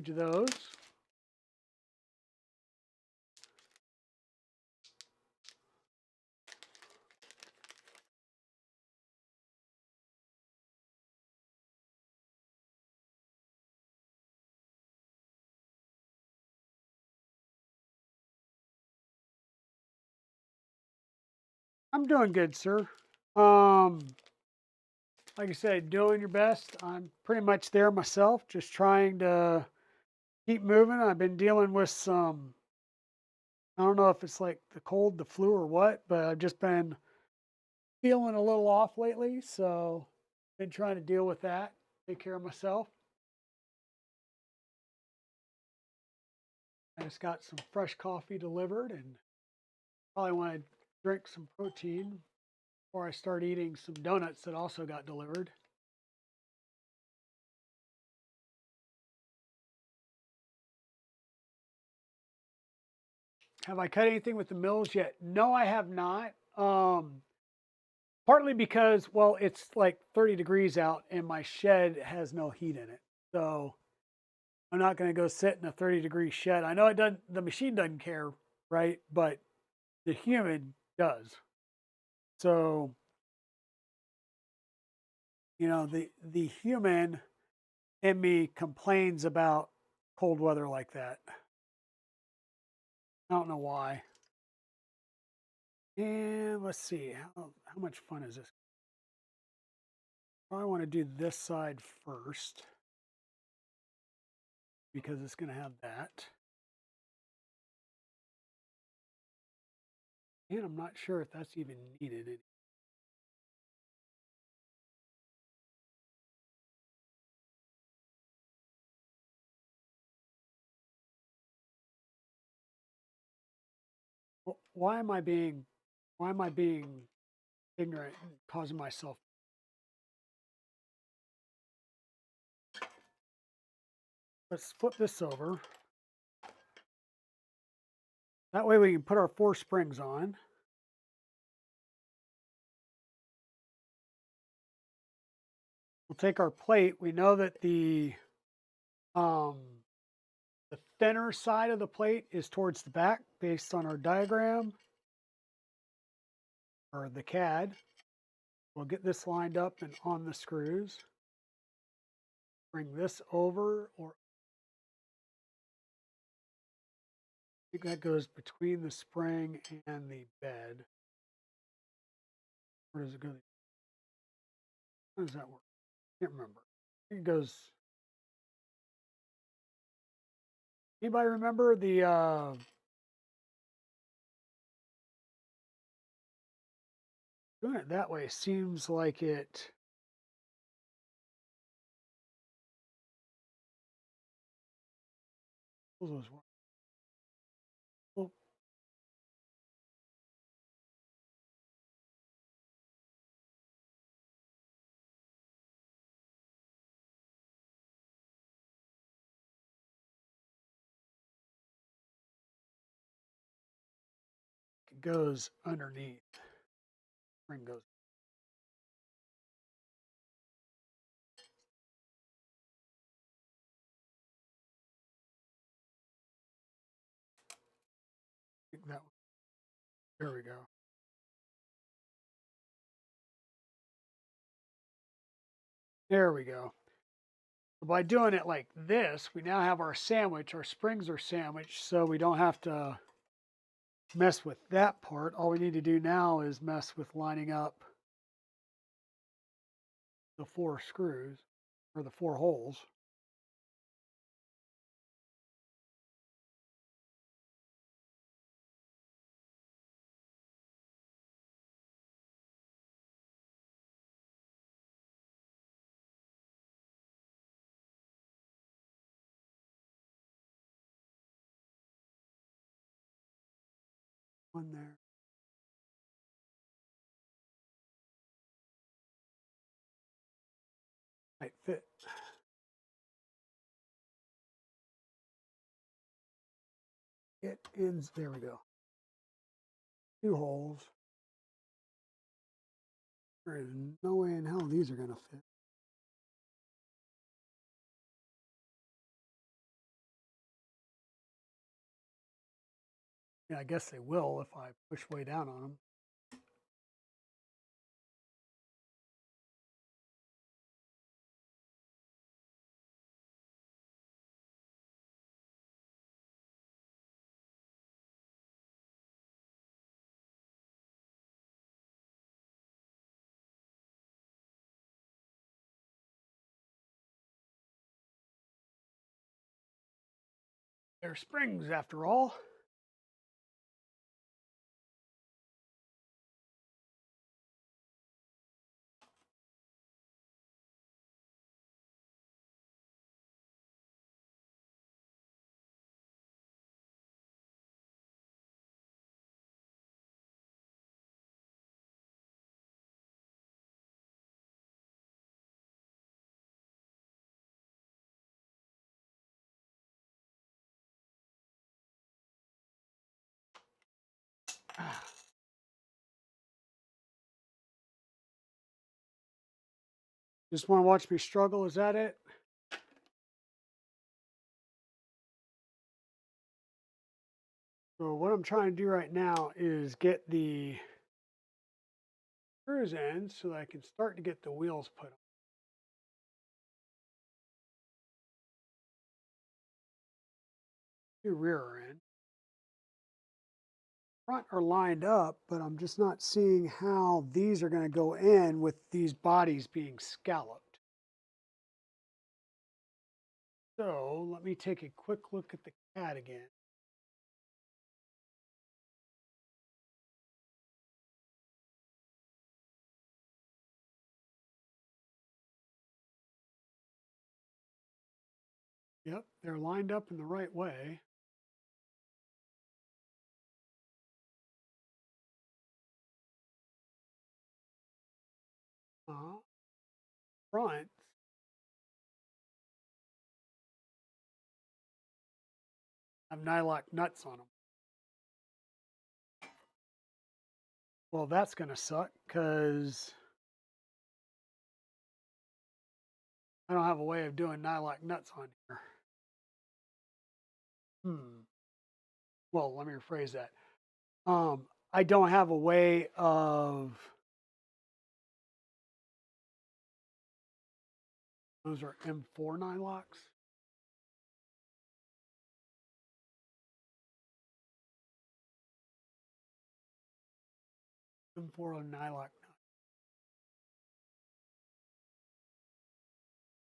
Each of those. I'm doing good, sir. Like I said, doing your best. I'm pretty much there myself, just trying to keep moving. I've been dealing with some, I don't know if it's like the cold, the flu, or what, but I've just been feeling a little off lately. So, been trying to deal with that, take care of myself. I just got some fresh coffee delivered and probably want to drink some protein before I start eating some donuts that also got delivered. Have I cut anything with the mills yet? No, I have not. Partly because, well, it's like 30 degrees out and my shed has no heat in it. So I'm not going to go sit in a 30-degree shed. I know it doesn't, the machine doesn't care, right? But the human does. So, the human in me complains about cold weather like that. I don't know why. And let's see, how much fun is this? I want to do this side first because it's going to have that. And I'm not sure if that's even needed. Why am I being ignorant and causing myself? Let's flip this over. That way we can put our 4 springs on. We'll take our plate. We know that um, the thinner side of the plate is towards the back based on our diagram or the CAD. We'll get this lined up and on the screws. Bring this over, or I think that goes between the spring and the bed. Where does it go? How does that work? I can't remember. I think it goes. Anybody remember doing it that way seems like it. Well, it goes underneath. spring goes. I think that, there we go. There we go. By doing it like this, we now have our sandwich. Our springs are sandwiched, so we don't have to mess with that part. All we need to do now is mess with lining up the 4 screws, or the 4 holes. One there. Might fit. It ends, there we go. 2 holes. There is no way in hell these are going to fit. Yeah, I guess they will if I push way down on them. They're springs after all. Just want to watch me struggle, is that it? So what I'm trying to do right now is get the screws in so that I can start to get the wheels put on. 2 rear are in. Front are lined up, but I'm just not seeing how these are going to go in with these bodies being scalloped. So let me take a quick look at the CAD again. Yep, they're lined up in the right way. Front have nylock nuts on them. Well, that's going to suck because I don't have a way of doing nylock nuts on here. Well, let me rephrase that. I don't have a way of, those are M4 nylocks. M4 nylock.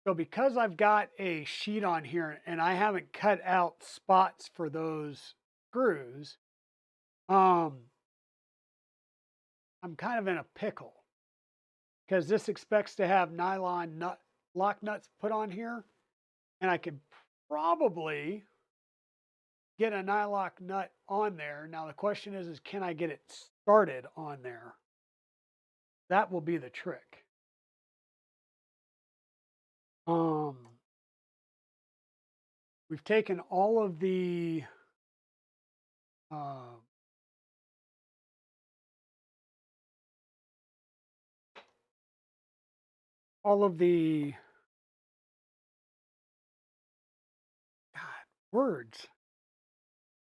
So because I've got a sheet on here and I haven't cut out spots for those screws, I'm kind of in a pickle because this expects to have nylon lock nuts put on here, and I could probably get a nylock nut on there. Now the question is can I get it started on there? That will be the trick. We've taken all of the all of the words.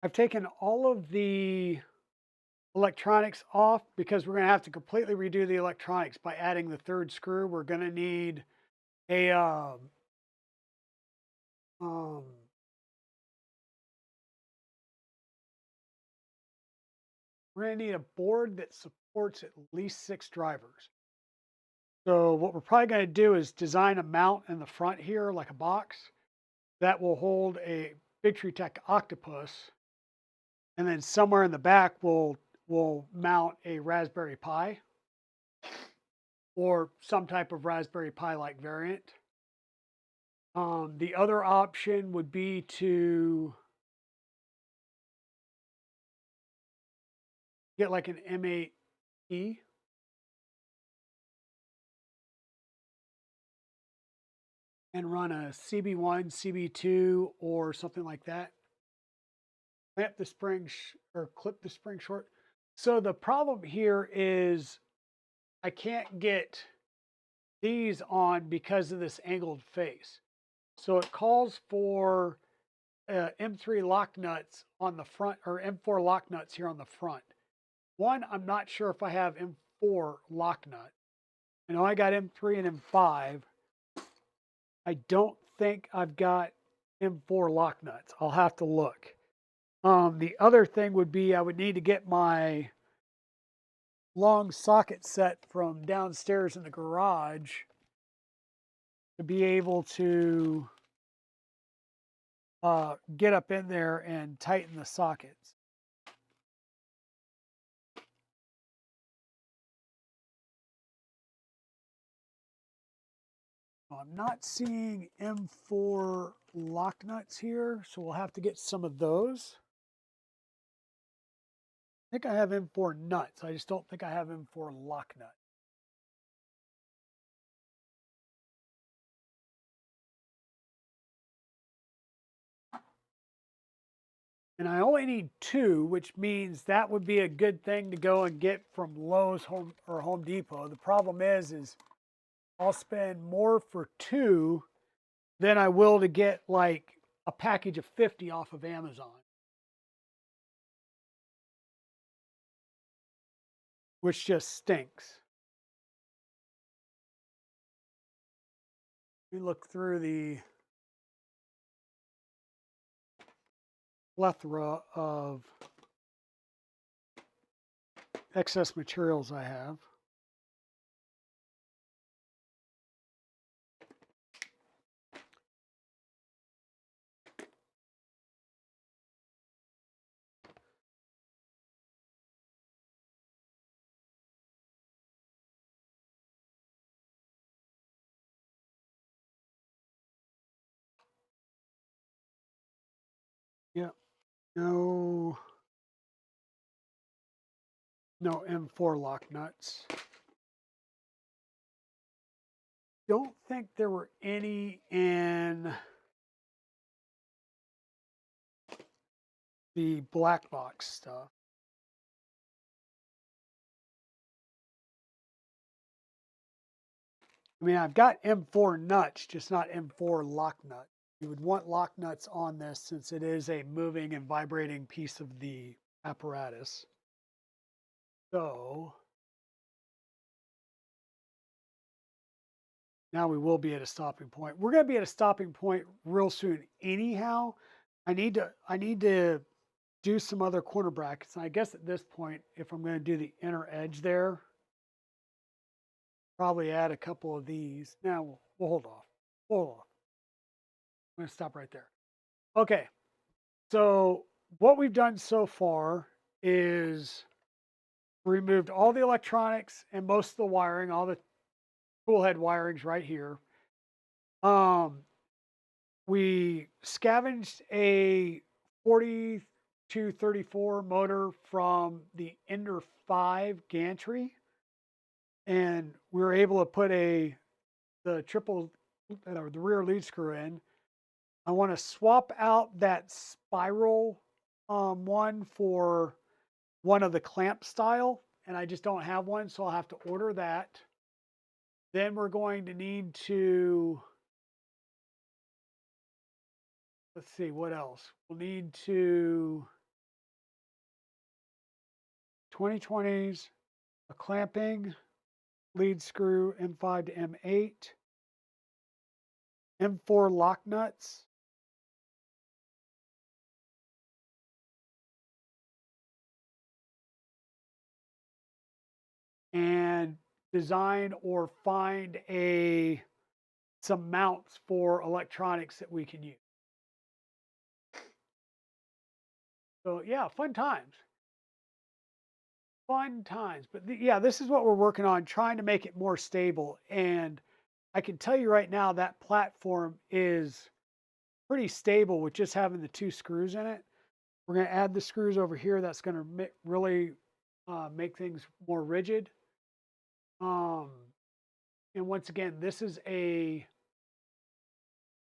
I've taken all of the electronics off because we're going to have to completely redo the electronics by adding the third screw. We're going to need a um, we're going to need a board that supports at least 6 drivers. So what we're probably going to do is design a mount in the front here, like a box, that will hold a Victory Tech Octopus. And then somewhere in the back, we'll mount a Raspberry Pi or some type of Raspberry Pi-like variant. The other option would be to get like an M8E. And run a CB1, CB2, or something like that. Clamp the spring or clip the spring short. So the problem here is I can't get these on because of this angled face. So it calls for M3 lock nuts on the front, or M4 lock nuts here on the front. One, I'm not sure if I have M4 lock nut. I know I got M3 and M5. I don't think I've got M4 lock nuts. I'll have to look. The other thing would be I would need to get my long socket set from downstairs in the garage to be able to get up in there and tighten the sockets. I'm not seeing M4 lock nuts here, so we'll have to get some of those. I think I have M4 nuts. I just don't think I have M4 lock nut. And I only need 2, which means that would be a good thing to go and get from Lowe's or Home Depot. The problem is I'll spend more for 2 than I will to get like a package of 50 off of Amazon, which just stinks. We look through the plethora of excess materials I have. Yeah, no M4 lock nuts. Don't think there were any in the black box stuff. I mean, I've got M4 nuts, just not M4 lock nut. You would want lock nuts on this since it is a moving and vibrating piece of the apparatus. So now we will be at a stopping point. We're going to be at a stopping point real soon anyhow. I need to do some other corner brackets. And I guess at this point, if I'm going to do the inner edge there, probably add a couple of these. Now we'll hold off. Hold off. I'm going to stop right there. Okay. So what we've done so far is removed all the electronics and most of the wiring, all the tool head wirings right here. We scavenged a 4234 motor from the Ender 5 gantry, and we were able to put the rear lead screw in. I want to swap out that spiral one for one of the clamp style, and I just don't have one, so I'll have to order that. Then we're going to need to, let's see, what else? We'll need to 2020s, a clamping lead screw M5 to M8, M4 lock nuts, and design or find some mounts for electronics that we can use. So yeah, fun times. Fun times. But yeah, this is what we're working on, trying to make it more stable. And I can tell you right now that platform is pretty stable with just having the 2 screws in it. We're going to add the screws over here. That's going to really make things more rigid. And once again, this is a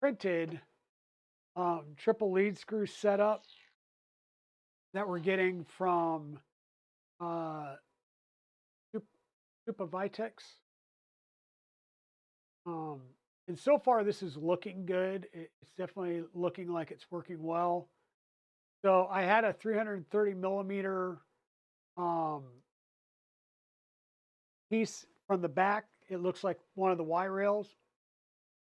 printed triple lead screw setup that we're getting from Supavitax. And so far, this is looking good. It's definitely looking like it's working well. So I had a 330 millimeter piece from the back. It looks like one of the Y rails.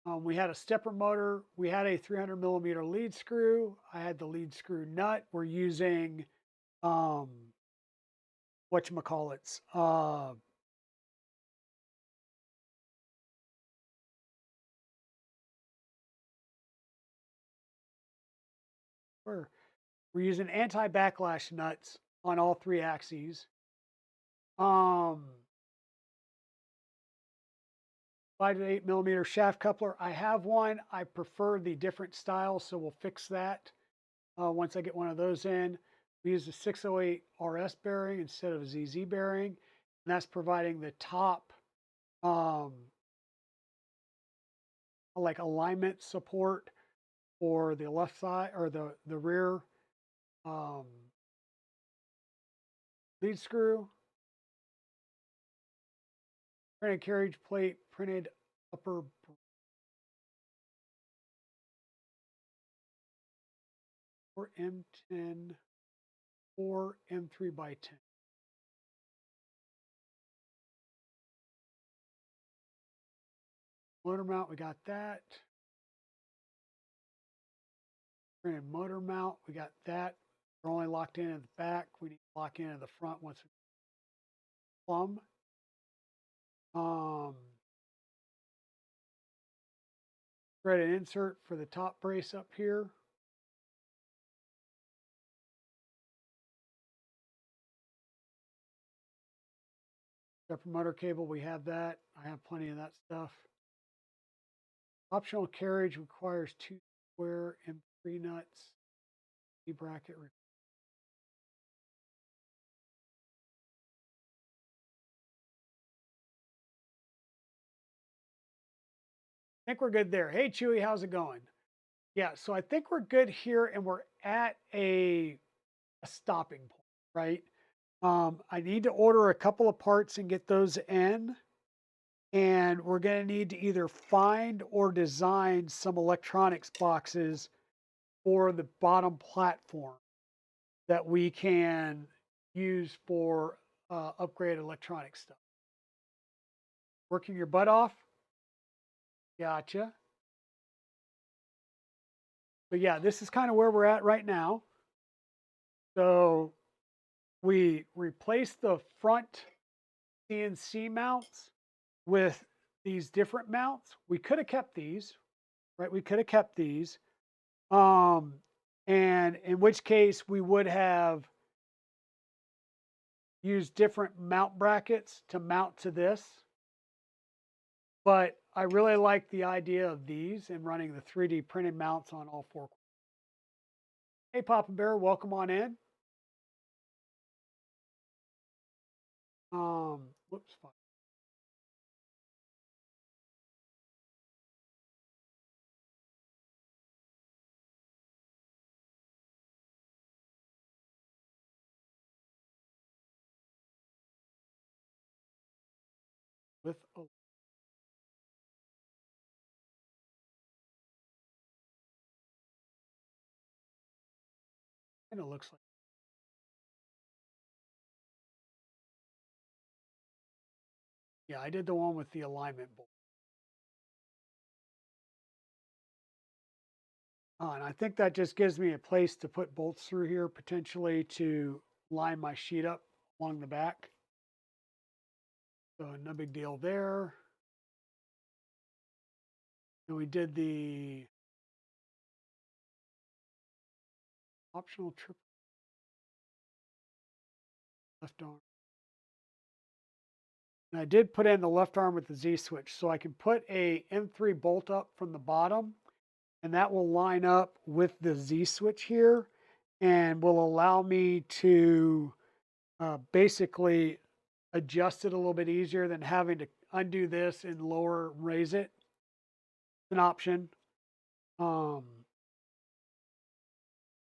We had a stepper motor. We had a 300 millimeter lead screw. I had the lead screw nut. We're using whatchamacallits. We're using anti-backlash nuts on all 3 axes. 5 to 8 millimeter shaft coupler. I have one. I prefer the different style, so we'll fix that once I get one of those in. We use a 608 RS bearing instead of a ZZ bearing, and that's providing the top like alignment support for the left side or the rear lead screw. Printed carriage plate, printed upper or M10 or M3 by 10. Motor mount, we got that. Printed motor mount, we got that. We're only locked in at the back. We need to lock in at the front once we plumb. Threaded insert for the top brace up here. Stepper motor cable, we have that. I have plenty of that stuff. Optional carriage requires 2 square M3 nuts. E-bracket. I think we're good there. Hey, Chewy, how's it going? Yeah, so I think we're good here, and we're at a stopping point, right? I need to order a couple of parts and get those in. And we're going to need to either find or design some electronics boxes for the bottom platform that we can use for upgrade electronic stuff. Working your butt off? Gotcha. But yeah, this is kind of where we're at right now. So we replaced the front CNC mounts with these different mounts. We could have kept these, right? We could have kept these. And in which case we would have used different mount brackets to mount to this. But I really like the idea of these and running the 3D printed mounts on all 4. Hey, Papa Bear, welcome on in. Whoops, fine. With Kind of looks like. Yeah, I did the one with the alignment bolt. And I think that just gives me a place to put bolts through here, potentially to line my sheet up along the back. So no big deal there. And we did the optional triple left arm. And I did put in the left arm with the Z switch, so I can put a M3 bolt up from the bottom, and that will line up with the Z switch here and will allow me to basically adjust it a little bit easier than having to undo this and lower, raise it. It's an option.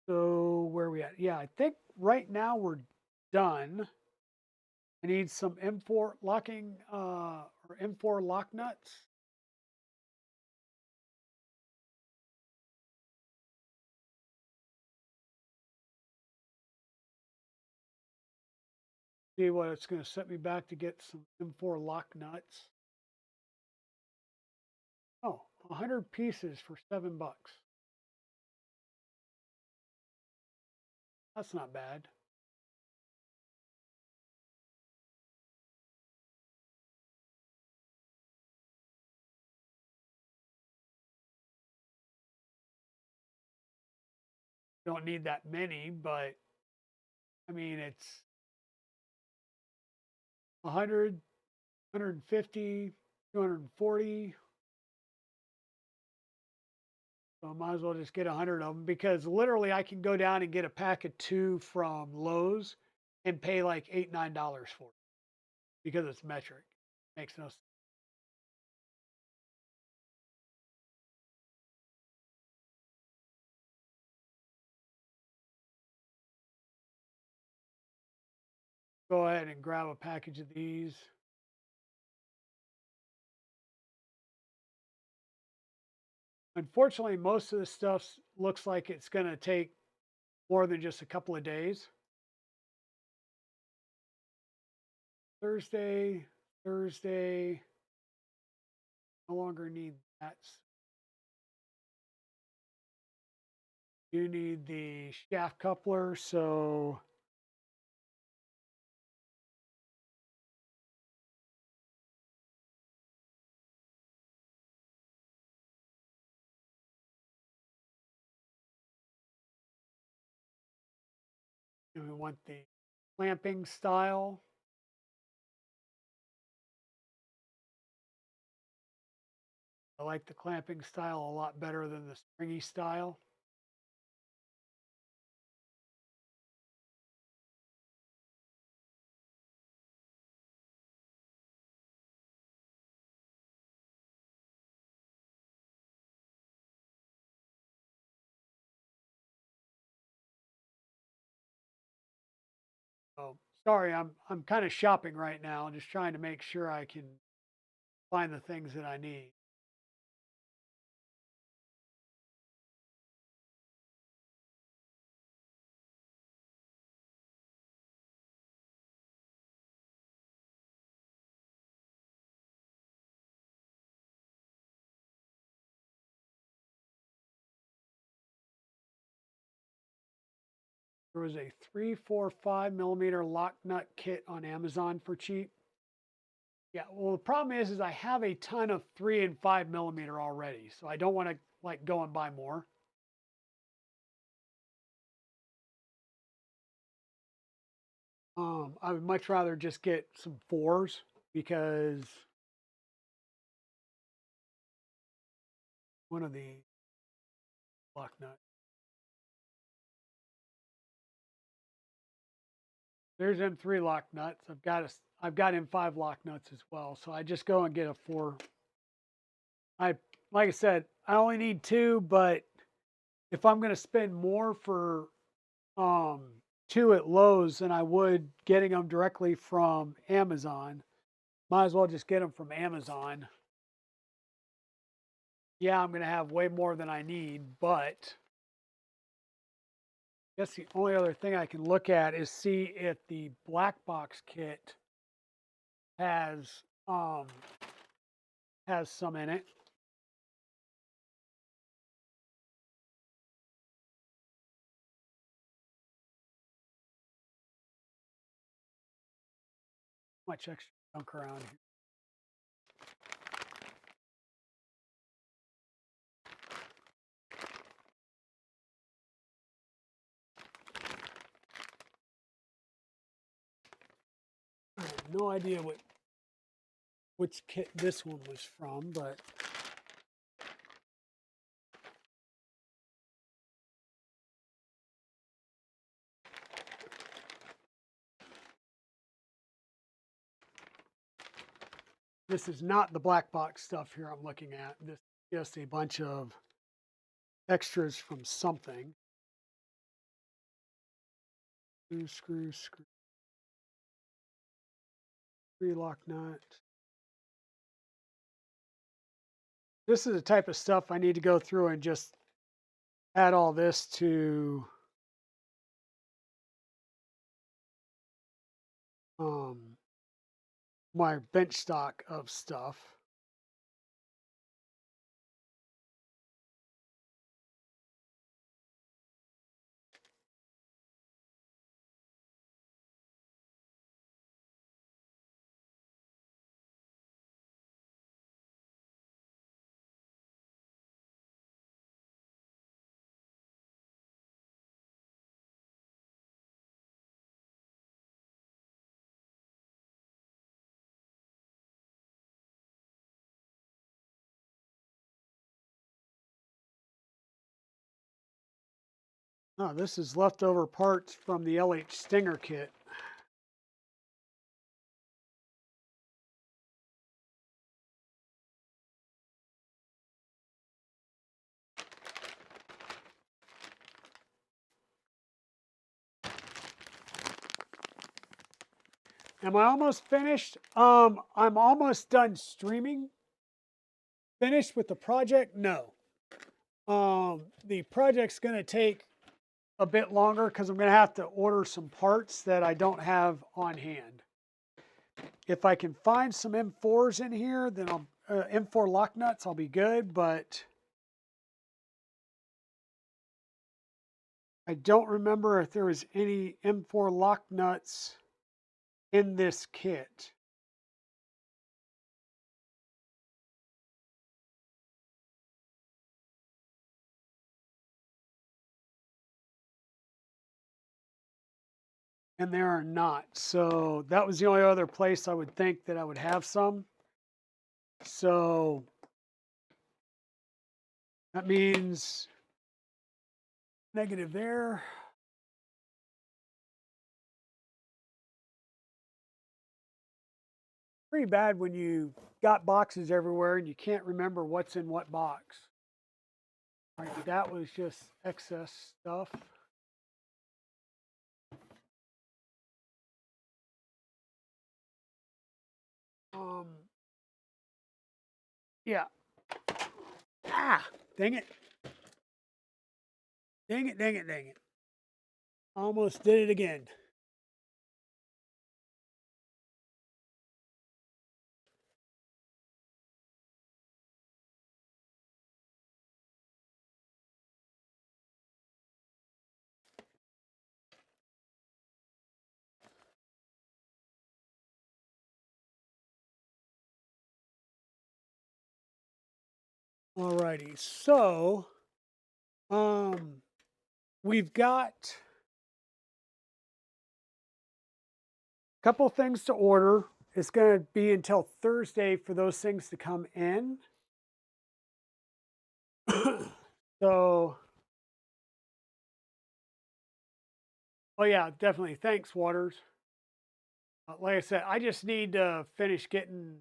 So where are we at? Yeah, I think right now we're done. I need some M4 locking or M4 lock nuts. See what it's going to set me back to get some M4 lock nuts. Oh, 100 pieces for $7. That's not bad. Don't need that many, but I mean, it's 100, 150, 240. So I might as well just get 100 of them because literally I can go down and get a pack of 2 from Lowe's and pay like $8, $9 for it because it's metric. Makes no sense. Go ahead and grab a package of these. Unfortunately, most of the stuff looks like it's going to take more than just a couple of days. Thursday, Thursday, no longer need that. You need the shaft coupler, so we want the clamping style. I like the clamping style a lot better than the stringy style. Oh, sorry, I'm kind of shopping right now, just trying to make sure I can find the things that I need. There was a 3, 4, 5 millimeter lock nut kit on Amazon for cheap. Yeah, well, the problem is I have a ton of 3 and 5 millimeter already, so I don't want to like go and buy more. I would much rather just get some 4s because one of the lock nut. There's M3 lock nuts. I've got M5 lock nuts as well. So I just go and get a 4. Like I said, I only need 2, but if I'm going to spend more for um 2 at Lowe's than I would getting them directly from Amazon, might as well just get them from Amazon. Yeah, I'm going to have way more than I need, but I guess the only other thing I can look at is see if the black box kit has some in it. Much extra junk around here. I have no idea which kit this one was from, but this is not the black box stuff here I'm looking at. This is just a bunch of extras from something. Screw, lock nut. This is the type of stuff I need to go through and just add all this to my bench stock of stuff. Oh, this is leftover parts from the LH Stinger kit. Am I almost finished? I'm almost done streaming. Finished with the project? No. The project's going to take a bit longer because I'm going to have to order some parts that I don't have on hand. If I can find some M4s in here, then I'll M4 lock nuts, I'll be good, but I don't remember if there was any M4 lock nuts in this kit. And there are not. So that was the only other place I would think that I would have some. So that means negative there. Pretty bad when you got boxes everywhere and you can't remember what's in what box. All right, that was just excess stuff. Yeah. Ah, dang it. Dang it, dang it, dang it. Almost did it again. Alrighty, so we've got a couple things to order. It's going to be until Thursday for those things to come in. So, oh yeah, definitely. Thanks, Waters. Like I said, I just need to finish getting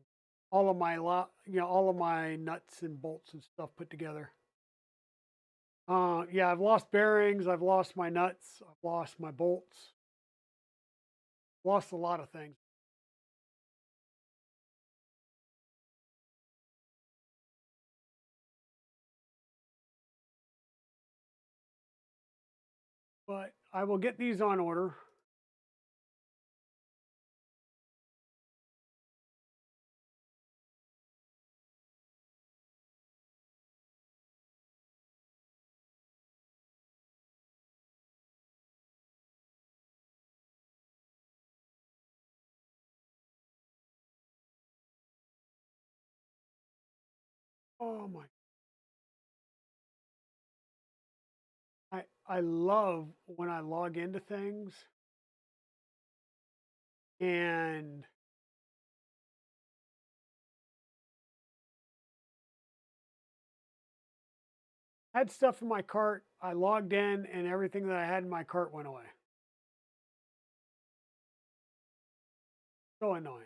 all of my all of my nuts and bolts and stuff put together. Yeah, I've lost bearings, I've lost my nuts, I've lost my bolts, lost a lot of things. But I will get these on order. Oh my. I love when I log into things and had stuff in my cart. I logged in and everything that I had in my cart went away. So annoying.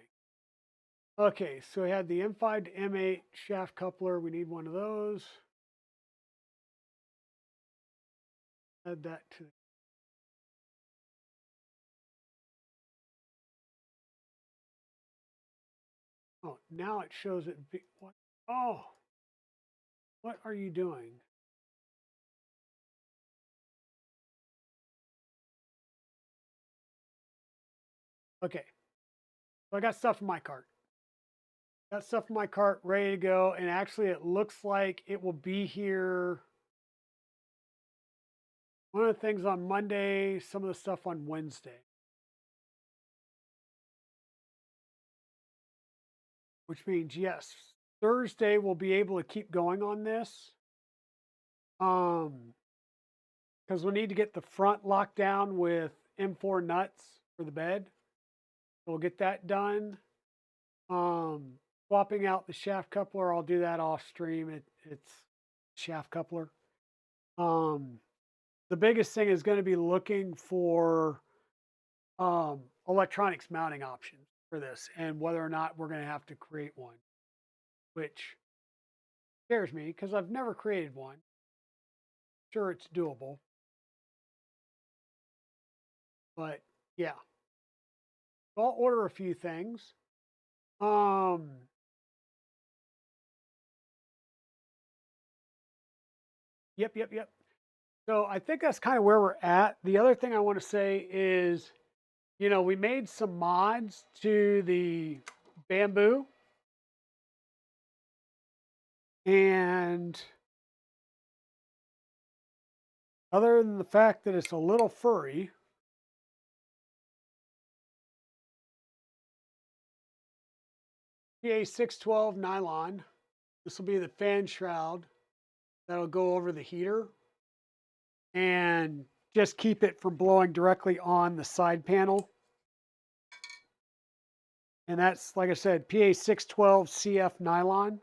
Okay, so we had the M5 to M8 shaft coupler. We need one of those. Add that to. Oh, now it shows it. What? Oh, what are you doing? Okay, so I got stuff in my cart. Got stuff in my cart ready to go, and actually, it looks like it will be here. One of the things on Monday, some of the stuff on Wednesday. Which means, yes, Thursday we'll be able to keep going on this. Because we need to get the front locked down with M4 nuts for the bed. We'll get that done. Swapping out the shaft coupler, I'll do that off stream. It's shaft coupler. The biggest thing is going to be looking for electronics mounting options for this and whether or not we're going to have to create one, which scares me because I've never created one. Sure, it's doable, but yeah. So I'll order a few things. Yep. So I think that's kind of where we're at. The other thing I want to say is, we made some mods to the bamboo. And other than the fact that it's a little furry, PA 612 nylon. This will be the fan shroud that'll go over the heater and just keep it from blowing directly on the side panel. And that's, like I said, PA 612 CF nylon.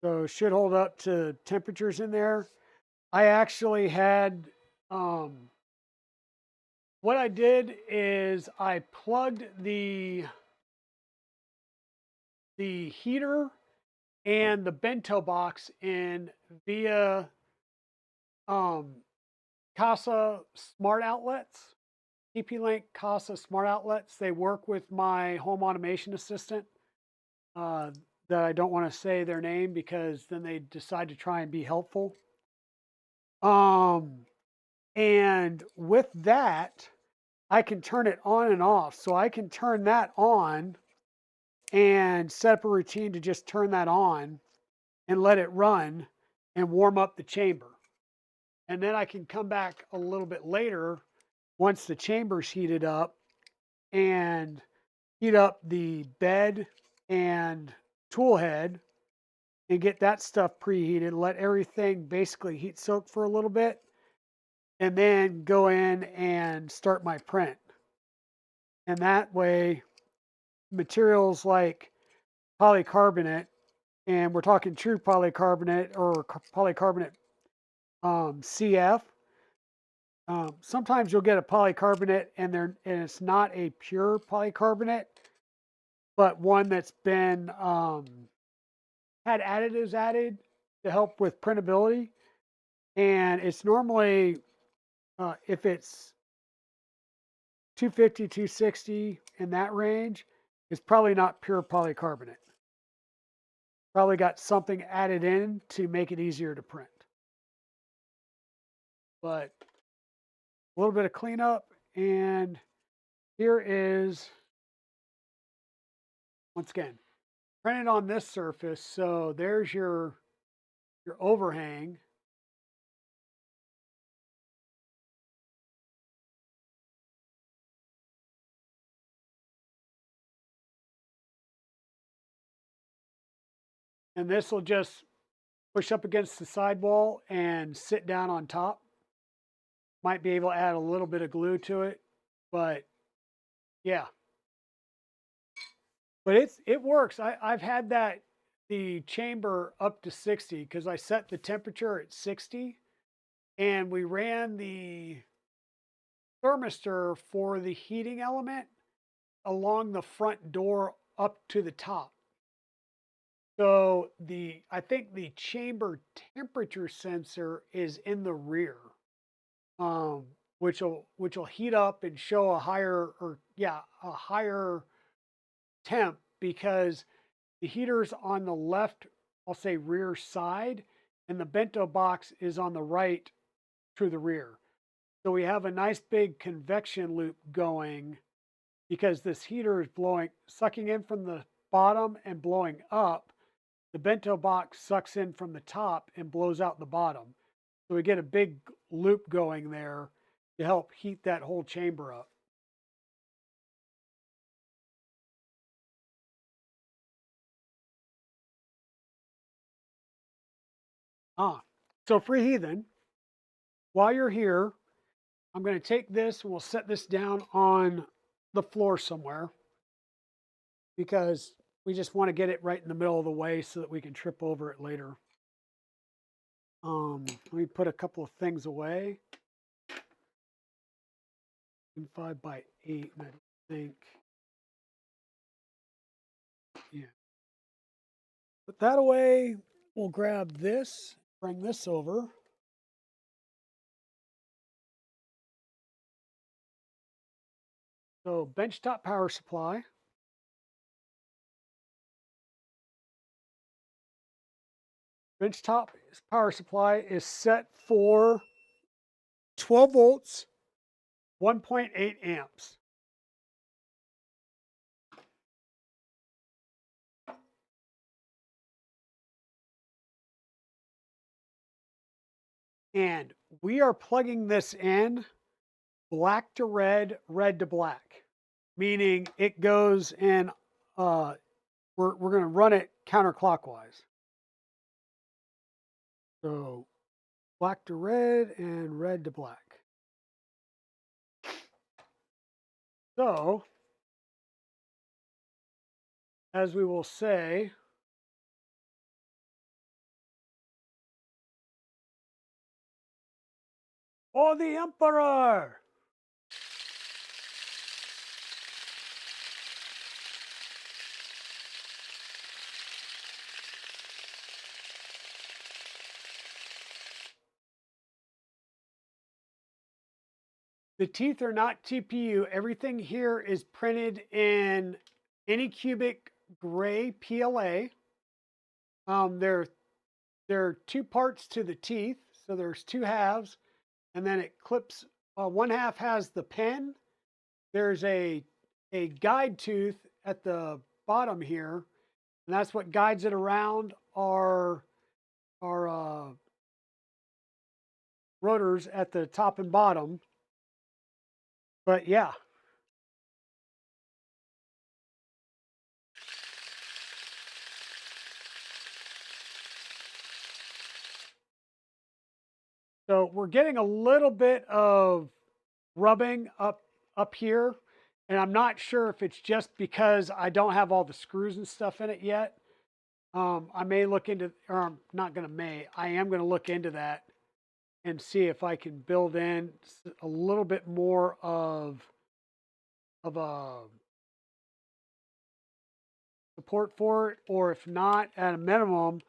So should hold up to temperatures in there. I actually had, what I did is I plugged the heater and the bento box in via Casa smart outlets, TP-Link Casa smart outlets. They work with my home automation assistant that I don't want to say their name because then they decide to try and be helpful. And with that, I can turn it on and off. So I can turn that on and set up a routine to just turn that on and let it run and warm up the chamber. And then I can come back a little bit later once the chamber's heated up and heat up the bed and tool head and get that stuff preheated, let everything basically heat soak for a little bit, and then go in and start my print. And that way, materials like polycarbonate, and we're talking true polycarbonate or polycarbonate CF. Sometimes you'll get a polycarbonate and it's not a pure polycarbonate, but one that's been had additives added to help with printability. And it's normally, if it's 250, 260 in that range, it's probably not pure polycarbonate. Probably got something added in to make it easier to print. But a little bit of cleanup, and here is, once again, printed on this surface. So there's your overhang. And this will just push up against the sidewall and sit down on top. Might be able to add a little bit of glue to it, but yeah. But it works. I've had the chamber up to 60 because I set the temperature at 60, and we ran the thermistor for the heating element along the front door up to the top. So I think the chamber temperature sensor is in the rear, um, which will heat up and show a higher temp, because the heater's on the left, I'll say rear side, and the bento box is on the right to the rear. So we have a nice big convection loop going because this heater is sucking in from the bottom and blowing up. The bento box sucks in from the top and blows out the bottom. So we get a big loop going there to help heat that whole chamber up. So free heathen, while you're here, I'm going to take this and we'll set this down on the floor somewhere, because we just want to get it right in the middle of the way so that we can trip over it later. Let me put a couple of things away. 5x8, I think. Yeah. Put that away. We'll grab this, bring this over. So benchtop power supply. Benchtop power supply is set for 12 volts, 1.8 amps. And we are plugging this in black to red, red to black, meaning it goes in, we're going to run it counterclockwise. So black to red and red to black. So, as we will say, "For the Emperor!" The teeth are not TPU. Everything here is printed in Anycubic Grey PLA. There are two parts to the teeth, so there's two halves, and then it clips. One half has the pen. There's a guide tooth at the bottom here, and that's what guides it around our rotors at the top and bottom. But yeah. So we're getting a little bit of rubbing up here, and I'm not sure if it's just because I don't have all the screws and stuff in it yet. I may look into, or I'm not going to may, I am going to look into that and see if I can build in a little bit more of a support for it, or if not, at a minimum,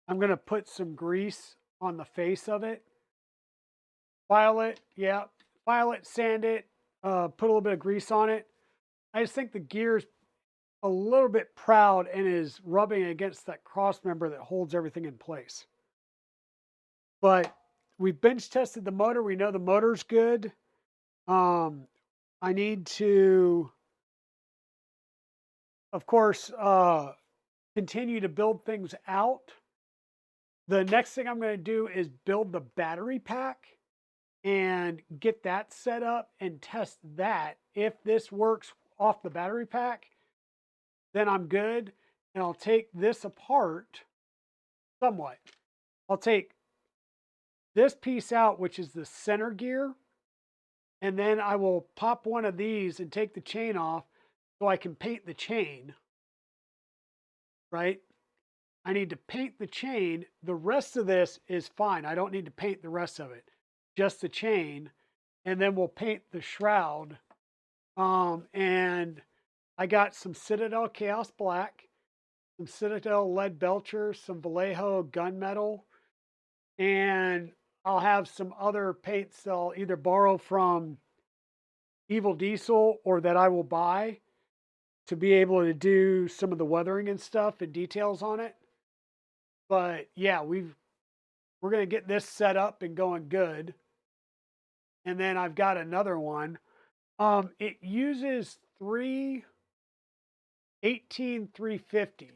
I'm going to put some grease on the face of it. File it, yeah, file it, sand it, put a little bit of grease on it. I just think the gear's a little bit proud and is rubbing against that cross member that holds everything in place. But we bench tested the motor. We know the motor's good. I need to, of course, continue to build things out. The next thing I'm going to do is build the battery pack and get that set up and test that. If this works off the battery pack, then I'm good. And I'll take this apart somewhat. I'll take this piece out, which is the center gear, and then I will pop one of these and take the chain off so I can paint the chain, right? I need to paint the chain. The rest of this is fine. I don't need to paint the rest of it, just the chain. And then we'll paint the shroud. And I got some Citadel Chaos Black, some Citadel Lead Belcher, some Vallejo Gunmetal, and I'll have some other paints I'll either borrow from Evil Diesel or that I will buy to be able to do some of the weathering and stuff and details on it. But yeah, we're going to get this set up and going good. And then I've got another one. It uses three 18350. Is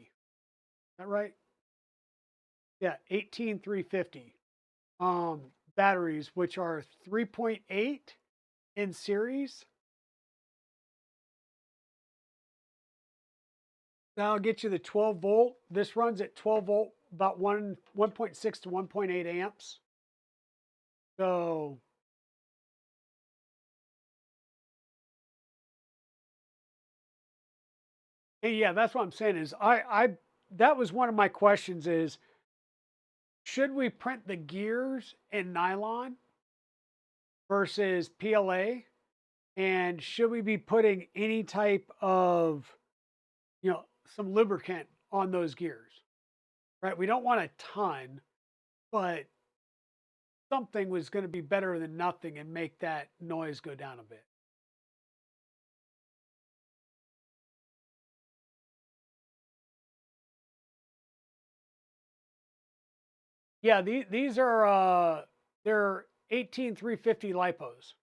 that right? Yeah, 18350 batteries, which are 3.8 in series. That'll get you the 12 volt. This runs at 12 volt, about 1.6 to 1.8 amps. So hey, yeah, that's what I'm saying is I that was one of my questions is should we print the gears in nylon versus PLA? And should we be putting any type of, some lubricant on those gears, right? We don't want a ton, but something was going to be better than nothing and make that noise go down a bit. Yeah, these are they're 18350 lipos.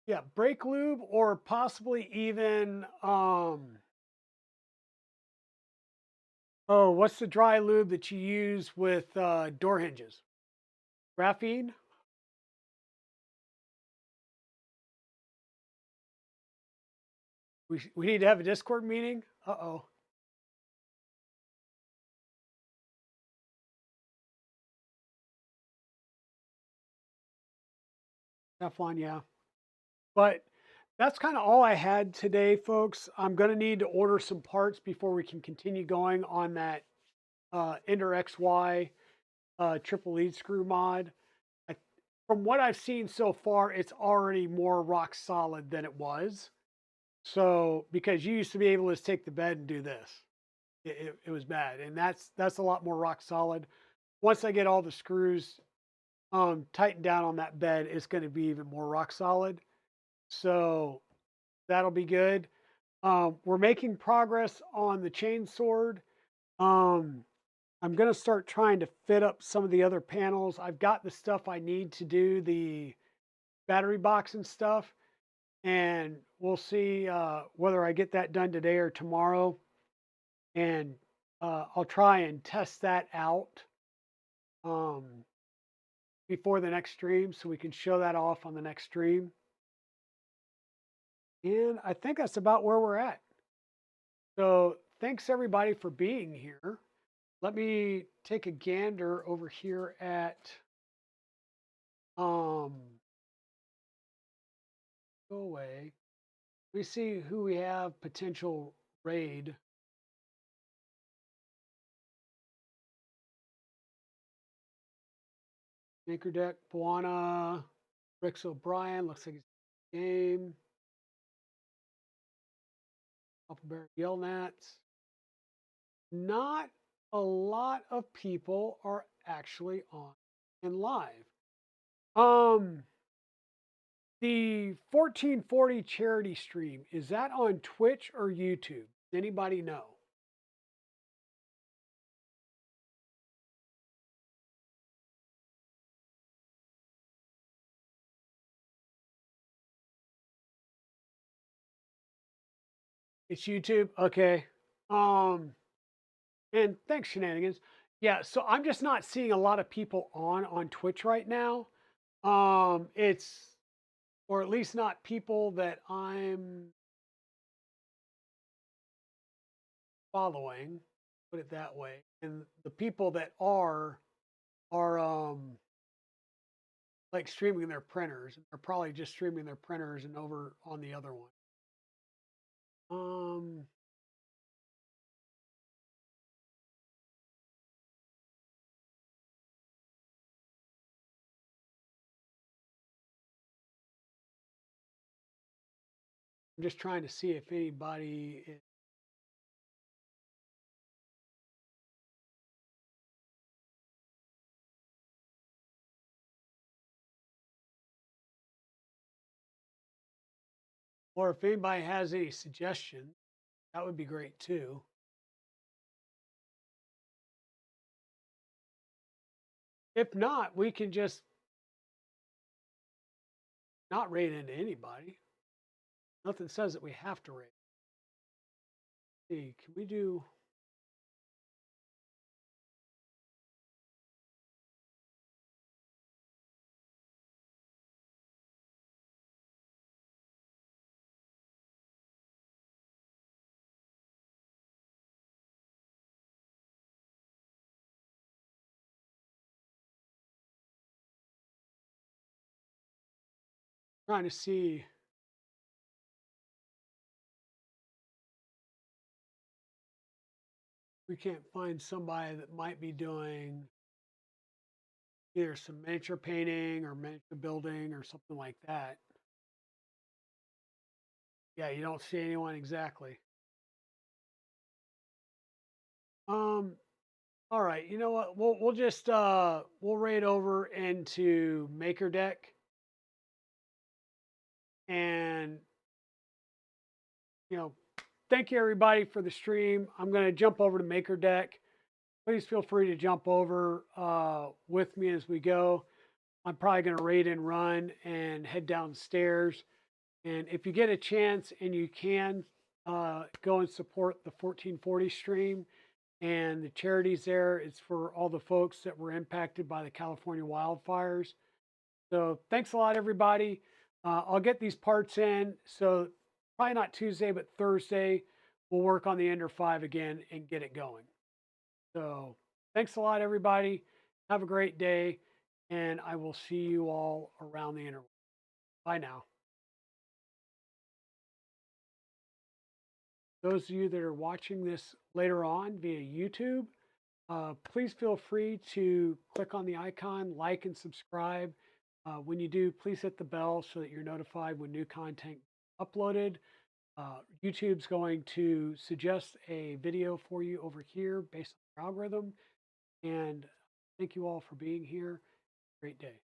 Yeah, brake lube or possibly even oh, what's the dry lube that you use with door hinges? Graphene? We need to have a Discord meeting? Uh-oh. Teflon, yeah. But that's kind of all I had today, folks. I'm going to need to order some parts before we can continue going on that EnderXY triple lead screw mod. I, from what I've seen so far, it's already more rock solid than it was. So, because you used to be able to just take the bed and do this, it was bad, and that's a lot more rock solid. Once I get all the screws tightened down on that bed, it's going to be even more rock solid. So that'll be good. We're making progress on the Chainsword. Um, I'm going to start trying to fit up some of the other panels. I've got the stuff I need to do the battery box and stuff, and we'll see whether I get that done today or tomorrow. And I'll try and test that out um, before the next stream so we can show that off on the next stream. And I think that's about where we're at. So thanks everybody for being here. Let me take a gander over here at go away. Let me see who we have potential raid. Anchor Deck, Buana, Rex O'Brien, looks like it's game. Bear Yellnats. Not a lot of people are actually on and live. The 1440 charity stream, is that on Twitch or YouTube? Does anybody know? It's YouTube? Okay. Um, and thanks, Shenanigans. Yeah, so I'm just not seeing a lot of people on Twitch right now. It's or at least not people that I'm following, put it that way. And the people that are like streaming their printers. They're probably just streaming their printers and over on the other one. Um, I'm just trying to see if anybody or if anybody has any suggestions, that would be great too. If not, we can just not rate into anybody. Nothing says that we have to rate. See, can we do? Trying to see. We can't find somebody that might be doing either some miniature painting or miniature building or something like that. Yeah, you don't see anyone exactly. Um, all right, you know what? We'll just we'll raid over into Maker Deck and you know, thank you everybody for the stream. I'm gonna jump over to Maker Deck. Please feel free to jump over with me as we go. I'm probably gonna raid and run and head downstairs. And if you get a chance and you can, go and support the 1440 stream and the charities there. It's for all the folks that were impacted by the California wildfires. So thanks a lot, everybody. I'll get these parts in. So probably not Tuesday, but Thursday, we'll work on the Ender 5 again and get it going. So thanks a lot, everybody. Have a great day. And I will see you all around the internet. Bye now. Those of you that are watching this later on via YouTube, please feel free to click on the icon, like and subscribe. When you do, please hit the bell so that you're notified when new content uploaded. YouTube's going to suggest a video for you over here based on the algorithm. And thank you all for being here. Great day.